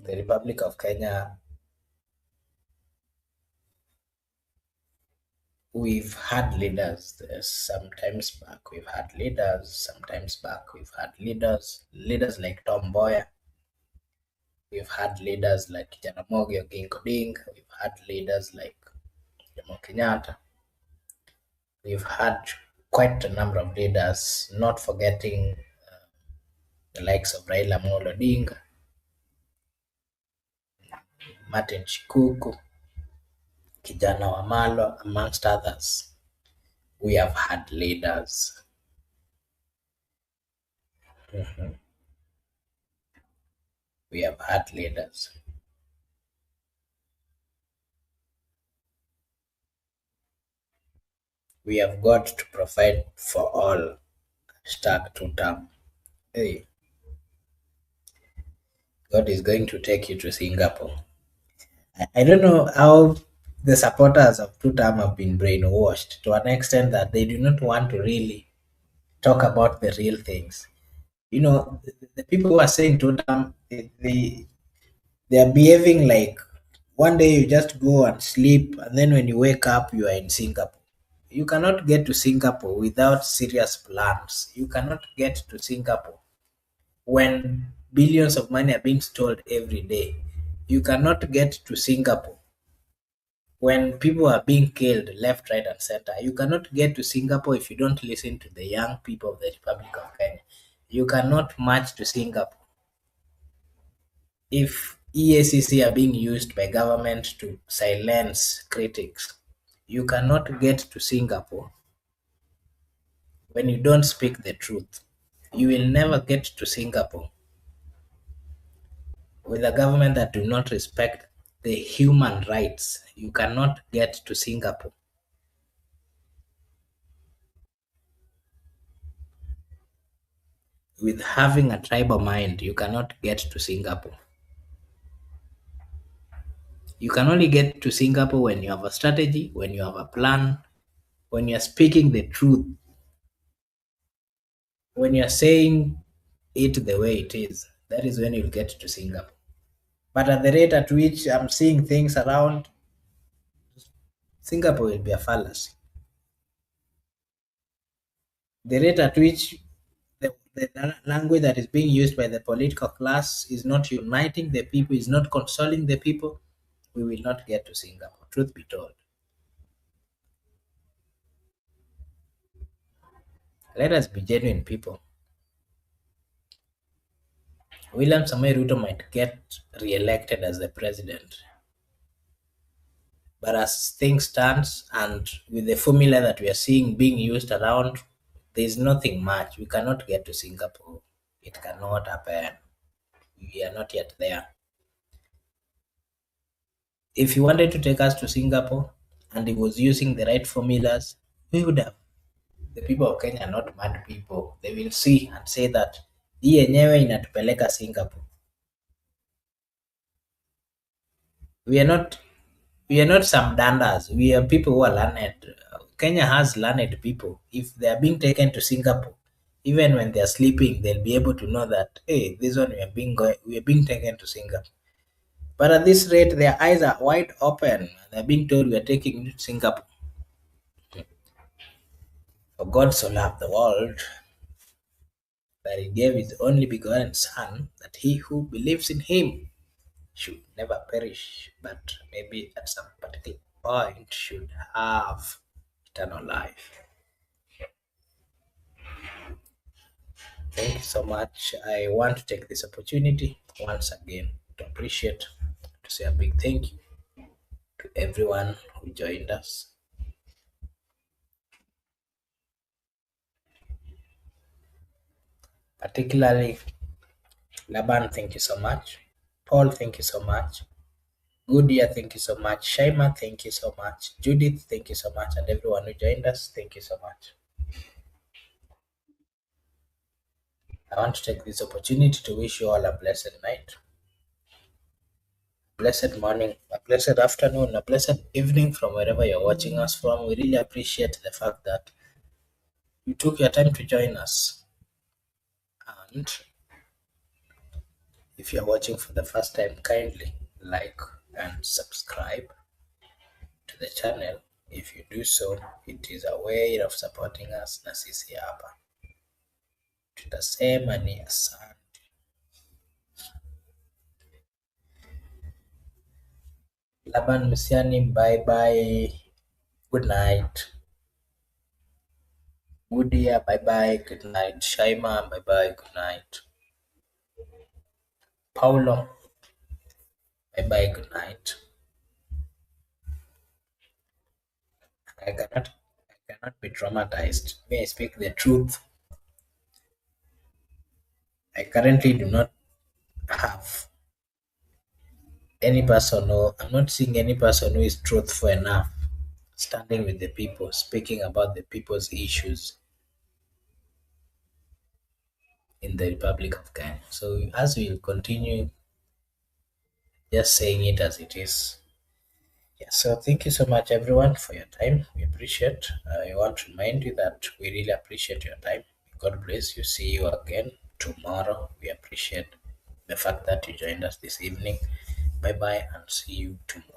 The Republic of Kenya, we've had leaders. Sometimes back we've had leaders. Sometimes back we've had leaders like Tom Mboya. We've had leaders like Jaramogi Oginga Odinga. We've had leaders like Jomo Kenyatta. We've had quite a number of leaders, not forgetting the likes of Raila Amolo Odinga, Martin Shikuku, Kijana Wamalo, amongst others. We have had leaders. We have had leaders. We have got to provide for all. Hashtag 2 term. Hey, God is going to take you to Singapore. I don't know how the supporters of 2 term have been brainwashed to an extent that they do not want to really talk about the real things. You know, the people who are saying 2 term, they are behaving like one day you just go and sleep, and then when you wake up, you are in Singapore. You cannot get to Singapore without serious plans. You cannot get to Singapore when billions of money are being stolen every day. You cannot get to Singapore when people are being killed left, right, and center. You cannot get to Singapore if you don't listen to the young people of the Republic of Kenya. You cannot march to Singapore if EACC are being used by government to silence critics. You cannot get to Singapore when you don't speak the truth. You will never get to Singapore with a government that do not respect the human rights. You cannot get to Singapore. With having a tribal mind, you cannot get to Singapore. You can only get to Singapore when you have a strategy, when you have a plan, when you're speaking the truth, when you're saying it the way it is. That is when you'll get to Singapore. But at the rate at which I'm seeing things around, Singapore will be a fallacy. The rate at which the language that is being used by the political class is not uniting the people, is not consoling the people, we will not get to Singapore, truth be told. Let us be genuine people. William Samoei Ruto might get re-elected as the president, but as things stands and with the formula that we are seeing being used around, there is nothing much. We cannot get to Singapore. It cannot happen. We are not yet there. If he wanted to take us to Singapore and he was using the right formulas, we would have. The people of Kenya are not mad people. They will see and say that hii yenyewe inatupeleka Singapore. We are not some dandas. We are people who are learned. Kenya has learned people. If they are being taken to Singapore, even when they are sleeping, they'll be able to know that, hey, this one we are being taken to Singapore. But at this rate, their eyes are wide open. They're being told we are taking you to Singapore. For God so loved the world that he gave his only begotten Son, that he who believes in him should never perish, but maybe at some particular point should have eternal life. Thank you so much. I want to take this opportunity once again to appreciate, to say a big thank you to everyone who joined us. Particularly Laban, thank you so much. Paul, thank you so much. Goodia, thank you so much. Shaima, thank you so much. Judith, thank you so much. And everyone who joined us, thank you so much. I want to take this opportunity to wish you all a blessed night, blessed morning, a blessed afternoon, a blessed evening from wherever you're watching us from. We really appreciate the fact that you took your time to join us. And if you're watching for the first time, kindly like and subscribe to the channel. If you do so, it is a way of supporting us na sisi hapa. Tutasema ni asante. Laban Musiani, bye bye. Good night. Woodia, bye bye. Good night. Shaima, bye bye. Good night. Paulo, bye bye. Good night. I cannot be traumatized. May I speak the truth? I currently do not have any person, or I'm not seeing any person who is truthful enough, standing with the people, speaking about the people's issues in the Republic of Kenya. So as we'll continue just saying it as it is. Yeah, so thank you so much everyone for your time. We appreciate. I want to remind you that we really appreciate your time. God bless you. See you again tomorrow. We appreciate the fact that you joined us this evening. Bye bye and see you tomorrow.